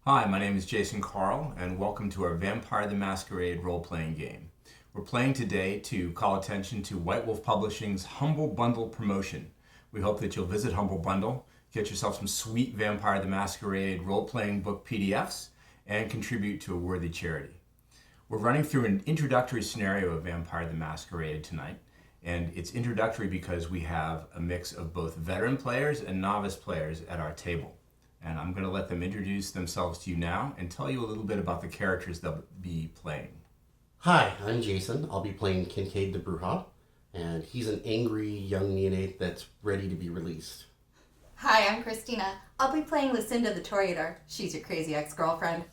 Hi, my name is Jason Carl, and welcome to our Vampire the Masquerade role-playing game. We're playing today to call attention to White Wolf Publishing's Humble Bundle promotion. We hope that you'll visit Humble Bundle, get yourself some sweet Vampire the Masquerade role-playing book PDFs, and contribute to a worthy charity. We're running through an introductory scenario of Vampire the Masquerade tonight, and it's introductory because we have a mix of both veteran players and novice players at our table. And I'm going to let them introduce themselves to you now and tell you a little bit about the characters they'll be playing. Hi, I'm Jason. I'll be playing Kincaid the Brujah, and he's an angry young neonate that's ready to be released. Hi, I'm Christina. I'll be playing Lucinda the Toreador. She's your crazy ex-girlfriend.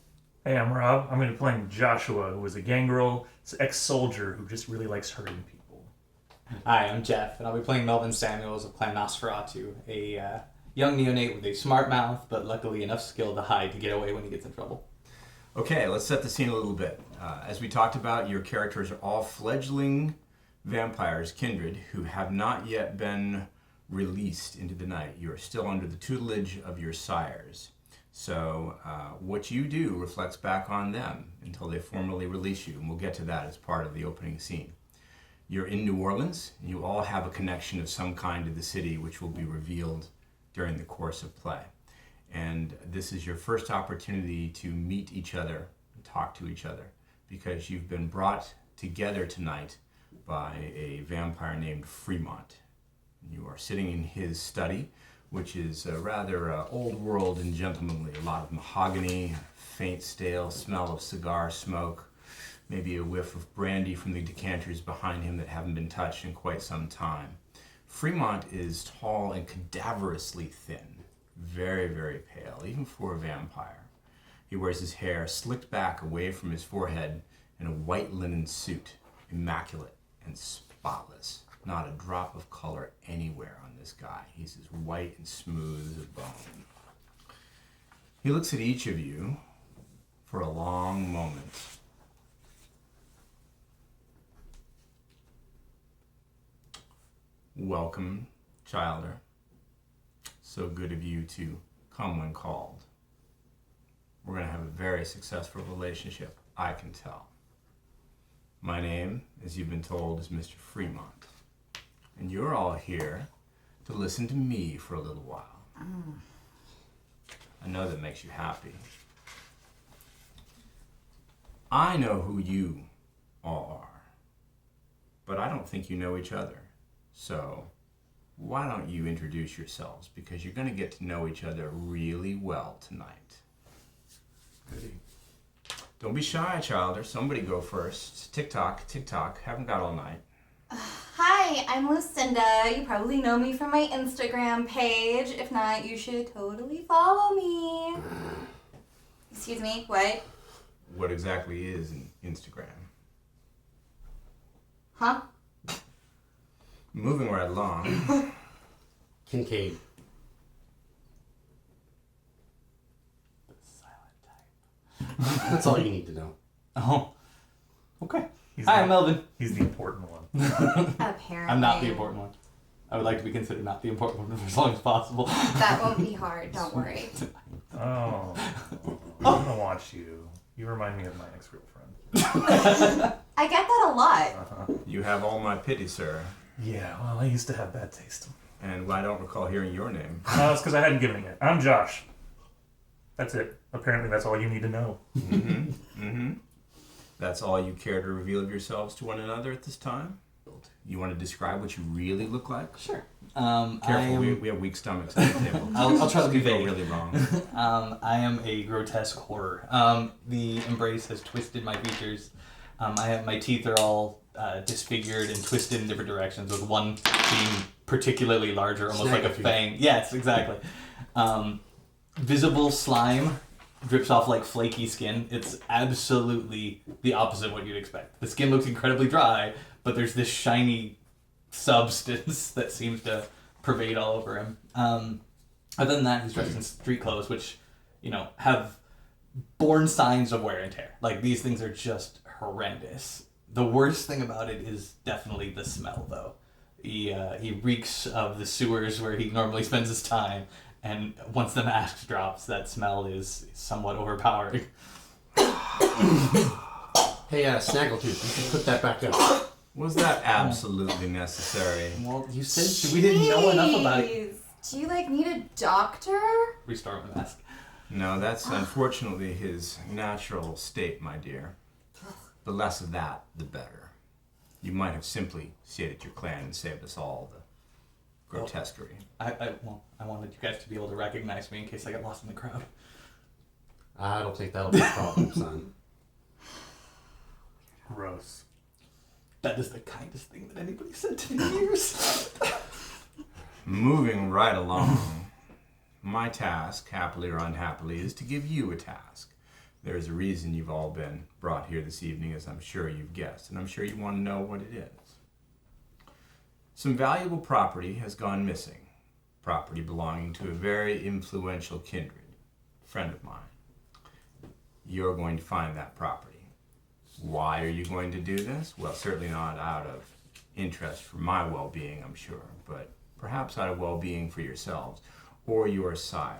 Hey, I'm Rob. I'm going to be playing Joshua, who is a Gangrel ex-soldier who just really likes hurting people. Hi, I'm Jeff, and I'll be playing Melvin Samuels of Clan Nosferatu, a young neonate with a smart mouth, but luckily enough skill to hide to get away when he gets in trouble. Okay, let's set the scene a little bit. As we talked about, your characters are all fledgling vampires, kindred, who have not yet been released into the night. You're still under the tutelage of your sires. So what you do reflects back on them until they formally release you, and we'll get to that as part of the opening scene. You're in New Orleans, and you all have a connection of some kind to the city, which will be revealed during the course of play. And this is your first opportunity to meet each other and talk to each other, because you've been brought together tonight by a vampire named Fremont. You are sitting in his study, which is rather old world and gentlemanly. A lot of mahogany, faint stale smell of cigar smoke, maybe a whiff of brandy from the decanters behind him that haven't been touched in quite some time. Fremont is tall and cadaverously thin, very, very pale, even for a vampire. He wears his hair slicked back away from his forehead in a white linen suit, immaculate and spotless. Not a drop of color anywhere on this guy. He's as white and smooth as a bone. He looks at each of you for a long moment. Welcome, Childer. So good of you to come when called. We're going to have a very successful relationship, I can tell. My name, as you've been told, is Mr. Fremont. And you're all here to listen to me for a little while. I know that makes you happy. I know who you all are, but I don't think you know each other. So why don't you introduce yourselves, because you're going to get to know each other really well tonight. Goody. Don't be shy, Childer. Somebody go first. Tick-tock, tick-tock. Haven't got all night. Hi, I'm Lucinda. You probably know me from my Instagram page. If not, you should totally follow me. Excuse me, what? What exactly is an Instagram? Huh? Moving right along. Kincaid. The silent type. That's all you need to know. Oh, okay. Hi, I'm Melvin. He's the important one. Apparently. I'm not the important one. I would like to be considered not the important one for as long as possible. That won't be hard, don't worry. Oh, I want to watch you. You remind me of my ex-girlfriend. I get that a lot. You have all my pity, sir. Yeah, well, I used to have bad taste. And I don't recall hearing your name. It's because I hadn't given it yet. I'm Josh. That's it. Apparently that's all you need to know. That's all you care to reveal of yourselves to one another at this time? You want to describe what you really look like? Sure. Careful, we have weak stomachs at the table. I'll try to be This could go vague. really wrong. I am a grotesque horror. The embrace has twisted my features. My teeth are all disfigured and twisted in different directions, with one being particularly larger, almost like a Snaggletooth. fang. Yes, exactly. Visible slime drips off like flaky skin. It's absolutely the opposite of what you'd expect. The skin looks incredibly dry, but there's this shiny substance that seems to pervade all over him. Other than that, he's dressed in street clothes, which, have borne signs of wear and tear. Like, these things are just horrendous. The worst thing about it is definitely the smell, though. He reeks of the sewers where he normally spends his time, And once the mask drops, that smell is somewhat overpowering. Hey, Snaggletooth, you should put that back up. Was that absolutely necessary? Well, you said we didn't know enough about it. Jeez. Do you need a doctor? Restart my mask. No, that's unfortunately his natural state, my dear. The less of that, the better. You might have simply stayed at your clan and saved us all the grotesquerie. I wanted you guys to be able to recognize me in case I get lost in the crowd. I don't think that'll be a problem, son. Gross. That is the kindest thing that anybody said to me in years. Moving right along, my task, happily or unhappily, is to give you a task. There is a reason you've all been brought here this evening, as I'm sure you've guessed, and I'm sure you want to know what it is. Some valuable property has gone missing. Property belonging to a very influential kindred, friend of mine. You're going to find that property. Why are you going to do this? Well, certainly not out of interest for my well-being, I'm sure, but perhaps out of well-being for yourselves or your sires.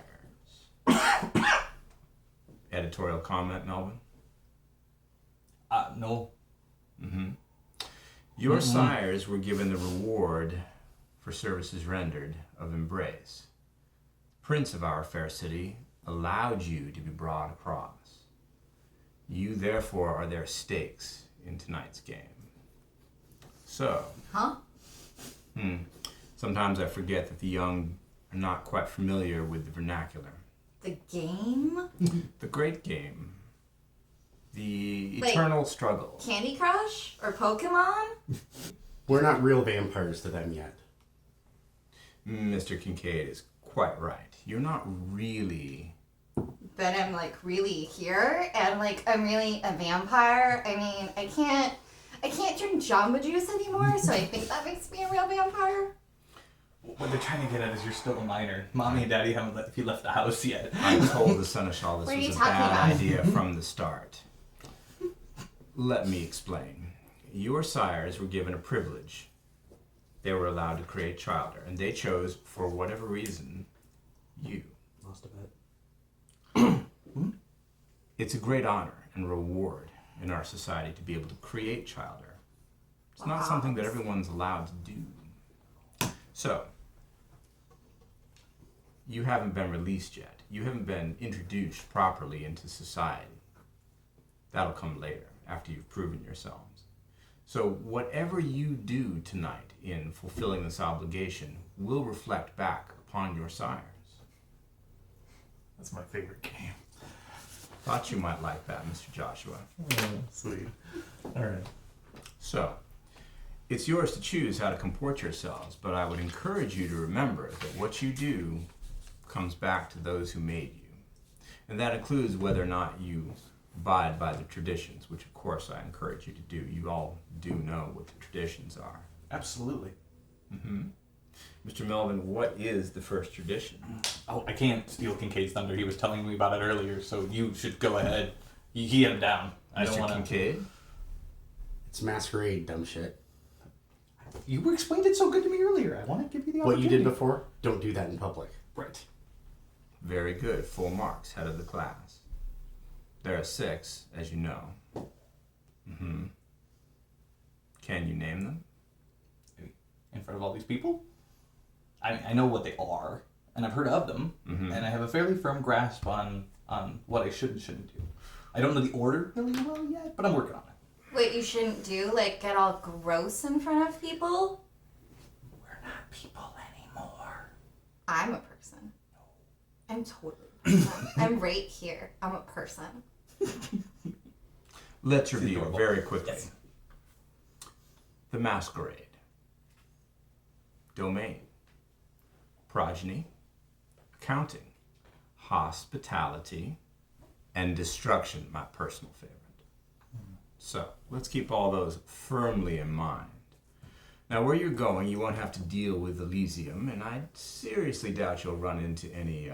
Editorial comment, Melvin? No. Your sires were given the reward for services rendered of embrace. Prince of our fair city allowed you to be brought across. You, therefore, are their stakes in tonight's game. So, sometimes I forget that the young are not quite familiar with the vernacular. The game? The great game. The eternal struggle. Candy Crush? Or Pokemon? We're not real vampires to them yet. Mr. Kincaid is quite right. You're not really... But I'm really here, and I'm really a vampire. I mean, I can't drink Jamba Juice anymore, so I think that makes me a real vampire. What they're trying to get at is you're still a minor. Mommy and Daddy haven't let you left the house yet. I told the Seneschal this was a bad idea from the start. Let me explain. Your sires were given a privilege. They were allowed to create childer, and they chose, for whatever reason, you. Lost a bet. It's a great honor and reward in our society to be able to create childer. It's not something that everyone's allowed to do. So, you haven't been released yet. You haven't been introduced properly into society. That'll come later, after you've proven yourselves. So whatever you do tonight in fulfilling this obligation will reflect back upon your sires. That's my favorite game. Thought you might like that, Mr. Joshua. Sweet. All right. So, it's yours to choose how to comport yourselves, but I would encourage you to remember that what you do comes back to those who made you. And that includes whether or not you abide by the traditions, which of course I encourage you to do. You all do know what the traditions are. Absolutely. Mr. Melvin, what is the first tradition? Oh, I can't steal Kincaid's thunder. He was telling me about it earlier, so you should go ahead. He had him down. I don't Mr. want to. Kincaid? It's Masquerade, dumb shit. You explained it so good to me earlier. I want to give you the What opportunity. you did before, don't do that in public. Right. Very good. Full marks, head of the class. There are 6, as you know. Can you name them? In front of all these people? I know what they are, and I've heard of them, and I have a fairly firm grasp on what I should and shouldn't do. I don't know the order really well yet, but I'm working on it. What you shouldn't do, get all gross in front of people? We're not people anymore. I'm a person. I'm totally a person. I'm right here. I'm a person. Let's review adorable. very quickly. Yes. The Masquerade. Domain. Progeny. Accounting. Hospitality. And destruction, my personal favorite. So, let's keep all those firmly in mind. Now, where you're going, you won't have to deal with Elysium, and I seriously doubt you'll run into any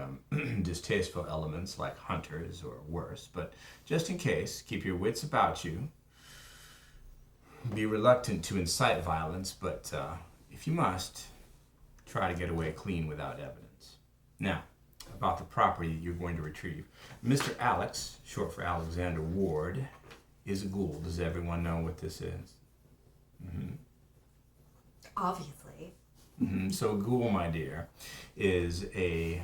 distasteful elements like hunters or worse, but just in case, keep your wits about you. Be reluctant to incite violence, but if you must, try to get away clean without evidence. Now, about the property you're going to retrieve. Mr. Alex, short for Alexander Ward, is a ghoul. Does everyone know what this is? Obviously. So a ghoul, my dear, is a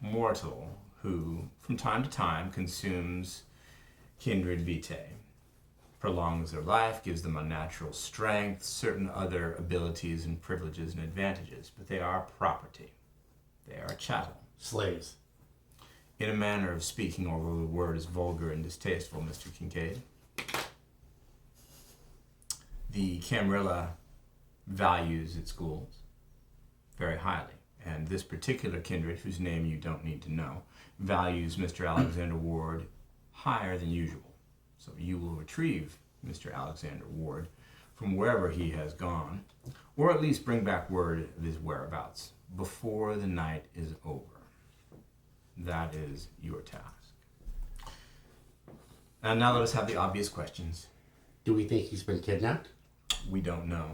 mortal who, from time to time, consumes kindred vitae, prolongs their life, gives them unnatural strength, certain other abilities and privileges and advantages, but they are property. They are a chattel. Slaves. In a manner of speaking, although the word is vulgar and distasteful, Mr. Kincaid. The Camarilla values its ghouls very highly, and this particular kindred, whose name you don't need to know, values Mr. Alexander Ward higher than usual. So you will retrieve Mr. Alexander Ward from wherever he has gone, or at least bring back word of his whereabouts before the night is over. That is your task. And now let us have the obvious questions. Do we think he's been kidnapped? We don't know.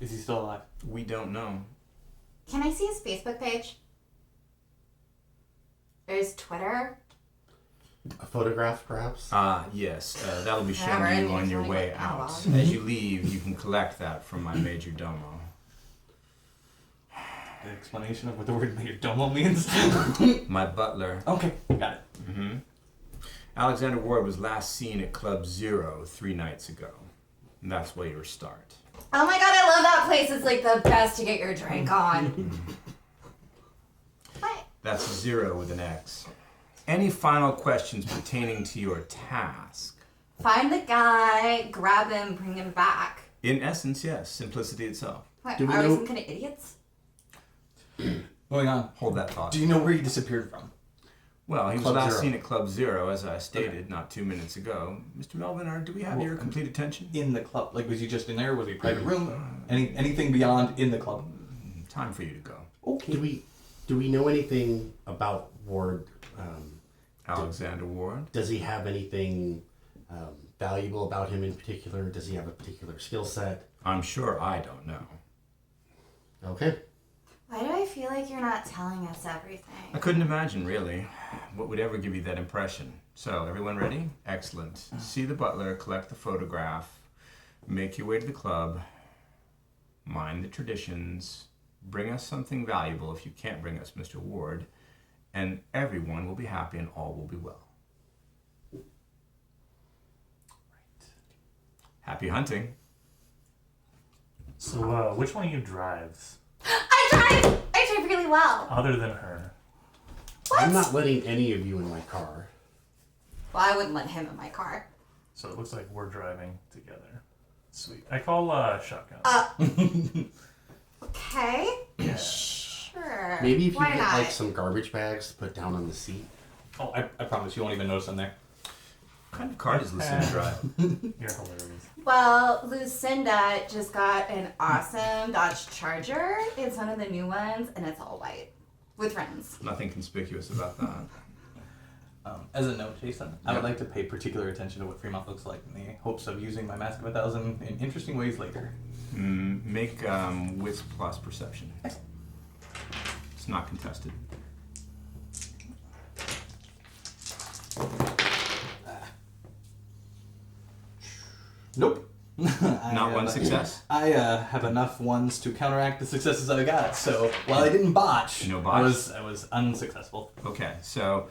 Is he still alive? We don't know. Can I see his Facebook page? Or his Twitter? A photograph, perhaps? Yes. That'll be shown Whatever, to you I'm on your usually way like out. analog. As you leave, you can collect that from my major domo. An explanation of what the word majordomo means? My butler. Okay, got it. Alexander Ward was last seen at Club Zero 3 nights ago. And that's where your start. Oh my god, I love that place. It's like the best to get your drink on. What? That's Zero with an X. Any final questions pertaining to your task? Find the guy, grab him, bring him back. In essence, yes. Simplicity itself. What, Do we are we know- some kind of idiots? Moving on. Hold that thought. Do you know where he disappeared from? Well, he was Club last Zero. seen at Club Zero, as I stated not 2 minutes ago. Mr. Melvin, do we have your complete attention? In the club. Like, was he just in there? Was he a private room? Anything beyond in the club? Time for you to go. Okay. Do we know anything about Ward? Alexander Ward. Does he have anything valuable about him in particular? Does he have a particular skill set? I'm sure I don't know. Okay. Why do I feel like you're not telling us everything? I couldn't imagine, really, what would ever give you that impression. So, everyone ready? Excellent. See the butler, collect the photograph, make your way to the club, mind the traditions, bring us something valuable if you can't bring us Mr. Ward, and everyone will be happy and all will be well. Right. Happy hunting. So, which one of you drives? I drive really well. Other than her. What? I'm not letting any of you in my car. Well, I wouldn't let him in my car. So it looks like we're driving together. Sweet. I call shotgun. Okay. Yeah. Sure. Maybe if you Why get not? like some garbage bags to put down on the seat. Oh, I promise you won't even notice I'm there. What kind of car does Lucinda drive? You're hilarious. Well, Lucinda just got an awesome Dodge Charger. It's one of the new ones, and it's all white. With rims. Nothing conspicuous about that. As a note, Jason, I would like to pay particular attention to what Fremont looks like in the hopes of using my Mask of 1,000 in interesting ways later. Make wits plus perception. It's not contested. Nope. Not one success? I have enough ones to counteract the successes I got. So while I didn't botch, No botch? I was unsuccessful. Okay, so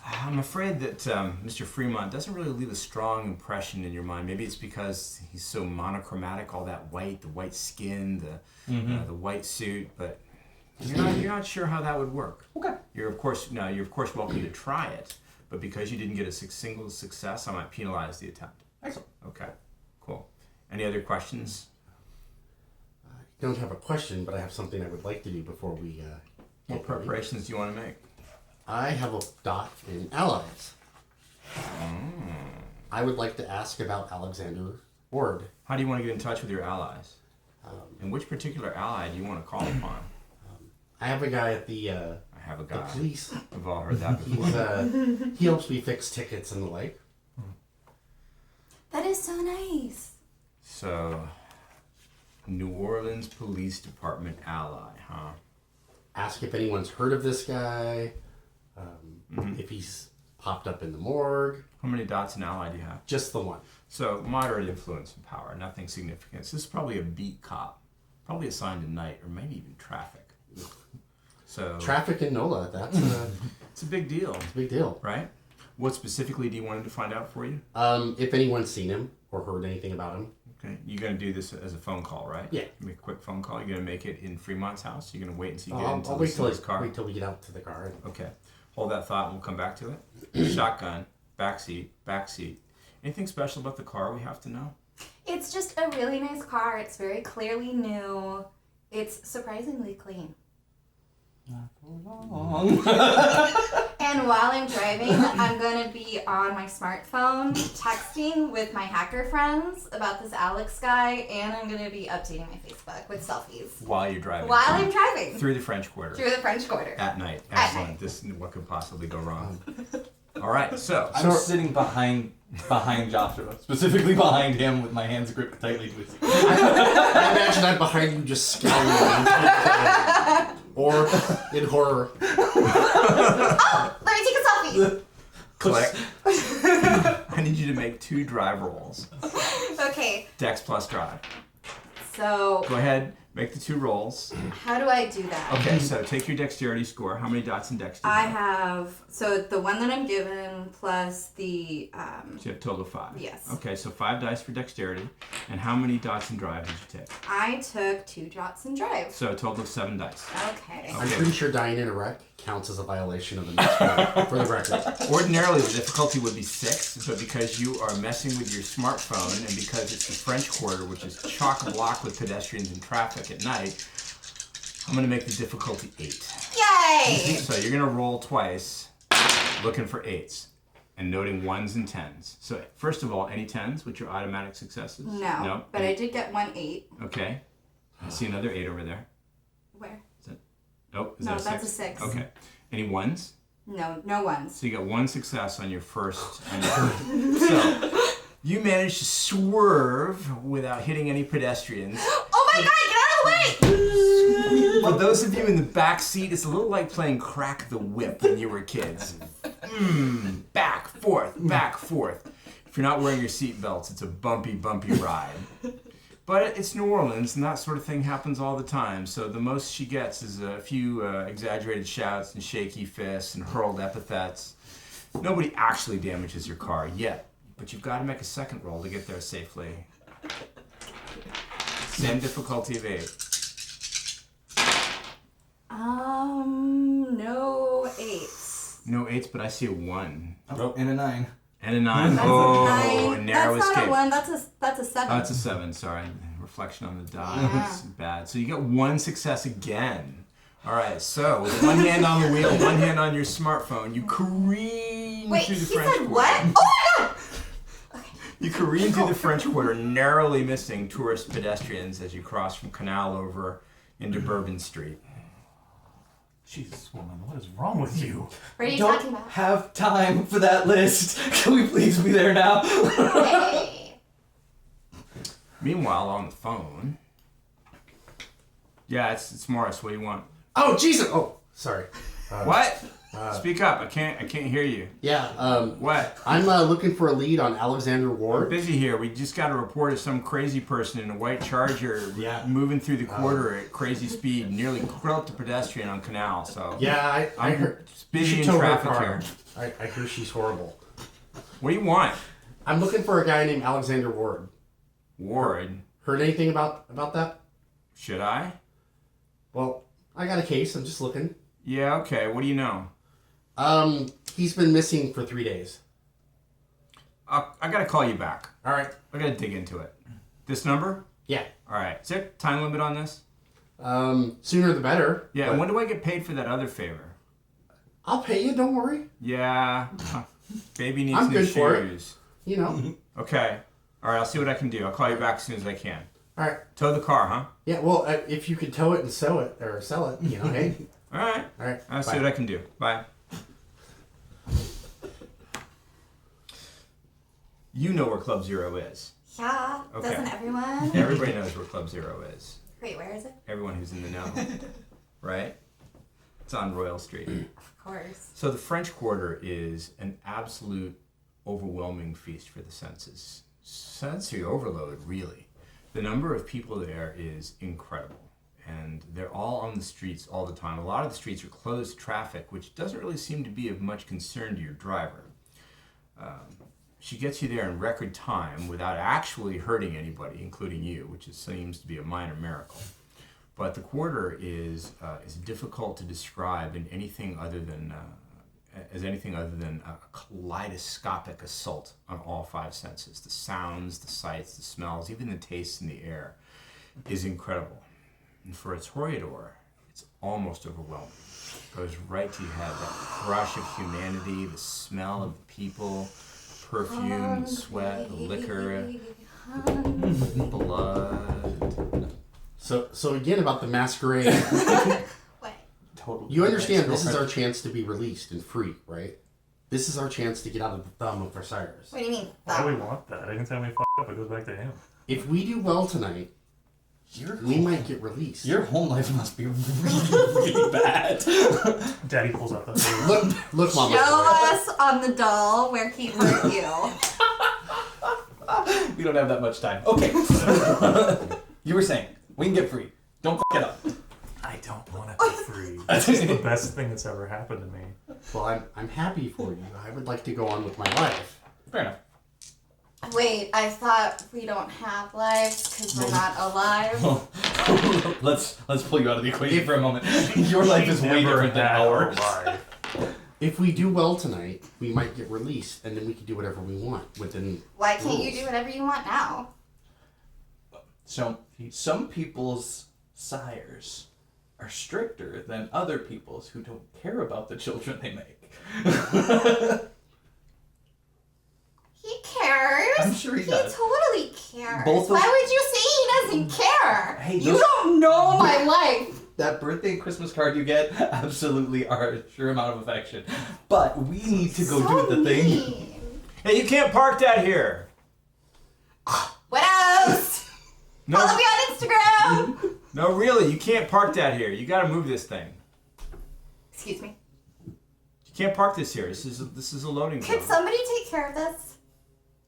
I'm afraid that Mr. Fremont doesn't really leave a strong impression in your mind. Maybe it's because he's so monochromatic, all that white, the white skin, the white suit, but you're not sure how that would work. Okay. You're of course welcome to try it, but because you didn't get a single success, I might penalize the attempt. Excellent. Okay, cool. Any other questions? I don't have a question, but I have something I would like to do before we What get going. preparations do you want to make? I have a dot in allies. I would like to ask about Alexander Ward. How do you want to get in touch with your allies? And which particular ally do you want to call upon? I have a guy at the I have a the guy. police. We've all heard that before. He's he helps me fix tickets and the like. That is so nice. So, New Orleans Police Department ally, huh? Ask if anyone's heard of this guy. If he's popped up in the morgue. How many dots and ally do you have? Just the one. So moderate influence and power, nothing significant. So this is probably a beat cop, probably assigned to night or maybe even traffic. So Traffic in NOLA, that's it's a big deal, a big deal. right? What specifically do you want him to find out for you? If anyone's seen him or heard anything about him. Okay, you're gonna do this as a phone call, right? Yeah. Make a quick phone call. You're gonna make it in Fremont's house. You're gonna wait until you get I'll into wait till his car. wait till we get out to the car. Okay. Hold that thought and we'll come back to it. Shotgun, back seat. Anything special about the car we have to know? It's just a really nice car. It's very clearly new. It's surprisingly clean. Not for long. And while I'm driving, I'm going to be on my smartphone texting with my hacker friends about this Alex guy, and I'm going to be updating my Facebook with selfies. While you're driving. While I'm driving. Through the French Quarter. Through the French Quarter. At night. At Excellent. night. This what could possibly go wrong. All right. So I'm sitting behind Joshua, specifically behind him with my hands gripped tightly to his seat. I imagine I'm behind you just scowling. Or in horror. Oh, let me take a selfie. click. I need you to make 2 drive rolls. Okay, Dex plus drive. so Go ahead. Make the 2 rolls. how do I do that? Okay. So take your dexterity score. How many dots in dex do you I have? have, so the one that I'm given plus the, So you have a total of 5. Yes. Okay, so 5 dice for dexterity. And how many dots in drive did you take? I took 2 dots in drive. So a total of 7 dice. Okay. I'm pretty sure dying in a wreck counts as a violation of the next for the record. Ordinarily, the difficulty would be 6, but because you are messing with your smartphone and because it's the French Quarter, which is chock-a-block with pedestrians and traffic at night, I'm going to make the difficulty 8. Yay! So you're going to roll twice, looking for 8s, and noting 1s and 10s. So first of all, any 10s with your automatic successes? No, but I did get 1 8. Okay. I see another 8 over there. Where? Nope. Is No, that that's a 6. Okay. Any 1s? No, no ones. So you got 1 success on your first. So you managed to swerve without hitting any pedestrians. Oh my god, get out of the way! For those of you in the back seat, it's a little like playing Crack the Whip when you were kids. Back, forth, back, forth. If you're not wearing your seat belts, it's a bumpy, bumpy ride. But it's New Orleans, and that sort of thing happens all the time. So the most she gets is a few exaggerated shouts and shaky fists and hurled epithets. Nobody actually damages your car yet, but you've got to make a second roll to get there safely. Same difficulty of 8. No 8s. No 8s, but I see a 1. Oh, and a 9. And a 9. That's Oh, a 9. a narrow That's escape. not a 1, that's a 7. Oh, it's a 7, sorry. Reflection on the die. Yeah. That's bad. So you got 1 success again. All right, so with one hand on the wheel, one hand on your smartphone, you careen Wait, through he the said French Quarter. what? Oh my god! You careen through the French Quarter, narrowly missing tourist pedestrians as you cross from Canal over into Bourbon Street. Jesus, woman, what is wrong with you? What are you Don't talking about? have time for that list. Can we please be there now? Hey. Meanwhile, on the phone... Yeah, it's Morris. What do you want? Oh, Jesus! Oh, sorry. What? Speak up. I can't hear you. Yeah, What? I'm looking for a lead on Alexander We're Ward. busy here. We just got a report of some crazy person in a white Charger moving through the quarter at crazy speed, nearly killed the pedestrian on Canal. So Yeah, I I'm heard. busy you in should tow her traffic car. here. I hear she's horrible. What do you want, I'm looking for a guy named Alexander Ward. Ward? Heard anything about that? Should I? Well, I got a case. I'm just looking. Yeah. Okay. What do you know? He's been missing for 3 days. I gotta call you back. All right. I gotta dig into it. This number? Yeah. All right. Is there a time limit on this? Sooner the better. Yeah. but And when do I get paid for that other favor? I'll pay you. Don't worry. Yeah. Baby needs I'm new good for it. shoes. You know. Okay. All right. I'll see what I can do. I'll call you back as soon as I can. All right. Tow the car, huh? Yeah. Well, if you could tow it and sew it or sell it, you know, hey. All right. All right. I'll see bye. what I can do. Bye. You know where Club Zero is. Yeah, Okay. doesn't everyone? Everybody knows where Club Zero is. Wait, where is it? Everyone who's in the know. Right? It's on Royal Street. Of course. So the French Quarter is an absolute overwhelming feast for the senses. Sensory overload, really. The number of people there is incredible. And they're all on the streets all the time. A lot of the streets are closed to traffic, which doesn't really seem to be of much concern to your driver. She gets you there in record time without actually hurting anybody, including you, which seems to be a minor miracle. But the quarter is difficult to describe in anything other than a kaleidoscopic assault on all five senses. The sounds, the sights, the smells, even the tastes in the air is incredible. And for a Toreador, it's almost overwhelming. It goes right to your head. That crush of humanity, the smell of the people, perfume, the sweat, the liquor, blood. So again about the Masquerade. What? Totally. You understand this is our chance to be released and free, right? This is our chance to get out of the thumb of Osiris. What do you mean? Why do we want that? Anytime we f up, it goes back to him. If we do well tonight, we might get released. Your home life must be really, really bad. Daddy pulls out the face. Look, Mama. Show us on the doll where he hurt you. We don't have that much time. Okay. You were saying, we can get free. Don't f it up. I don't want to be free. This is the best thing that's ever happened to me. Well, I'm happy for you. I would like to go on with my life. Fair enough. Wait, I thought we don't have lives because we're not alive. let's pull you out of the equation for a moment. Your life is way different than ours. If we do well tonight, we might get released, and then we can do whatever we want within. Why can't rules. you do whatever you want now? So, some people's sires are stricter than other people's who don't care about the children they make. He cares. I'm sure he does. Totally cares. Both of- Why would you say he doesn't care? Hey, you those- don't know my life. That birthday and Christmas card you get absolutely are a sure amount of affection. But we need to go do the thing. Mean. Hey, you can't park that here. What else? No, Follow me on Instagram. no, really, you can't park that here. You got to move this thing. Excuse me. You can't park this here. This is a loading zone. Could somebody take care of this?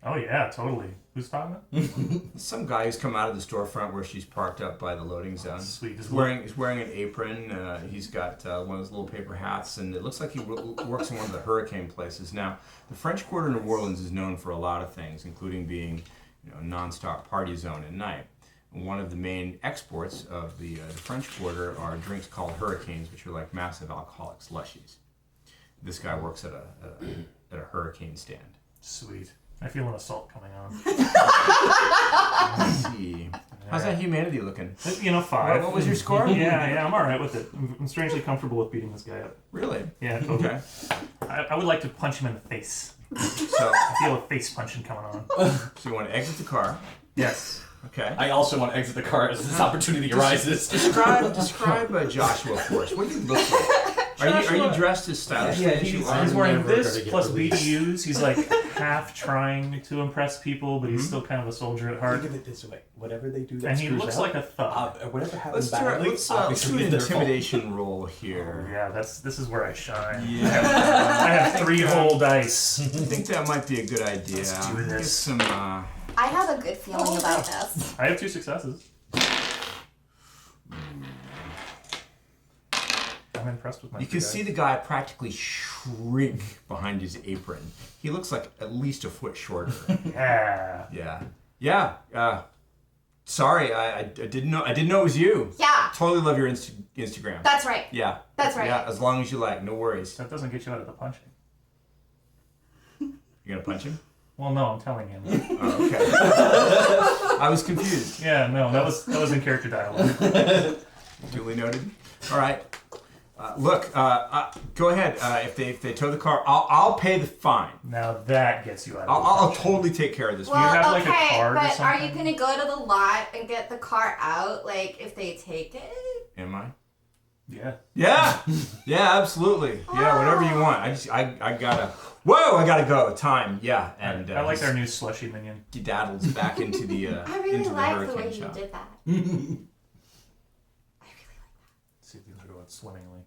Oh yeah, totally. Who's talking? Some guy who's come out of the storefront where she's parked up by the loading zone. Sweet. He's wearing an apron. He's got one of those little paper hats, and it looks like he works in one of the hurricane places. Now, the French Quarter in New Orleans is known for a lot of things, including being, a non-stop party zone at night. And one of the main exports of the French Quarter are drinks called hurricanes, which are like massive alcoholic slushies. This guy works at a hurricane stand. Sweet. I feel an assault coming on. Let's see. How's that humanity looking? 5. What was your score? Yeah, I'm alright with it. I'm strangely comfortable with beating this guy up. Really? Yeah, totally. Okay. I would like to punch him in the face. So, I feel a face punching coming on. so you want to exit the car? Yes. Okay. I also want to exit the car as this opportunity arises. Describe Joshua for us. What do you look like? Are you dressed as stylishly as you are? He's wearing never this gonna get plus released. BDUs. He's like half trying to impress people, but he's still kind of a soldier at heart. Think of it this way: whatever they do, that And he screws looks out, like a thug. whatever happens Let's badly, do obviously an is their fault. intimidation roll here. Yeah, this is where I shine. Yeah. I have 3 whole dice. I think that might be a good idea. Let's do Get this. some. I have a good feeling about this. I have 2 successes. I'm impressed with my You can see the guy practically shrink behind his apron. He looks like at least a foot shorter. Yeah. Yeah. Sorry, I didn't know. I didn't know it was you. Yeah, Totally love your Instagram. that's right. Yeah. That's right. Yeah, as long as you like, no worries. That doesn't get you out of the punching. You gonna punch him? Well, no, I'm telling him. Oh, okay. I was confused. Yeah, no, that was in character dialogue. Duly noted. All right. Look, go ahead. If they tow the car, I'll pay the fine. Now that gets you out of the I'll punching. totally take care of this. Well, have, like, a okay, card or but are you something? gonna go to the lot and get the car out? Like, if they take it? Am I? Yeah. Yeah, absolutely. Yeah, whatever you want. I gotta. Whoa, I gotta go. Time. Yeah, and I like our new slushy minion. he daddles back into the I really into the like the hurricane way you shop. did that. See if these are going swimmingly.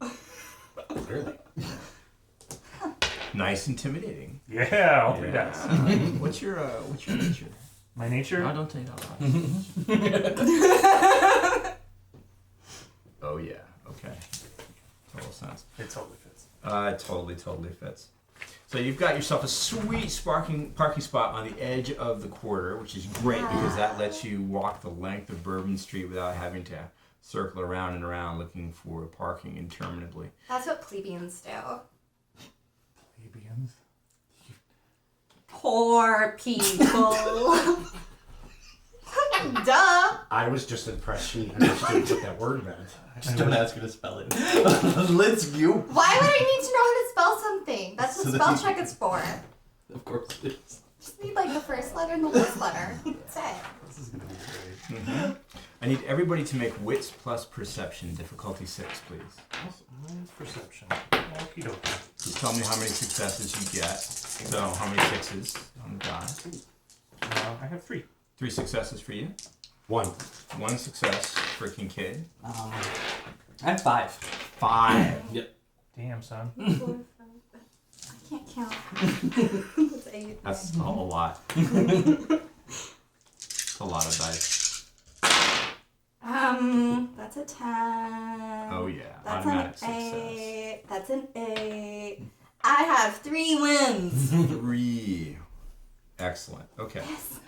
Clearly. Nice, intimidating. Yeah, all 3 Yeah. dice. What's your nature? My nature? No, don't tell you that. Oh yeah. Okay. Total sense. It totally fits. Totally fits. So you've got yourself a sweet parking spot on the edge of the quarter, which is great because that lets you walk the length of Bourbon Street without having to circle around and around looking for parking interminably. That's what plebeians do. Plebeians? Poor people. Duh. I was just impressed she understood what that word meant. Just don't ask her to spell it. Let's go. Why would I need to know how to spell something? That's what So that spell you- check is for. Of course it is. Just need like the first letter and the last letter. That's it. This is going to be great. Mm-hmm. I need everybody to make wits plus perception, difficulty 6, please. Mine's perception. Okie dokie. So tell me how many successes you get. So how many 6s on the die? I have 3. 3 successes for you. 1. 1 success for Kincaid. I have 5. 5. Yep. Damn, son. 4, 5. I can't count. That's 8. That's a lot. It's a lot of dice. That's a 10. Oh yeah, That's automatic an success. 8. That's an 8. I have 3 wins. 3. Excellent. Okay. Yes.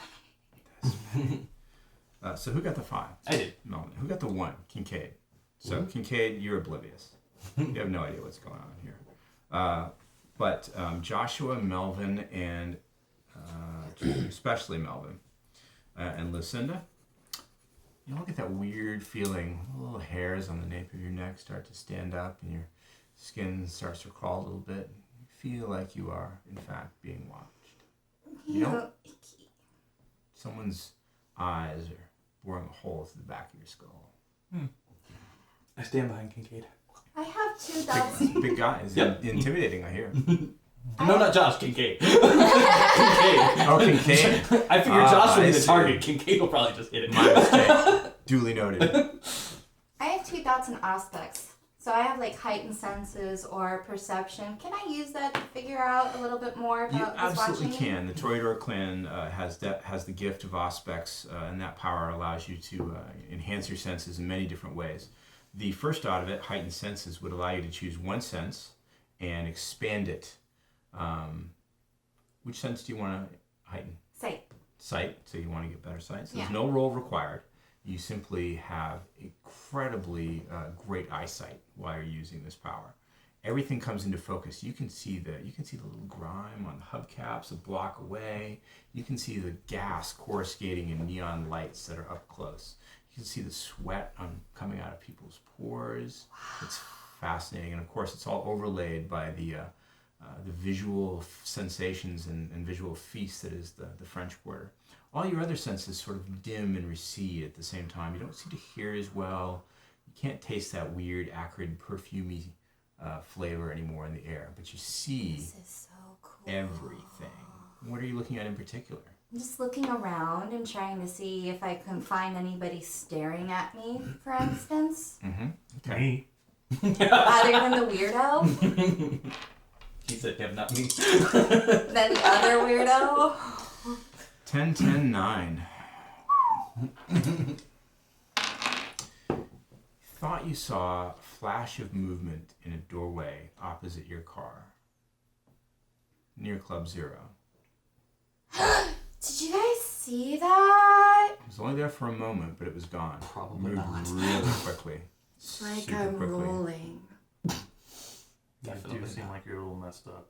So who got the 5? I did. Melvin. Who got the 1? Kincaid. So Kincaid, you're oblivious. You have no idea what's going on here. But Joshua, Melvin, and especially Melvin and Lucinda, you all get that weird feeling. Little hairs on the nape of your neck start to stand up, and your skin starts to crawl a little bit. You feel like you are, in fact, being watched. You know, someone's eyes are boring a hole through the back of your skull. I stand behind Kincaid. I have 2 dots. Big guys. Yep. Intimidating, I hear. No, not Josh. Kincaid. Kincaid. Oh, Kincaid. I figured Josh would I be the see. target. Kincaid will probably just hit it. My mistake. Duly noted. I have 2 dots and aspects. So I have like heightened senses or perception. Can I use that to figure out a little bit more You about what's absolutely watching me? can. The Toreador clan has the gift of aspects, and that power allows you to enhance your senses in many different ways. The first out of it, heightened senses, would allow you to choose 1 sense and expand it. Which sense do you want to heighten? Sight. Sight, so you want to get better sight. So Yeah. there's no roll required. You simply have incredibly great eyesight while you're using this power. Everything comes into focus. You can see the little grime on the hubcaps a block away. You can see the gas coruscating in neon lights that are up close. You can see the sweat coming out of people's pores. It's fascinating, and of course, it's all overlaid by the visual sensations and visual feast that is the French Quarter. All your other senses sort of dim and recede at the same time. You don't seem to hear as well. You can't taste that weird, acrid, perfumey flavor anymore in the air, but you see This is so cool. everything. What are you looking at in particular? I'm just looking around and trying to see if I can find anybody staring at me, for instance. Okay. Me. Other than the weirdo. He said him, not me. Then the other weirdo. 10, 10, 9. Thought you saw a flash of movement in a doorway opposite your car, near Club Zero. Did you guys see that? It was only there for a moment, but it was gone. Probably Moved not. really quickly. Like Super I'm quickly. rolling. You Definitely do seem not. like you're a little messed up.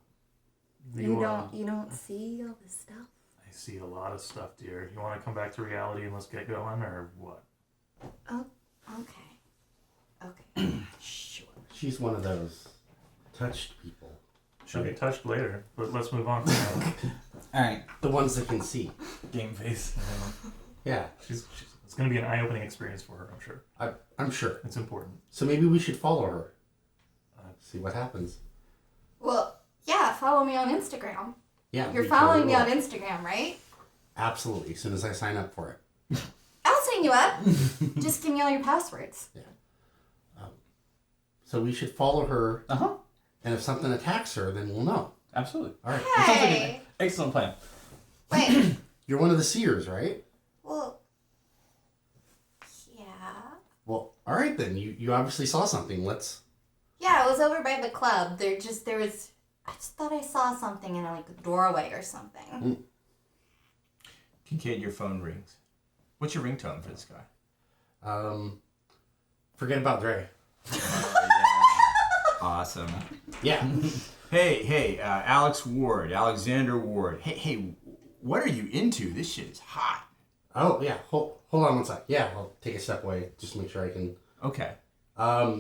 You don't see all this stuff? I see a lot of stuff, dear. You want to come back to reality and let's get going, or what? Oh, okay. Sure. She's one of those touched people. She'll get touched later, but let's move on. From that. Alright. The ones that can see. Game face. Yeah, It's going to be an eye-opening experience for her, I'm sure. I'm sure. It's important. So maybe we should follow her. See what happens. Well, yeah, follow me on Instagram. Yeah, You're we following me totally on will. Instagram, right? Absolutely. As soon as I sign up for it. I'll sign you up. Just give me all your passwords. So we should follow her, Uh-huh. and if something attacks her, then we'll know. Absolutely. All right. That sounds like Hey. an excellent plan. Wait. You're one of the seers, right? Well. Yeah. Well, all right then. You obviously saw something. Let's... Yeah, it was over by the club. There was. I just thought I saw something in like a doorway or something. Kincaid, your phone rings. What's your ringtone for this guy? Forget about Dre. Awesome. Yeah. Hey, Alexander Ward. Hey, what are you into? This shit is hot. Oh, yeah. Hold on one sec. Yeah, I'll take a step away just to make sure I can... Okay.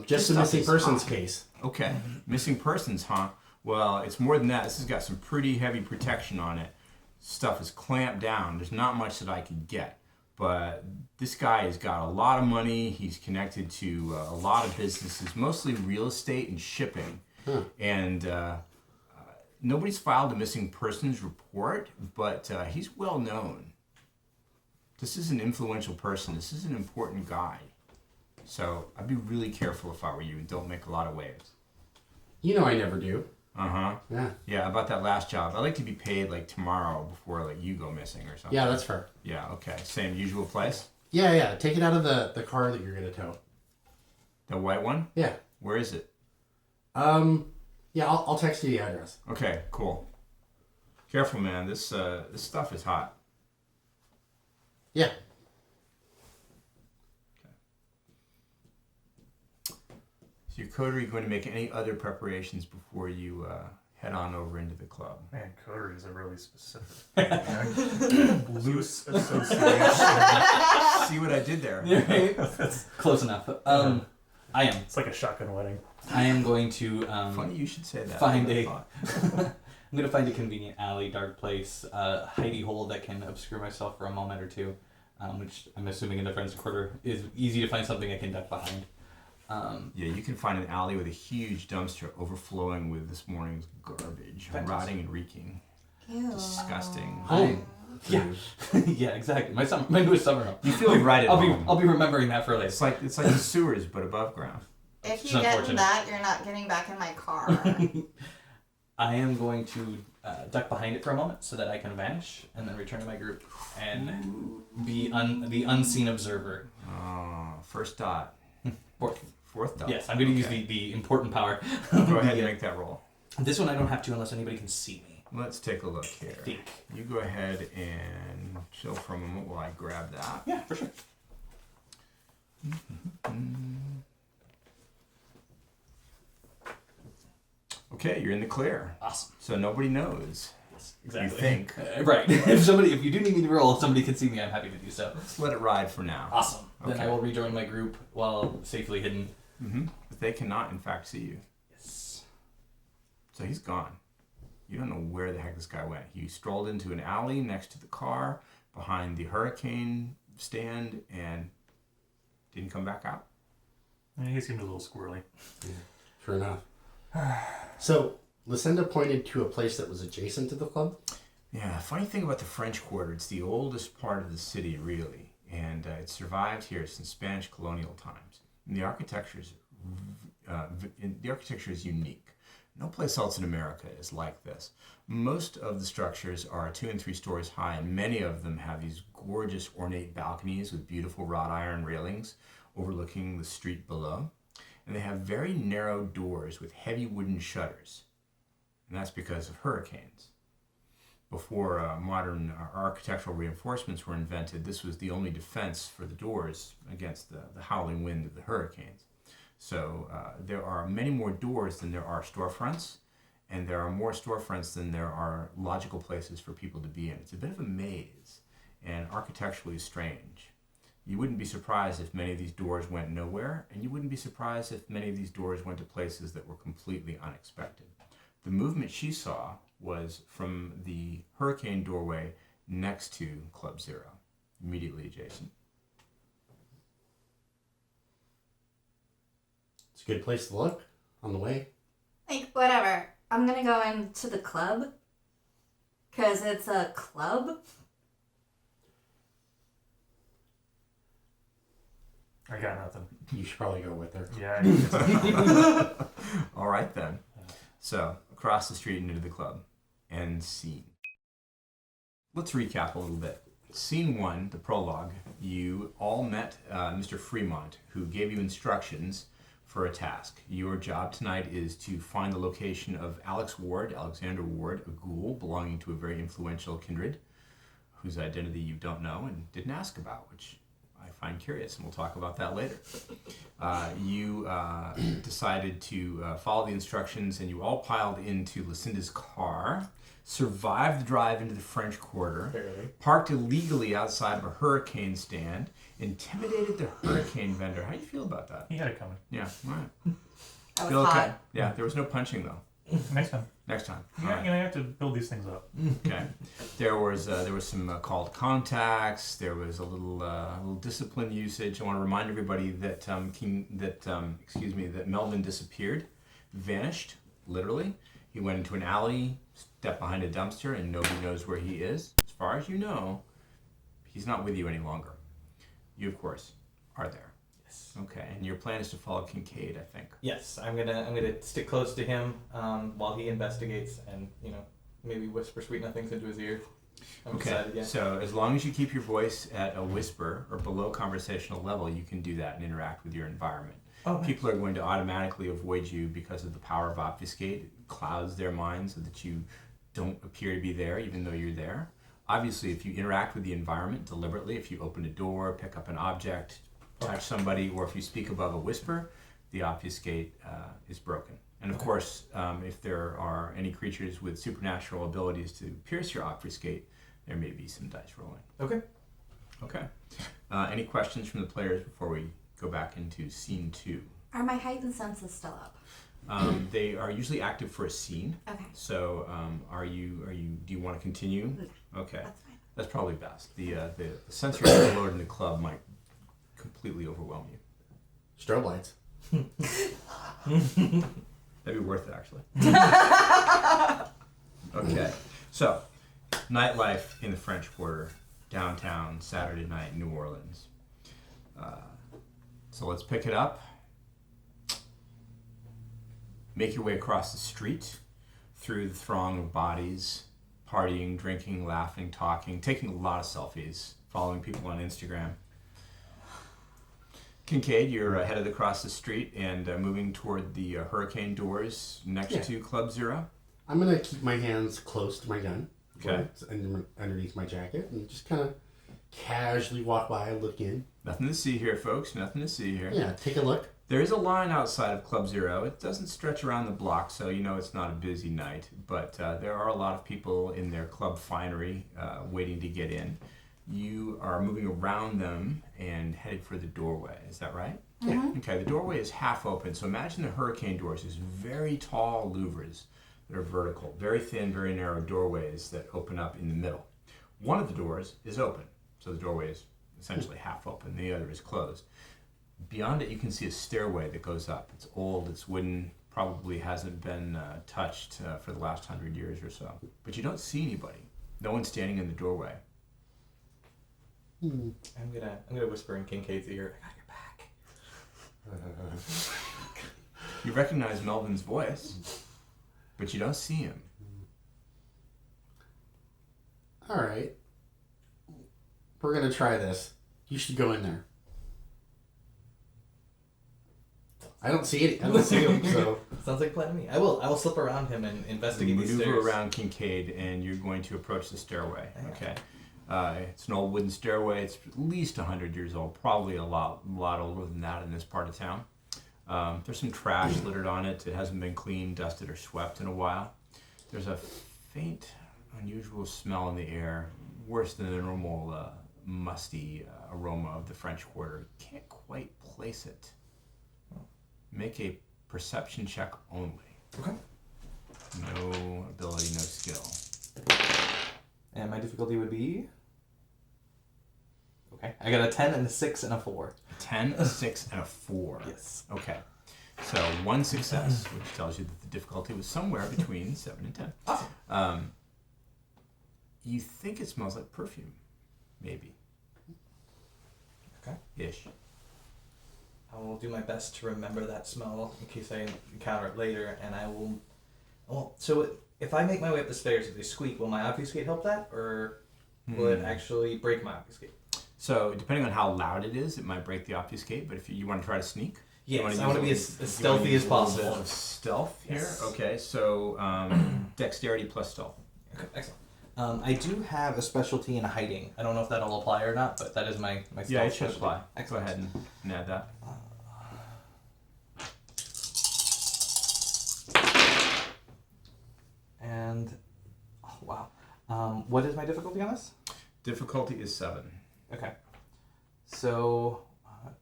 Just a stuff missing is persons hot. case. Okay. Missing persons, huh? Well, it's more than that. This has got some pretty heavy protection on it. Stuff is clamped down. There's not much that I could get. But this guy has got a lot of money. He's connected to a lot of businesses, mostly real estate and shipping. And nobody's filed a missing persons report, but he's well known. This is an influential person. This is an important guy. So I'd be really careful if I were you and don't make a lot of waves. You know I never do. Uh-huh. Yeah. Yeah, about that last job. I'd like to be paid like tomorrow before like you go missing or something. Yeah, that's fair. Yeah, okay. Same usual place? Yeah. Take it out of the car that you're going to tow. The white one? Yeah. Where is it? Yeah, I'll text you the address. Okay, cool. Careful, man. This stuff is hot. Yeah. So your coterie going to make any other preparations before you head on over into the club? Man, coterie is a really specific loose association. See what I did there? Close enough. I am. It's like a shotgun wedding. I am going to Funny you should say that. find I a. thought. I'm gonna find a convenient alley, dark place, hidey hole that can obscure myself for a moment or two, which I'm assuming in the Friends Quarter is easy to find something I can duck behind. Yeah, you can find an alley with a huge dumpster overflowing with this morning's garbage, Fantastic. rotting and reeking. Ew. Disgusting. Home. Yeah, yeah, exactly. My newest summer home. You feel right at home. I'll be remembering that for later. It's like the sewers, but above ground. If It's you get in unfortunate. that, you're not getting back in my car. I am going to duck behind it for a moment so that I can vanish and then return to my group and be the unseen observer. Oh, first dot. Fourth dot. Yes, I'm going to Okay. use the important power. Go ahead and make that roll. This one I don't have to unless anybody can see me. Let's take a look here. Think. You go ahead and chill for a moment while I grab that. Yeah, for sure. Okay, you're in the clear. Awesome. So nobody knows. Yes, exactly. You think. Right. If you do need me to roll, somebody can see me, I'm happy to do so. Let's let it ride for now. Awesome. Then Okay. I will rejoin my group while safely hidden. But they cannot, in fact, see you. Yes. So he's gone. You don't know where the heck this guy went. He strolled into an alley next to the car, behind the hurricane stand, and didn't come back out. Yeah, he seemed a little squirrely. Sure enough. So, Lucinda pointed to a place that was adjacent to the club? Yeah, funny thing about the French Quarter, it's the oldest part of the city, really, and it survived here since Spanish colonial times. And the architecture is unique. No place else in America is like this. Most of the structures are 2 and 3 stories high, and many of them have these gorgeous ornate balconies with beautiful wrought iron railings overlooking the street below. And they have very narrow doors with heavy wooden shutters. And that's because of hurricanes. Before modern architectural reinforcements were invented, this was the only defense for the doors against the howling wind of the hurricanes. So there are many more doors than there are storefronts, and there are more storefronts than there are logical places for people to be in. It's a bit of a maze, and architecturally strange. You wouldn't be surprised if many of these doors went nowhere, and you wouldn't be surprised if many of these doors went to places that were completely unexpected. The movement she saw was from the hurricane doorway next to Club Zero, immediately adjacent. It's a good place to look on the way. Like, whatever. I'm gonna go into the club. Because it's a club. I got nothing. You should probably go with her. Yeah. All right then. So across the street and into the club, and scene. Let's recap a little bit. Scene 1, the prologue. You all met Mr. Fremont, who gave you instructions for a task. Your job tonight is to find the location of Alexander Ward, a ghoul belonging to a very influential kindred, whose identity you don't know and didn't ask about, which I find curious, and we'll talk about that later. You decided to follow the instructions, and you all piled into Lucinda's car, survived the drive into the French Quarter, parked illegally outside of a hurricane stand, intimidated the hurricane vendor. How do you feel about that? He had it coming. Yeah, all right. I was Feel okay? hot. Yeah, there was no punching, though. Next time. Next time. You're All right. going to have to build these things up. Okay. There was some called contacts. There was a little discipline usage. I want to remind everybody that that Melvin disappeared, vanished, literally. He went into an alley, stepped behind a dumpster, and nobody knows where he is. As far as you know, he's not with you any longer. You, of course, are there. Yes. Okay. And your plan is to follow Kincaid, I think. Yes, I'm gonna stick close to him while he investigates, and maybe whisper sweet nothings into his ear. I'm excited, yeah. So as long as you keep your voice at a whisper or below conversational level, you can do that and interact with your environment. Oh, People are going to automatically avoid you because of the power of obfuscate. It clouds their minds so that you don't appear to be there even though you're there. Obviously, if you interact with the environment deliberately, if you open a door, pick up an object, touch somebody, or if you speak above a whisper, the obfuscate is broken. And of course, if there are any creatures with supernatural abilities to pierce your obfuscate, there may be some dice rolling. Okay. Okay. Any questions from the players before we go back into scene 2? Are my heightened senses still up? They are usually active for a scene. Okay. So, do you want to continue? Okay. That's fine. That's probably best. The sensory overload in the club might completely overwhelm you. Strobe lights. That'd be worth it, actually. Okay. So, nightlife in the French Quarter, downtown, Saturday night, New Orleans. So let's pick it up. Make your way across the street, through the throng of bodies, partying, drinking, laughing, talking, taking a lot of selfies, following people on Instagram. Kincaid, you're headed across the street and moving toward the hurricane doors next to Club Zero. I'm going to keep my hands close to my gun. Okay. It's underneath my jacket, and just kind of casually walk by, look in. Nothing to see here, folks. Nothing to see here. Yeah, take a look. There is a line outside of Club Zero. It doesn't stretch around the block, so you know it's not a busy night. But there are a lot of people in their club finery waiting to get in. You are moving around them and headed for the doorway. Is that right? Yeah. Okay, the doorway is half open. So imagine the hurricane doors as very tall louvers that are vertical, very thin, very narrow doorways that open up in the middle. One of the doors is open, so the doorway is essentially half open. The other is closed. Beyond it, you can see a stairway that goes up. It's old, it's wooden, probably hasn't been touched for the last 100 years or so. But you don't see anybody. No one's standing in the doorway. I'm gonna whisper in Kincaid's ear. I got your back. You recognize Melvin's voice, but you don't see him. All right. We're going to try this. You should go in there. I don't see it. I don't see him, so... Sounds like a plan to me. I will slip around him and investigate You these maneuver stairs. around Kincaid, and you're going to approach the stairway. Okay. It's an old wooden stairway. It's at least 100 years old, probably a lot older than that in this part of town. There's some trash littered on it. It hasn't been cleaned, dusted, or swept in a while. There's a faint, unusual smell in the air, worse than the normal musty aroma of the French Quarter. You can't quite place it. Make a perception check only. Okay. No ability, no skill. And my difficulty would be... Okay. I got a 10 and a 6 and a 4. 10, a 6, and a 4. Yes. Okay. So 1 success, which tells you that the difficulty was somewhere between 7 and 10. Awesome. You think it smells like perfume. Maybe. Okay. Ish. will do my best to remember that smell in case I encounter it later, and I will... Well, so if I make my way up the stairs, if they squeak, will my obfuscate help that, or will it actually break my obfuscate? So, depending on how loud it is, it might break the obfuscate, but if you want to try to sneak... Yes, I want to be as stealthy as possible. A bit of stealth here? Yes. Okay, so dexterity plus stealth. Okay, excellent. I do have a specialty in hiding. I don't know if that'll apply or not, but that is my stealth Yeah, it should specialty. apply. Excellent. Go ahead and add that. And, oh, wow. What is my difficulty on this? Difficulty is 7. Okay. So,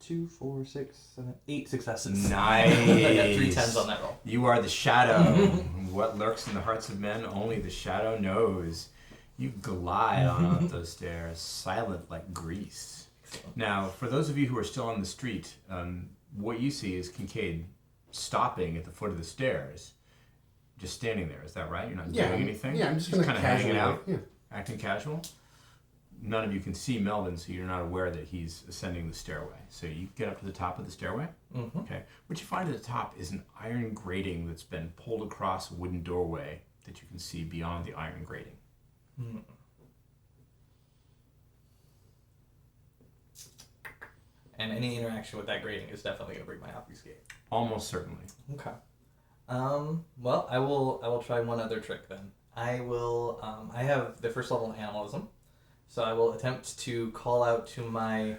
2, 4, 6, 7, 8 successes. Nice. I got 3 10s on that roll. You are the shadow. What lurks in the hearts of men, only the shadow knows. You glide on up those stairs, silent like grease. Now, for those of you who are still on the street, what you see is Kincaid stopping at the foot of the stairs, just standing there. Is that right? You're not doing anything? Yeah, I'm just kind gonna of hanging casually, out, yeah. acting casual. None of you can see Melvin, so you're not aware that he's ascending the stairway. So you get up to the top of the stairway. Mm-hmm. Okay. What you find at the top is an iron grating that's been pulled across a wooden doorway that you can see beyond the iron grating. Mm. And any interaction with that grating is definitely going to break my obfuscate. Almost certainly. Okay. Well, I will try one other trick then. I will. I have the first level in animalism, so I will attempt to call out to my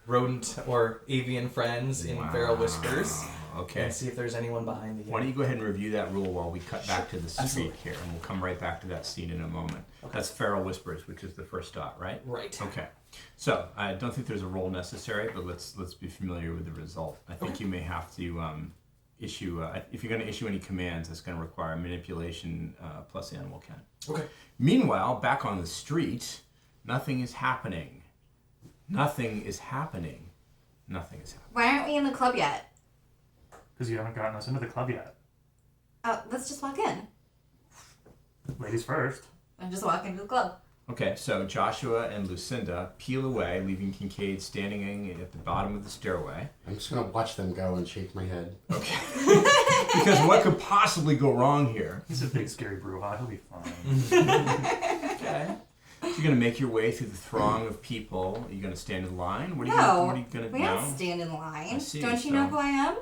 rodent or avian friends in feral whispers. Okay. And see if there's anyone behind the. Why don't you go ahead and review that rule while we cut back to the street here, and we'll come right back to that scene in a moment. Okay. That's feral whispers, which is the first dot, right? Right. Okay. So I don't think there's a roll necessary, but let's be familiar with the result. I think you may have to issue if you're going to issue any commands, that's going to require manipulation plus animal ken. Okay. Meanwhile, back on the street, nothing is happening. Nothing is happening. Nothing is happening. Why aren't we in the club yet? Because you haven't gotten us into the club yet. Oh, let's just walk in. Ladies first. And just walk into the club. Okay, so Joshua and Lucinda peel away, leaving Kincaid standing at the bottom of the stairway. I'm just going to watch them go and shake my head. Okay. Because what could possibly go wrong here? He's a big scary Brujah. He'll be fine. Okay. So you're going to make your way through the throng of people. Are you going to stand in line? What are you going to we don't stand in line. I see, Don't you so- know who I am?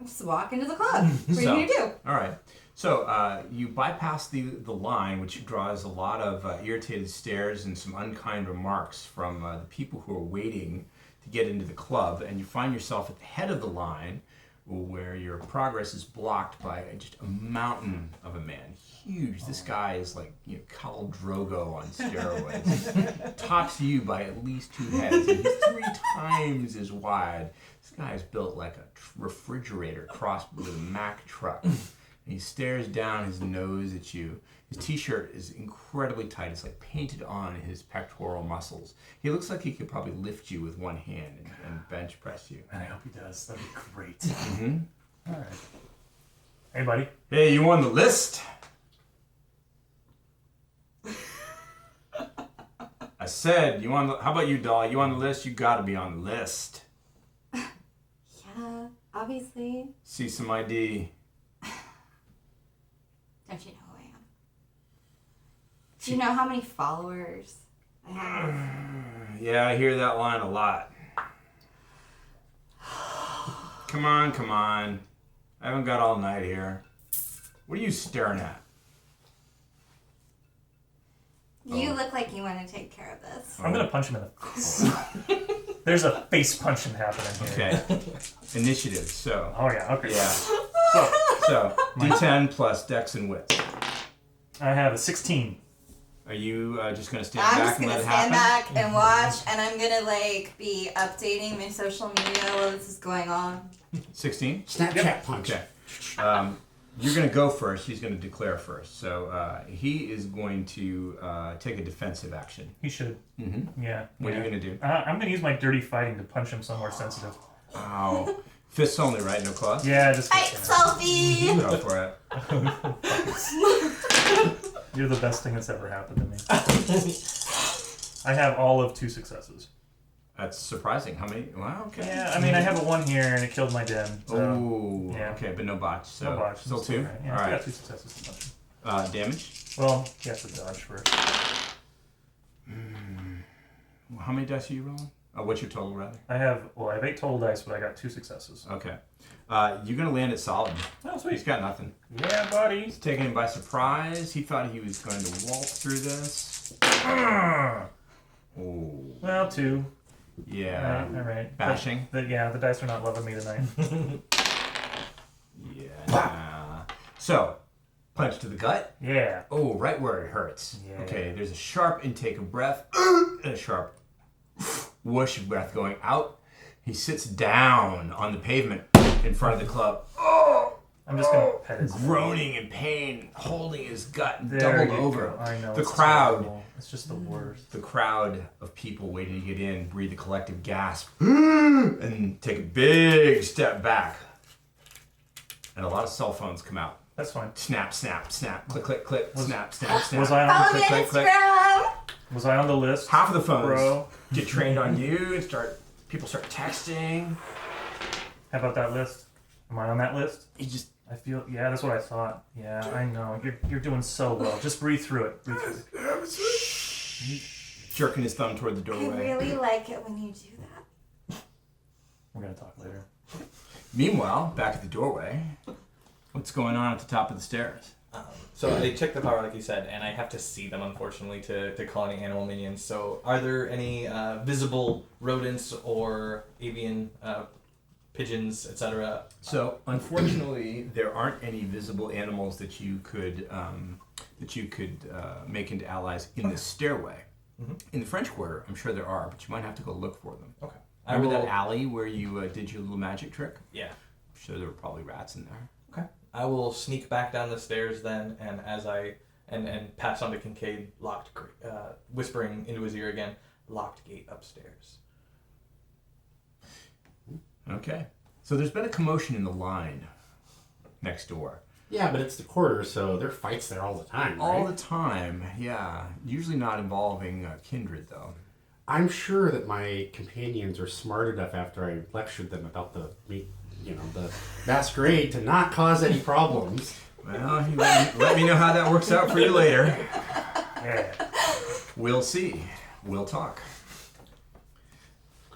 Just walk into the club. What do you need to do? All right. So you bypass the line, which draws a lot of irritated stares and some unkind remarks from the people who are waiting to get into the club, and you find yourself at the head of the line, where your progress is blocked by just a mountain of a man. Huge. This guy is like Khal Drogo on steroids. Tops you by at least 2 heads, and he's 3 times as wide. This guy is built like a refrigerator crossed with a Mack truck. And he stares down his nose at you. His t-shirt is incredibly tight. It's like painted on his pectoral muscles. He looks like he could probably lift you with one hand and bench press you. And I hope he does. That'd be great. Mm-hmm. All right. Hey, buddy. Hey, you on the list? I said, you on the... How about you, doll? You on the list? You gotta be on the list. Yeah, obviously. See some ID. Don't you know who I am? Do you know how many followers I have? Yeah, I hear that line a lot. Come on. I haven't got all night here. What are you staring at? You look like you want to take care of this. I'm going to punch him in the face. There's a face punching happening here. Okay. Initiative, so. Oh, yeah. Okay. Yeah. So, D10 plus Dex and Wits. I have a 16. Are you just going to stand I'm back just and gonna let it stand happen? back and watch, and I'm gonna be updating my social media while this is going on. 16? Snapchat punch. Okay. You're going to go first. He's going to declare first. So he is going to take a defensive action. He should. Mm-hmm. Yeah. What are you going to do? I'm going to use my dirty fighting to punch him somewhere sensitive. Ow. Fists only, right? No claws? Yeah, just. Hey, selfie! Go for it. You're the best thing that's ever happened to me. I have all of 2 successes. That's surprising. How many? Wow, okay. Yeah, I mean, I have a 1 here, and it killed my den. So, Oh, yeah. okay, but no botch. So no botch. Still It's 2? right. Yeah, All I right. got 2 successes. So much. Damage? Well, you have to dodge first. How many dice are you rolling? What's your total, rather? I have 8 total dice, but I got 2 successes. Okay. You're going to land it solid. Oh, sweet. He's got nothing. Yeah, buddy. He's taken him by surprise. He thought he was going to waltz through this. Oh. Well, 2. Yeah. All right. Bashing. The dice are not loving me tonight. Yeah. So, punch to the gut. Yeah. Oh, right where it hurts. Yeah. Okay, there's a sharp intake of breath and a sharp whoosh of breath going out. He sits down on the pavement in front of the club. I'm just going to pet his Groaning in pain, holding his gut There doubled you over. go. I know. The it's crowd. terrible. It's just the worst. The crowd of people waiting to get in breathe a collective gasp and take a big step back. And a lot of cell phones come out. That's fine. Snap, snap, snap, click, click, click, snap, snap, snap. Was I on Follow the, me on click, click. Instagram. was I on the list? Half of the phones Bro. get trained on you and people start texting. How about that list? Am I on that list? You just I feel, yeah, that's what I thought. Yeah, I know. You're doing so well. Just breathe through it. Breathe through it. jerking his thumb toward the I doorway. really like it when you do that. We're going to talk later. Meanwhile, back at the doorway, what's going on at the top of the stairs? So I checked the power, like you said, and I have to see them, unfortunately, to call any animal minions. So are there any visible rodents or avian pigeons, etc.? So, unfortunately, there aren't any visible animals that you could make into allies in the stairway. Mm-hmm. In the French Quarter, I'm sure there are, but you might have to go look for them. Okay. Remember that alley where you did your little magic trick? Yeah. I'm sure there were probably rats in there. Okay. I will sneak back down the stairs then, and as I and pass on to Kincaid, whispering into his ear again, locked gate upstairs. Okay. So there's been a commotion in the line next door. Yeah, but it's the Quarter, so there are fights there all the time, right? All the time, yeah. Usually not involving kindred, though. I'm sure that my companions are smart enough after I lectured them about the Masquerade to not cause any problems. Well, let me know how that works out for you later. Yeah. We'll see. We'll talk.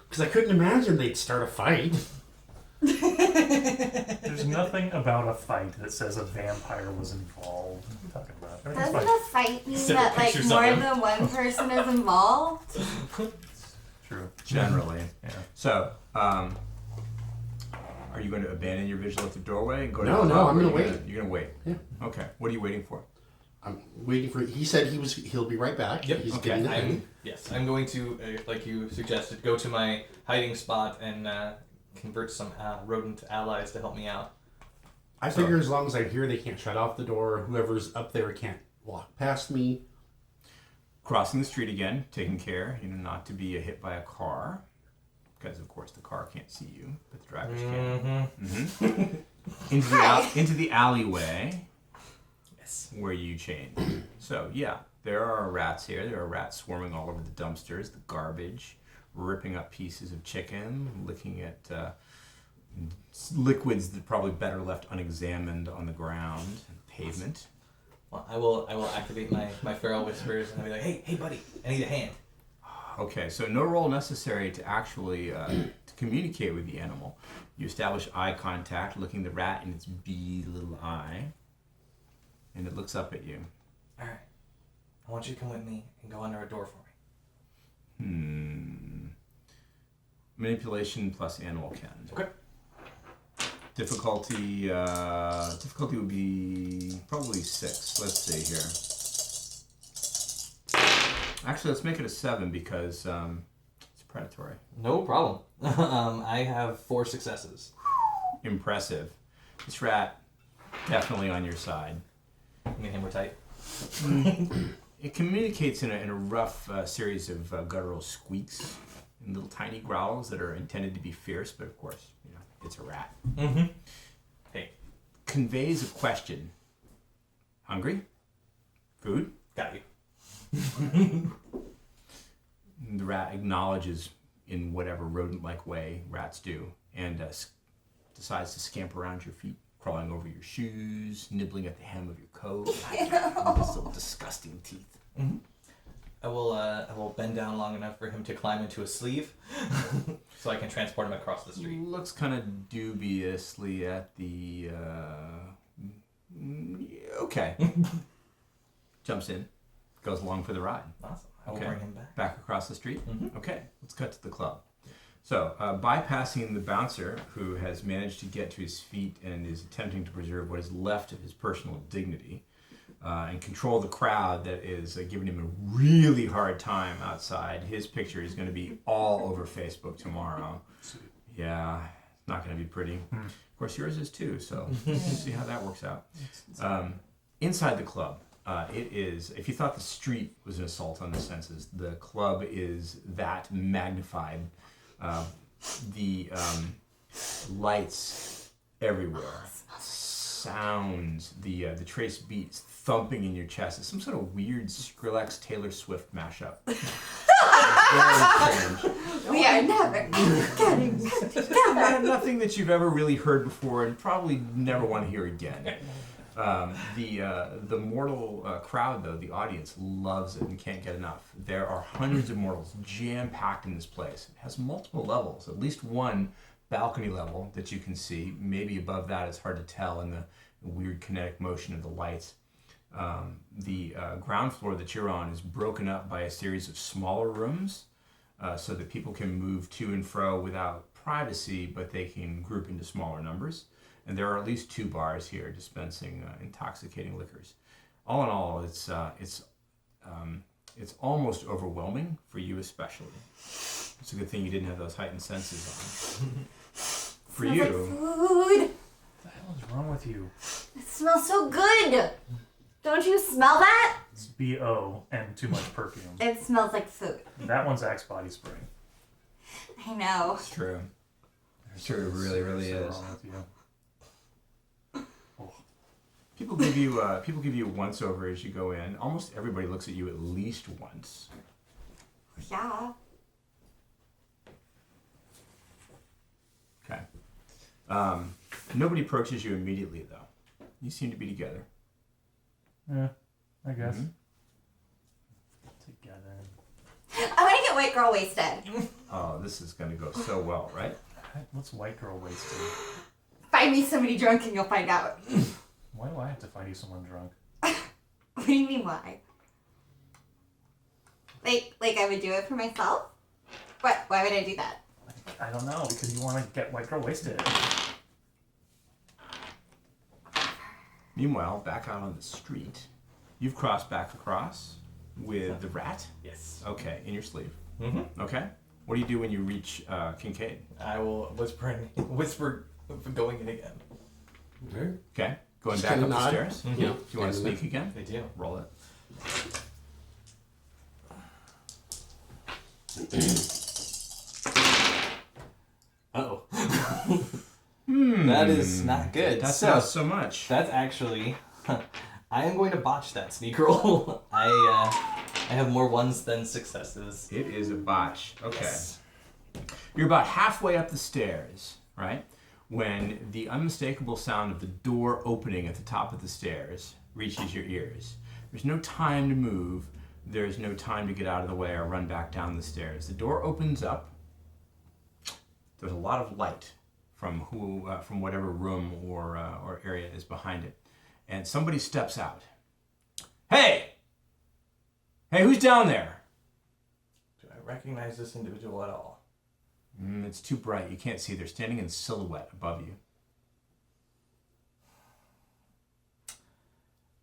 Because I couldn't imagine they'd start a fight. There's nothing about a fight that says a vampire was involved. What are you talking about? Everything's Doesn't fine. a fight mean Several that like pictures of more him. than one person is involved? True. Generally. Yeah. So, are you going to abandon your vigil at the doorway and go to No, the no, club, I'm or gonna you're wait. You're going to wait? Yeah. Okay. What are you waiting for? I'm waiting for. He said he'll be right back. Yep. He's Okay. getting the thing. I'm going to, like you suggested, go to my hiding spot and convert some rodent allies to help me out. I figure as long as I'm here, they can't shut off the door. Whoever's up there can't walk past me. Crossing the street again, taking care, not to be hit by a car. Because, of course, the car can't see you, but the drivers can. Into the alleyway. Yes. Where you change. So, yeah, there are rats here. There are rats swarming all over the dumpsters, the garbage, ripping up pieces of chicken, licking at liquids that probably better left unexamined on the ground and pavement. Well, I will activate my feral whispers and I'll be like, hey, buddy, I need a hand. Okay, so no roll necessary to actually to communicate with the animal. You establish eye contact, looking the rat in its beady little eye, and it looks up at you. All right, I want you to come with me and go under a door for me. Manipulation plus animal ken. Okay. Difficulty would be probably 6. Let's see here. Actually, let's make it a 7 because it's predatory. No problem. I have 4 successes. Impressive. This rat definitely on your side. Me and him were tight. It communicates in a rough series of guttural squeaks and little tiny growls that are intended to be fierce, but of course, it's a rat. Mm-hmm. Hey, conveys a question. Hungry? Food? Got you. And the rat acknowledges in whatever rodent-like way rats do, and decides to scamper around your feet, crawling over your shoes, nibbling at the hem of your coat. With his little disgusting teeth. Mm-hmm. I will bend down long enough for him to climb into a sleeve, so I can transport him across the street. Looks kind of dubiously at the. Okay. Jumps in, goes along for the ride. Awesome. I will bring him back. Back across the street? Mm-hmm. Okay, let's cut to the club. So, bypassing the bouncer, who has managed to get to his feet and is attempting to preserve what is left of his personal dignity, and control the crowd that is giving him a really hard time outside. His picture is going to be all over Facebook tomorrow. Sweet. Yeah, it's not going to be pretty. Of course, yours is too, so we'll see how that works out. Inside the club, it is, if you thought the street was an assault on the senses, the club is that magnified. The lights everywhere, sounds, the trace beats thumping in your chest. It's some sort of weird Skrillex Taylor Swift mashup. Very strange. We are never getting together. Nothing that you've ever really heard before and probably never want to hear again. The mortal crowd, though, the audience loves it and can't get enough. There are hundreds of mortals jam-packed in this place. It has multiple levels, at least one balcony level that you can see. Maybe above that, it's hard to tell in the weird kinetic motion of the lights. The ground floor that you're on is broken up by a series of smaller rooms so that people can move to and fro without privacy, but they can group into smaller numbers. And there are at least 2 bars here dispensing intoxicating liquors. All in all, it's almost overwhelming for you, especially. It's a good thing you didn't have those heightened senses on. For Smells you, like food. What the hell is wrong with you? It smells so good. Don't you smell that? It's BO and too much perfume. It smells like food. That one's Axe body spray. I know. it's true. It's true, it really, really What's is. wrong with you? People give you a once over as you go in. Almost everybody looks at you at least once. Yeah. Okay. Nobody approaches you immediately, though. You seem to be together. Yeah, I guess. Mhm. Together. I want to get white girl wasted. Oh, this is going to go so well, right? What's white girl wasted? Find me somebody drunk and you'll find out. Why do I have to find you someone drunk? What do you mean why? Like I would do it for myself? What? Why would I do that? I don't know, because you want to get white girl wasted. Meanwhile, back out on the street, you've crossed back across with the rat. Yes. Okay, in your sleeve. Mm-hmm. Okay. What do you do when you reach Kincaid? I will whisper going in again. Okay. Okay. Going Just back up kinda the nod. stairs. Mhm. Yeah. Do you want to Stand in sneak again? They do. Roll it. Uh-oh. That is not good. That's So, not so much. that's actually... I am going to botch that sneak roll. I have more ones than successes. It is a botch. Okay. Yes. You're about halfway up the stairs, right? When the unmistakable sound of the door opening at the top of the stairs reaches your ears. There's no time to move. There's no time to get out of the way or run back down the stairs. The door opens up. There's a lot of light from whatever room or area is behind it. And somebody steps out. Hey! Hey, who's down there? Do I recognize this individual at all? It's too bright. You can't see. They're standing in silhouette above you.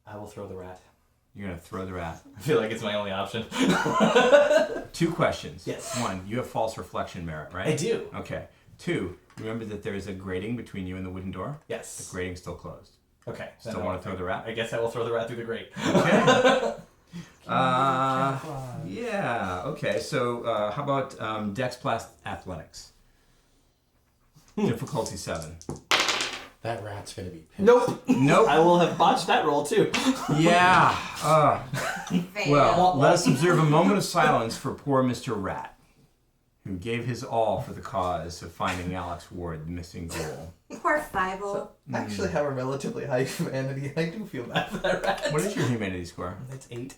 I will throw the rat. You're going to throw the rat. I feel like it's my only option. 2 questions. Yes. 1, you have false reflection merit, right? I do. Okay. 2, remember that there is a grating between you and the wooden door? The Yes. grating's still closed. Okay. Still want to throw the rat? I guess I will throw the rat through the grate. Okay. Camouflage. Yeah. Okay. So how about Dex plus Athletics? Difficulty 7. That rat's gonna be pissed. Nope. Nope. I will have botched that roll too. Yeah. Fail. Well, let us observe a moment of silence for poor Mr. Rat. who gave his all for the cause of finding Alex Ward, the missing ghoul. Poor Fievel. I actually have a relatively high humanity. I do feel bad for that rat. What is your humanity score? It's 8.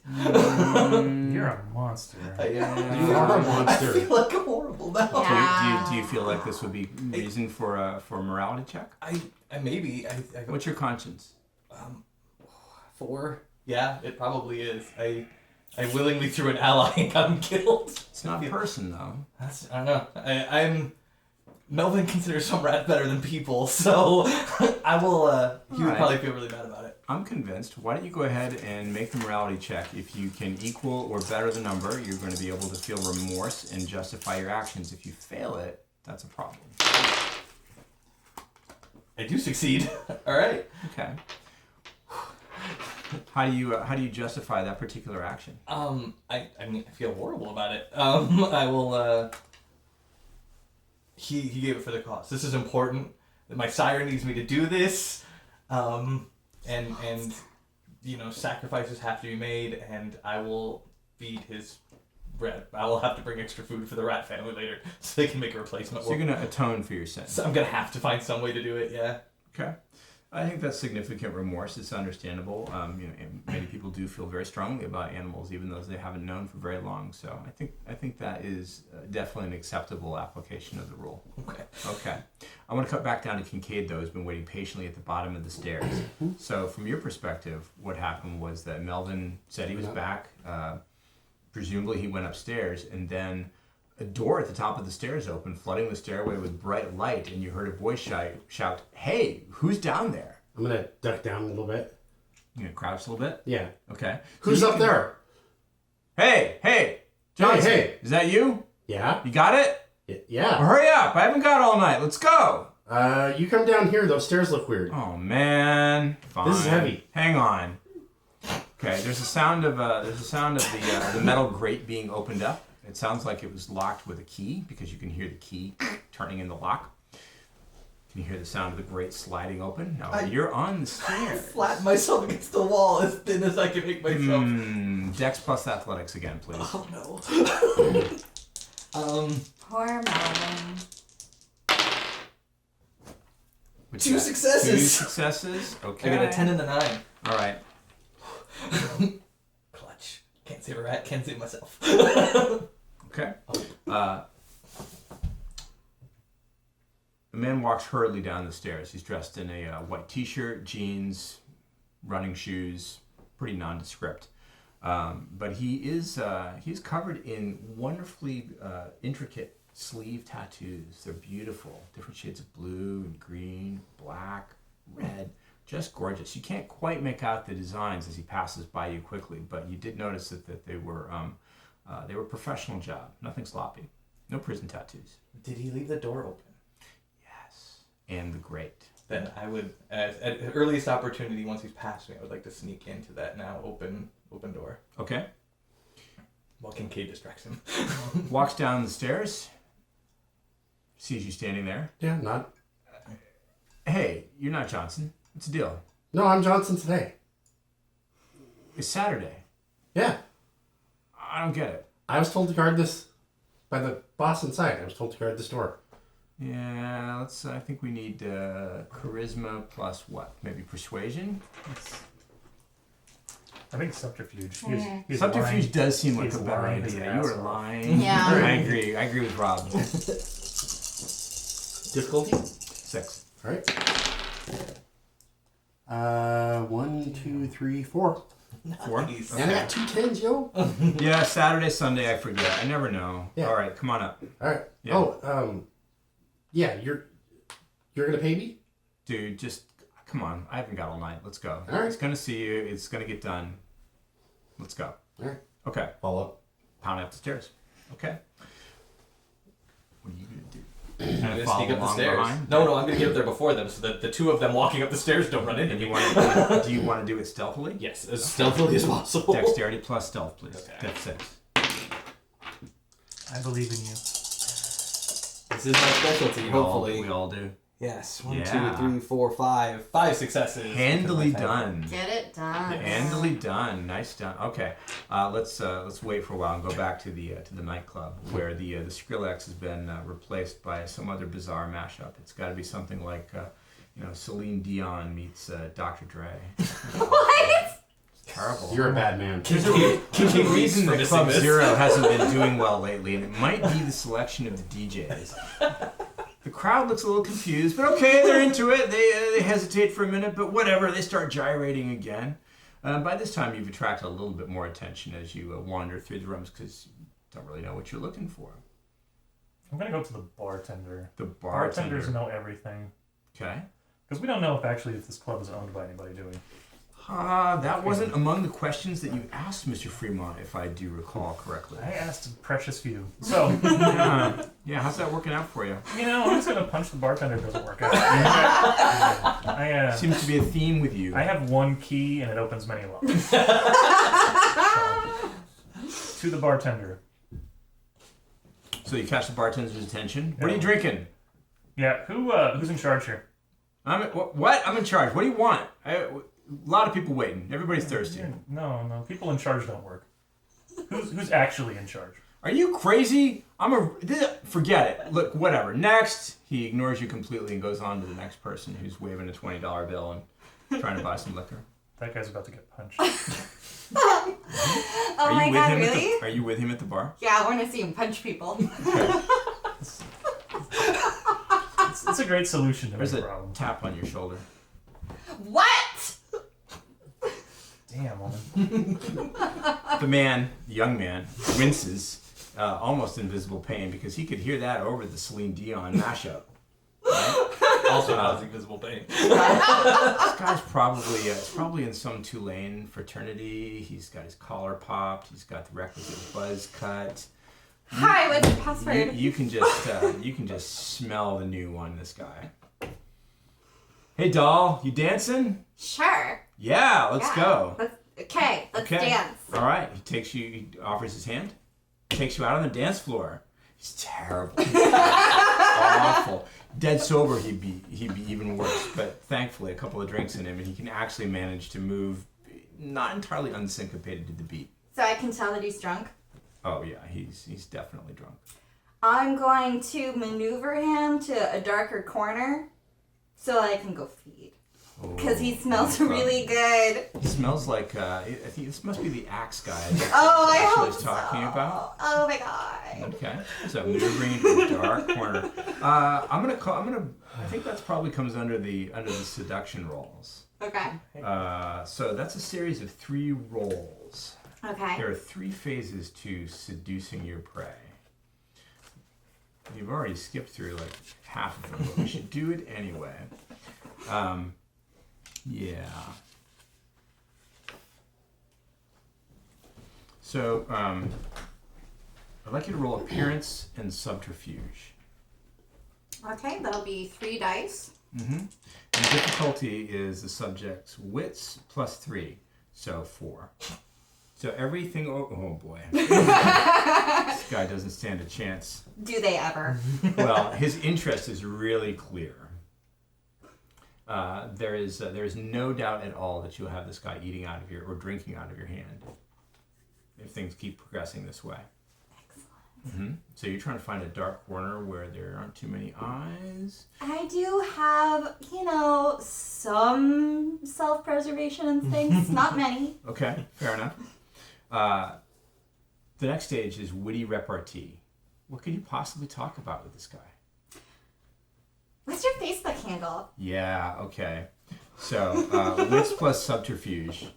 You're a monster. You are a monster. I feel like I'm horrible now. Yeah. Do you feel like this would be reason for a morality check? I maybe. What's your conscience? 4. Yeah, it probably is. I willingly threw an ally and got him killed. It's not a person, though. I don't know. I'm Melvin considers some rats better than people, so I will. He would probably feel really bad about it. I'm convinced. Why don't you go ahead and make the morality check? If you can equal or better the number, you're going to be able to feel remorse and justify your actions. If you fail it, that's a problem. I do succeed. All right. Okay. How do you justify that particular action? I mean, I feel horrible about it. I will. He gave it for the cause. This is important. My sire needs me to do this. And sacrifices have to be made, and I will feed his rat. I will have to bring extra food for the rat family later, so they can make a replacement. So you're going to atone for your sins. So I'm gonna have to find some way to do it. Yeah. Okay. I think that's significant remorse. It's understandable. And many people do feel very strongly about animals, even those they haven't known for very long. So I think that is definitely an acceptable application of the rule. Okay. Okay. I want to cut back down to Kincaid, though, who's been waiting patiently at the bottom of the stairs. So from your perspective, what happened was that Melvin said he was back. Presumably he went upstairs, and then a door at the top of the stairs opened, flooding the stairway with bright light, and you heard a voice shout, "Hey, who's down there?" I'm going to duck down a little bit. You gonna crouch a little bit? Yeah. Okay. Who's up there? Hey, Johnson, Hey. is that you? Yeah? You got it? Well, Yeah. hurry up, I haven't got all night, let's go! You come down here, those stairs look weird. Oh man, fine. This is heavy. Hang on. Okay, there's a sound of the metal grate being opened up. It sounds like it was locked with a key, because you can hear the key turning in the lock. Can you hear the sound of the grate sliding open? No, you're on the stairs. Flatten myself against the wall as thin as I can make myself. Dex plus athletics again, please. Oh no. Poor Melvin. What's 2 that? successes. 2 successes. Okay. I got a 10 and a 9. All right. Clutch. Can't save a rat. Can't save myself. Okay. A man walks hurriedly down the stairs. He's dressed in a white t-shirt, jeans, running shoes, pretty nondescript. But he's covered in wonderfully intricate sleeve tattoos. They're beautiful. Different shades of blue and green, black, red. Just gorgeous. You can't quite make out the designs as he passes by you quickly, but you did notice that they were professional job. Nothing sloppy. No prison tattoos. Did he leave the door open? Yes. And the grate. Then I would, at earliest opportunity, once he's past me, I would like to sneak into that now open door. Okay. While Kincaid distracts him. Walks down the stairs. Sees you standing there. Yeah, not. Hey, you're not Johnson. What's the deal? No, I'm Johnson today. It's Saturday. Yeah. I don't get it. I was told to guard this by the boss inside. I was told to guard this door. Yeah, I think we need charisma plus what? Maybe persuasion? I think subterfuge. He's Subterfuge lying. does seem like He's a better lying his idea. ass You were off. lying. Yeah. I agree with Rob. Difficulty? 6. All right. 1, 2, 3, 4. 4? Nice. And I got 2 10s, yo. Yeah, Saturday, Sunday, I forget. I never know. Yeah. All right, come on up. All right. Yeah. Oh, yeah, you're gonna pay me? Dude, just come on. I haven't got all night. Let's go. All right. It's going to see you. It's going to get done. Let's go. All right. Okay. Follow up. Pound up the stairs. Okay. What are you going to do? I'm going to Follow sneak up the along stairs. behind? No, I'm going to get up there before them so that the two of them walking up the stairs don't run into And me. do you want to do it stealthily? Yes, as stealthily as possible. Dexterity plus stealth, please. Okay. Dex 6. I believe in you. This is my specialty, hopefully. We all do. Yes. 1, Yeah. 2, 3, 4, 5. 5 successes. Handily done. Get it done. Handily done. Nice done. Okay, let's wait for a while and go back to the nightclub where the Skrillex has been replaced by some other bizarre mashup. It's got to be something like Celine Dion meets Dr. Dre. What? Terrible. You're a bad man. There's a reason for that missing Club this. Zero hasn't been doing well lately, and it might be the selection of the DJs. The crowd looks a little confused, but okay, they're into it. They hesitate for a minute, but whatever. They start gyrating again. By this time, you've attracted a little bit more attention as you wander through the rooms because you don't really know what you're looking for. I'm gonna go to the bartender. The bartender. Bartenders know everything. Okay. Because we don't know if this club is owned by anybody, do we? That wasn't among the questions that you asked Mr. Fremont, if I do recall correctly. I asked a precious few. So, Yeah, how's that working out for you? I'm just gonna punch the bartender if it doesn't work out. Seems to be a theme with you. I have one key and it opens many locks. So, to the bartender. So you catch the bartender's attention. What are you drinking? Yeah, who's in charge here? What? I'm in charge. What do you want? A lot of people waiting. Everybody's thirsty. No, people in charge don't work. Who's actually in charge? Are you crazy? Forget it. Look, whatever. Next. He ignores you completely and goes on to the next person who's waving a $20 bill and trying to buy some liquor. That guy's about to get punched. Oh my god, really? Are you with him at the bar? Yeah, I want to see him punch people. It's a great solution to There's the a problem. tap on your shoulder. What? Damn, woman. The young man, winces, almost invisible pain, because he could hear that over the Celine Dion mashup. Also has invisible pain. This guy's probably in some Tulane fraternity. He's got his collar popped. He's got the requisite buzz cut. Hi, what's your password? You can just smell the new on this guy. Hey doll, you dancing? Sure. Yeah, let's go. Let's dance. All right. He offers his hand, takes you out on the dance floor. He's terrible. Awful. Dead sober, he'd be even worse. But thankfully, a couple of drinks in him, and he can actually manage to move, not entirely unsyncopated to the beat. So I can tell that he's drunk? Oh yeah, he's definitely drunk. I'm going to maneuver him to a darker corner so I can go feed. Because he smells really good. He smells like, I think this must be the axe guy that I Ashley hope was talking about. Oh my god. Okay, so maneuvering into a dark corner. I think that's probably comes under the seduction rolls. Okay. So that's a series of 3 rolls. Okay. There are 3 phases to seducing your prey. You've already skipped through like half of them, but we should do it anyway. Yeah. So, I'd like you to roll appearance and subterfuge. Okay, that'll be 3 dice. Mm-hmm. And the difficulty is the subject's wits plus 3, so 4. So everything. Oh boy. This guy doesn't stand a chance. Do they ever? Well, his interest is really clear. There is no doubt at all that you'll have this guy eating out of or drinking out of your hand if things keep progressing this way. Excellent. Mm-hmm. So you're trying to find a dark corner where there aren't too many eyes. I do have, some self-preservation instincts. Not many. Okay, fair enough. The next stage is witty repartee. What could you possibly talk about with this guy? What's your Facebook handle? Yeah, okay. So, wits plus subterfuge.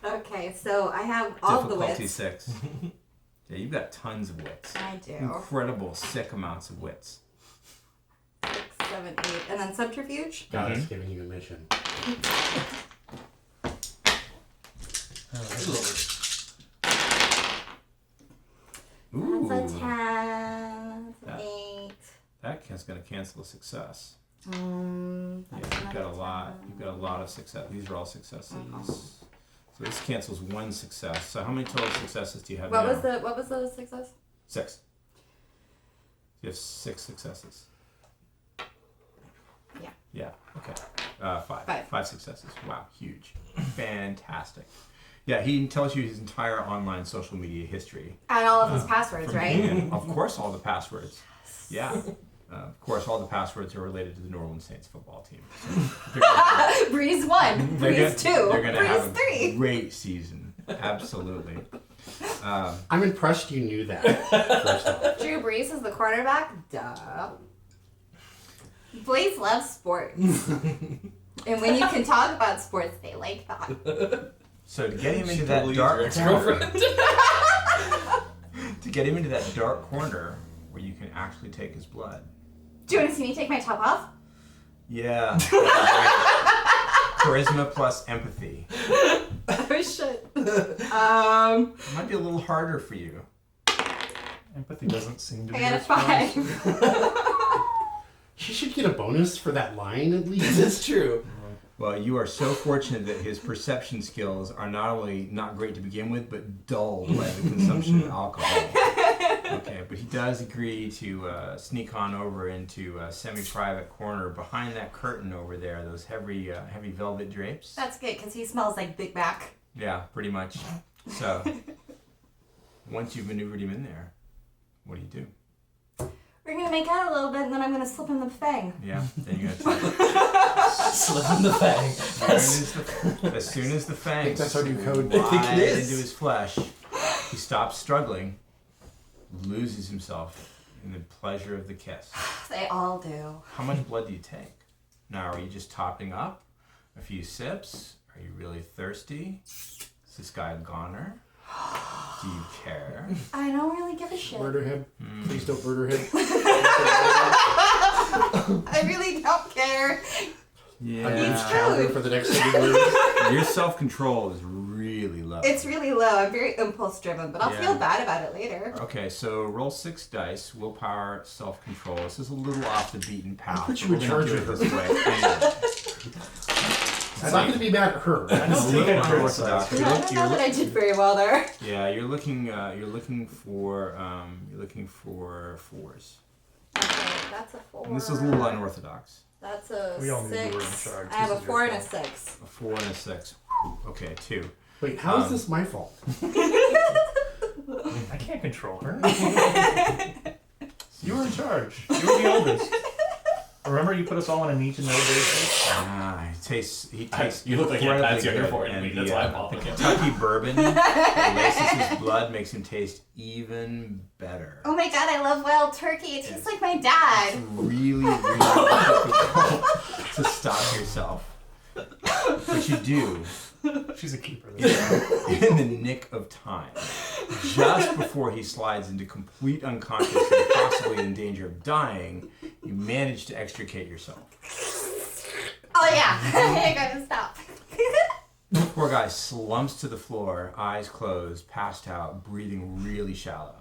Okay, so I have all the Difficulty wits. 6. Yeah, you've got tons of wits. I do. Incredible, sick amounts of wits. 6, 7, 8. And then subterfuge? God is giving you a mission. Ooh. That's a 10. That's an 8. That's going to cancel a success. That's You've got a another lot. 10. You've got a lot of success. These are all successes. So this cancels 1 success. So how many total successes do you have now? What was the success? 6. You have 6 successes. Yeah. Okay. 5. 5 successes. Wow. Huge. Fantastic. Yeah, he tells you his entire online social media history. And all of his passwords, right? And of course, all the passwords. Yeah. Of course, all the passwords are related to the New Orleans Saints football team. So Breeze 1, Breeze 2, they're gonna Breeze have 3. a great season. Absolutely. I'm impressed you knew that. First off. Drew Brees is the quarterback? Duh. Boys love sports. And when you can talk about sports, they like that. So to get him into She that totally dark is your ex-girlfriend. to get him into that dark corner where you can actually take his blood. Do you want to see me take my top off? Yeah. Charisma plus empathy. Oh shit. It might be a little harder for you. Empathy doesn't seem to be I got a responsive. 5. She should get a bonus for that line at least. It's true. Well, you are so fortunate that his perception skills are not only not great to begin with, but dulled by the consumption of alcohol. Okay, but he does agree to sneak on over into a semi-private corner behind that curtain over there, those heavy velvet drapes. That's good, because he smells like Big Mac. Yeah, pretty much. So, once you've maneuvered him in there, what do? We're going to make out a little bit, and then I'm going to slip him the fang. Yeah, then you're going to Slip in the fang. as soon as the I think fangs that's our new code. I think slide it is. into his flesh, he stops struggling, loses himself in the pleasure of the kiss. They all do. How much blood do you take? Now, are you just topping up a few sips? Are you really thirsty? Is this guy a goner? Do you care? I don't really give a shit. Murder him. Please don't murder him. I really don't care. Yeah. Use It's chowder true. for the next 7 years. Your self-control is really low. It's really low. I'm very impulse driven, but I'll Yeah. feel bad about it later. Okay, so roll 6 dice, willpower, self-control. This is a little off the beaten path. put you but in we're gonna charge do of it this way. Anyway. I'm not going to be mad at her. I don't think I Unorthodox. criticized I don't know that I did very well there. Yeah, you're looking for 4s. Okay, that's a 4. And this is a little unorthodox. That's a We all knew you were in 6. charge. I have This a is 4 your and a fault. 6. A 4 and a 6. Okay, 2. Wait, how is this my fault? I can't control her. You were in charge. You were the oldest. Remember, you put us all on a need-to-know basis? He tastes. You look like you have incredibly Pat's younger good, for it than and me. That's the, why I'm calling him. Kentucky bourbon that laces his blood makes him taste even better. Oh my god, I love wild turkey. It tastes like my dad. Really, really difficult to stop yourself. But you do She's a keeper. in the nick of time. Just before he slides into complete unconsciousness and possibly in danger of dying, you manage to extricate yourself. Oh yeah, I gotta stop. The poor guy slumps to the floor, eyes closed, passed out, breathing really shallow.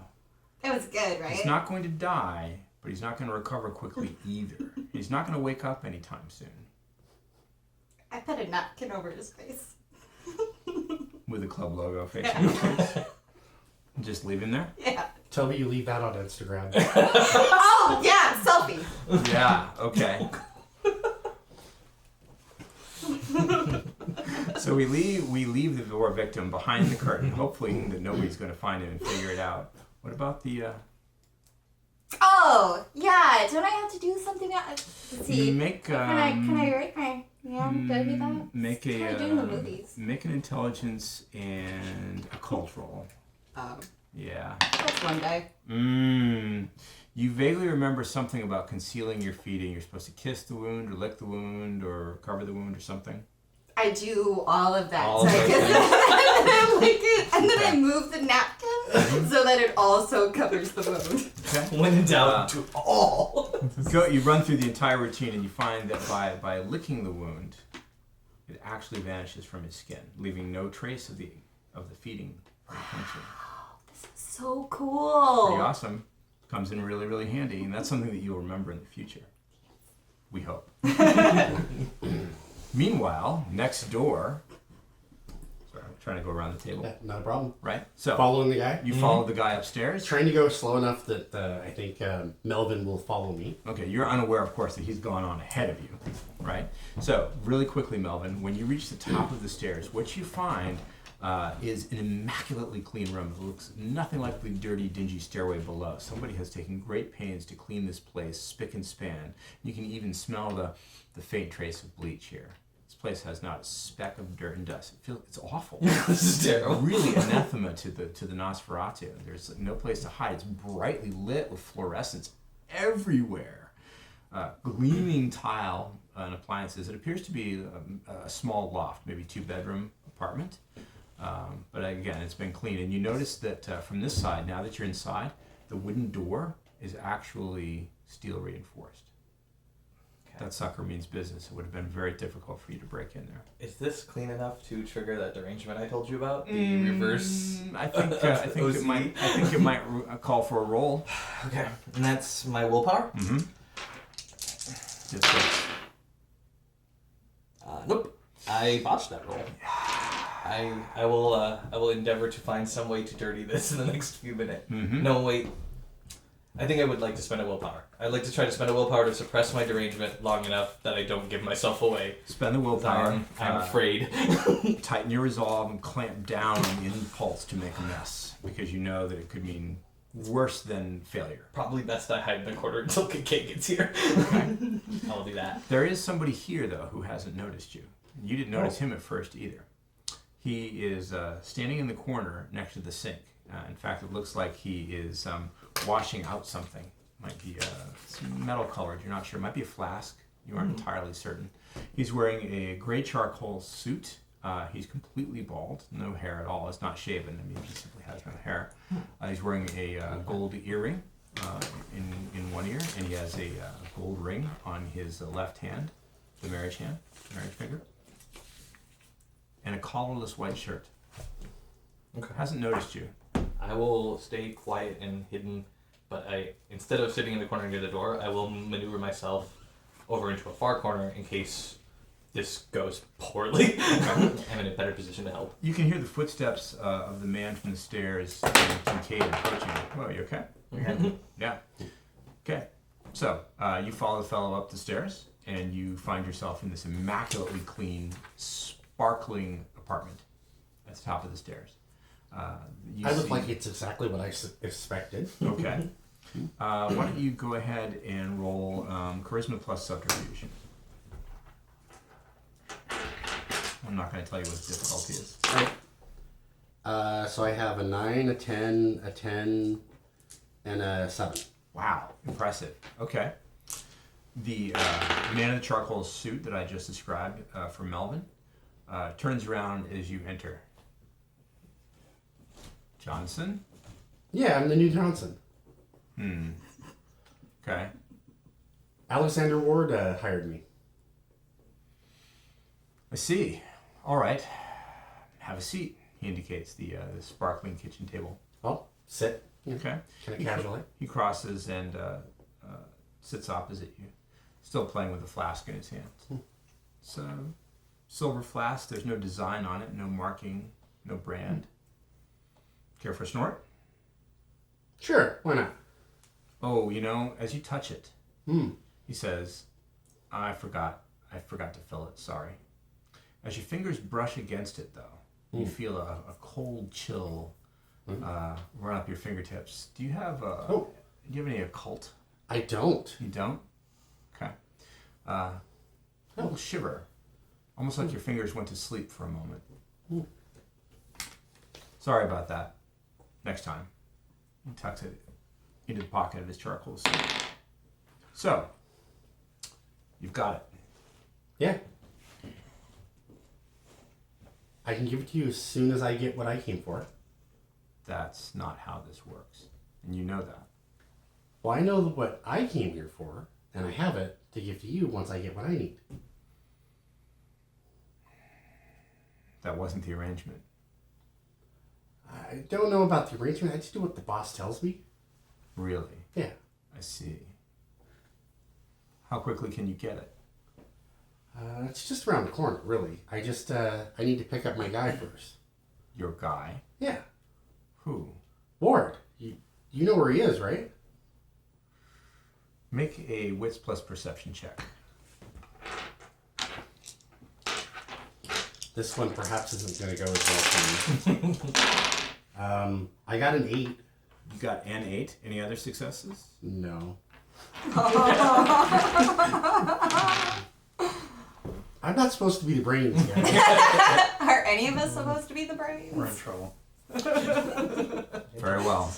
It was good, right? He's not going to die, but he's not going to recover quickly either. He's not going to wake up anytime soon. I put a napkin over his face. With the club logo facing his face. Just leave him there? Yeah. Tell me you leave that on Instagram. Oh yeah, selfie. Yeah, okay. So we leave the poor victim behind the curtain, hopefully that nobody's going to find him and figure it out. What about the... Oh yeah, don't I have to do something? Let's see. Make... Can I write my... Yeah, did I do that? Make That's a... how I do in the movies. Make an intelligence and a cult roll. Oh, Yeah. that's one day. You vaguely remember something about concealing your feeding. You're supposed to kiss the wound or lick the wound or cover the wound or something. I do all of that. All So I of kiss those it, and then I lick it, and then I move the napkin so that it also covers the wound. Okay. When in doubt, do all. You run through the entire routine and you find that by licking the wound, it actually vanishes from his skin, leaving no trace of the feeding or the puncture. So cool. Pretty awesome. Comes in really, really handy, and that's something that you'll remember in the future. We hope. Meanwhile, next door. Sorry, trying to go around the table. Yeah, not a problem. Right? So, Following the guy. you follow the guy upstairs. Trying to go slow enough that I think Melvin will follow me. Okay, you're unaware, of course, that he's gone on ahead of you, right? So, really quickly, Melvin, when you reach the top of the stairs, what you find is an immaculately clean room. It looks nothing like the dirty, dingy stairway below. Somebody has taken great pains to clean this place spick and span. You can even smell the faint trace of bleach here. This place has not a speck of dirt and dust. It's awful. This is terrible. Really anathema to the Nosferatu. There's no place to hide. It's brightly lit with fluorescence everywhere. Gleaming tile and appliances. It appears to be a small loft, maybe 2-bedroom apartment. But again, it's been cleaned. And you notice that from this side, now that you're inside, the wooden door is actually steel reinforced. That sucker means business. It would have been very difficult for you to break in there. Is this clean enough to trigger that derangement I told you about? The reverse. I think it might call for a roll. Okay, and that's my willpower. Mm-hmm. Yes, Nope, I botched that roll. I will endeavor to find some way to dirty this in the next few minutes. Mm-hmm. No, wait. I think I would like to spend a willpower. I'd like to try to spend a willpower to suppress my derangement long enough that I don't give myself away. Spend the willpower. I'm afraid. Tighten your resolve and clamp down on the impulse to make a mess, because you know that it could mean worse than failure. Probably best I hide in the corner until Kincaid gets here. I'll do that. There is somebody here, though, who hasn't noticed you. You didn't notice him at first either. He is standing in the corner next to the sink. In fact, it looks like he is washing out something. Might be some metal colored. You're not sure. Might be a flask. You aren't entirely certain. He's wearing a gray charcoal suit. He's completely bald. No hair at all. It's not shaven. I mean, he simply has no hair. He's wearing a gold earring in one ear, and he has a gold ring on his left hand, the marriage finger, and a collarless white shirt. Okay. Hasn't noticed you. I will stay quiet and hidden, but instead of sitting in the corner near the door, I will maneuver myself over into a far corner in case this goes poorly. I'm in a better position to help. You can hear the footsteps of the man from the stairs and Kincaid approaching you. Oh, you okay? Okay. Yeah. Okay. So, you follow the fellow up the stairs, and you find yourself in this immaculately clean, sparkling apartment at the top of the stairs. I look like it's exactly what I expected. Okay. Why don't you go ahead and roll charisma plus subterfuge. I'm not going to tell you what the difficulty is. So I have a 9, a 10, a 10, and a 7. Wow, impressive. Okay. The man in the charcoal suit that I just described for Melvin turns around as you enter. Johnson? Yeah, I'm the new Johnson. Okay. Alexander Ward hired me. I see. All right. Have a seat. He indicates the sparkling kitchen table. Oh, sit. Okay. Kind of casually. He crosses and sits opposite you, still playing with a flask in his hand. It's a silver flask. There's no design on it, no marking, no brand. Care for a snort? Sure, why not? Oh, as you touch it, he says, I forgot to fill it, sorry. As your fingers brush against it, though, you feel a cold chill run up your fingertips. Do you have do you have any occult? I don't. You don't? Okay. A little shiver, almost like your fingers went to sleep for a moment. Sorry about that. Next time. He tucks it into the pocket of his charcoal suit. So, you've got it. Yeah. I can give it to you as soon as I get what I came for. That's not how this works. And you know that. Well, I know what I came here for, and I have it to give to you once I get what I need. That wasn't the arrangement. I don't know about the arrangement. I just do what the boss tells me. Really? Yeah. I see. How quickly can you get it? It's just around the corner, really. I need to pick up my guy first. Your guy? Yeah. Who? Ward. You know where he is, right? Make a wits plus perception check. This one perhaps isn't going to go as well for you. I got an 8. You got an 8. Any other successes? No. I'm not supposed to be the brains, guys. Are any of us supposed to be the brains? We're in trouble. Very well.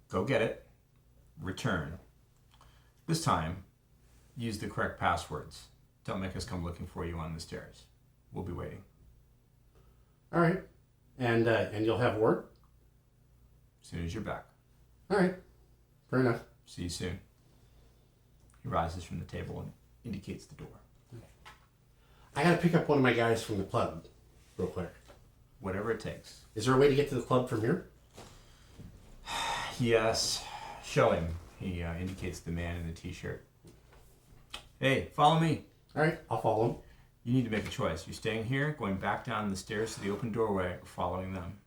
Go get it. Return. This time, use the correct passwords. Don't make us come looking for you on the stairs. We'll be waiting. All right. And you'll have Ward? As soon as you're back. All right. Fair enough. See you soon. He rises from the table and indicates the door. I got to pick up one of my guys from the club real quick. Whatever it takes. Is there a way to get to the club from here? Yes. Show him. He indicates the man in the t-shirt. Hey, follow me. All right. I'll follow him. You need to make a choice. You're staying here, going back down the stairs to the open doorway, or following them.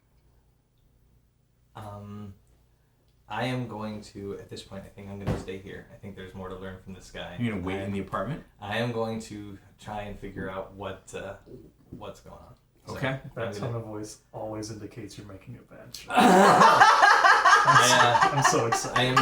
I am going to, at this point, I think I'm going to stay here. I think there's more to learn from this guy. You're going to wait in the apartment? I am going to try and figure out what's going on. So Okay. That tone of voice always indicates you're making a bad choice. I'm so excited. I am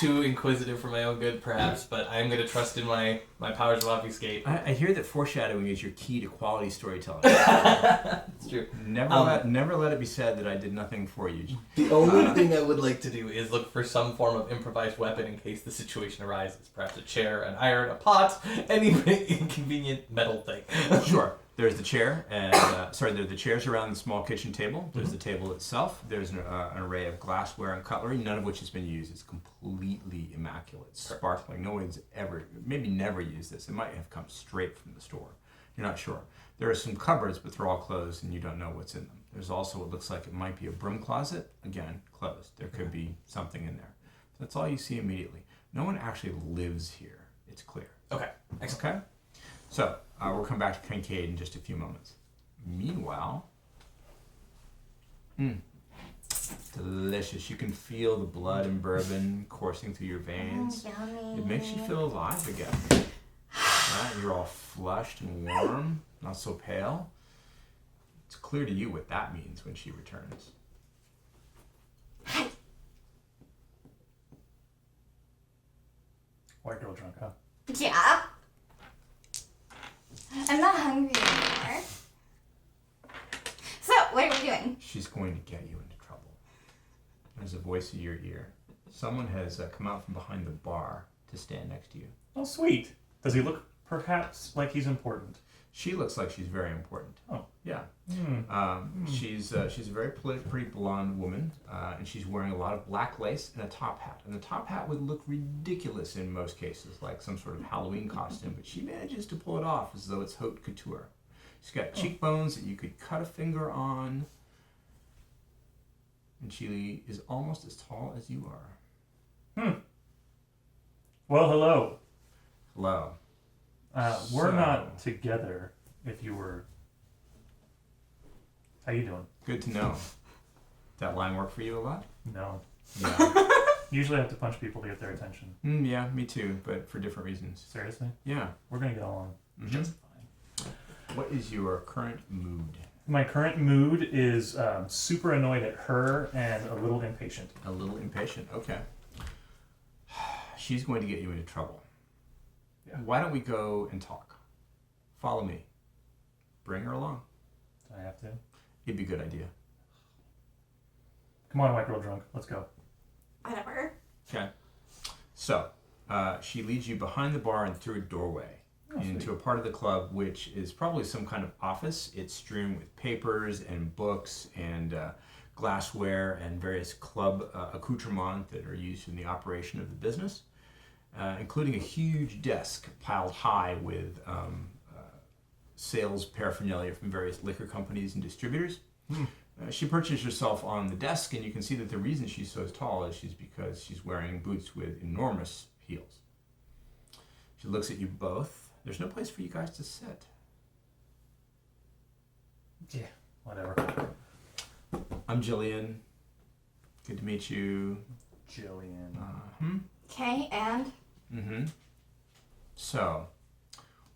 too inquisitive for my own good, perhaps, but I am going to trust in my powers of obfuscate. I hear that foreshadowing is your key to quality storytelling. It's true. Never let it be said that I did nothing for you. The only thing I would like to do is look for some form of improvised weapon in case the situation arises. Perhaps a chair, an iron, a pot, any inconvenient metal thing. Sure. There's the chair, and there are the chairs around the small kitchen table. There's the table itself. There's an array of glassware and cutlery, none of which has been used. It's completely immaculate, sparkling. No one's ever, maybe never used this. It might have come straight from the store. You're not sure. There are some cupboards, but they're all closed, and you don't know what's in them. There's also what looks like it might be a broom closet. Again, closed. There could be something in there. That's all you see immediately. No one actually lives here. It's clear. Okay. Excellent. Okay? So, we'll come back to Kincaid in just a few moments. Meanwhile, delicious. You can feel the blood and bourbon coursing through your veins. Yummy. It makes you feel alive again. Right? You're all flushed and warm, not so pale. It's clear to you what that means when she returns. White girl drunk, huh? Yeah. I'm not hungry anymore. So, what are we doing? She's going to get you into trouble. There's a voice in your ear. Someone has come out from behind the bar to stand next to you. Oh, sweet. Does he look perhaps like he's important? She looks like she's very important. Oh. Yeah. She's a very pretty blonde woman, and she's wearing a lot of black lace and a top hat. And the top hat would look ridiculous in most cases, like some sort of Halloween costume, but she manages to pull it off as though it's haute couture. She's got cheekbones that you could cut a finger on, and she is almost as tall as you are. Well, hello. Hello. We're So- not together, if you were... How you doing? Good to know. That line work for you a lot? No. Yeah. Usually I have to punch people to get their attention. Yeah, me too, but for different reasons. Seriously? Yeah. We're gonna get along just fine. What is your current mood? My current mood is super annoyed at her and a little impatient. A little impatient. Okay. She's going to get you into trouble. Yeah. Why don't we go and talk? Follow me. Bring her along. Do I have to? It'd be a good idea. Come on, white girl drunk. Let's go. Whatever. Okay. So, she leads you behind the bar and through a doorway into a part of the club which is probably some kind of office. It's strewn with papers and books and glassware and various club accoutrements that are used in the operation of the business, including a huge desk piled high with sales paraphernalia from various liquor companies and distributors. She perches herself on the desk, and you can see that the reason she's so tall is because she's wearing boots with enormous heels. She looks at you both. There's no place for you guys to sit. Yeah, whatever. I'm Jillian. Good to meet you. Jillian. Okay, and? Mm-hmm. So,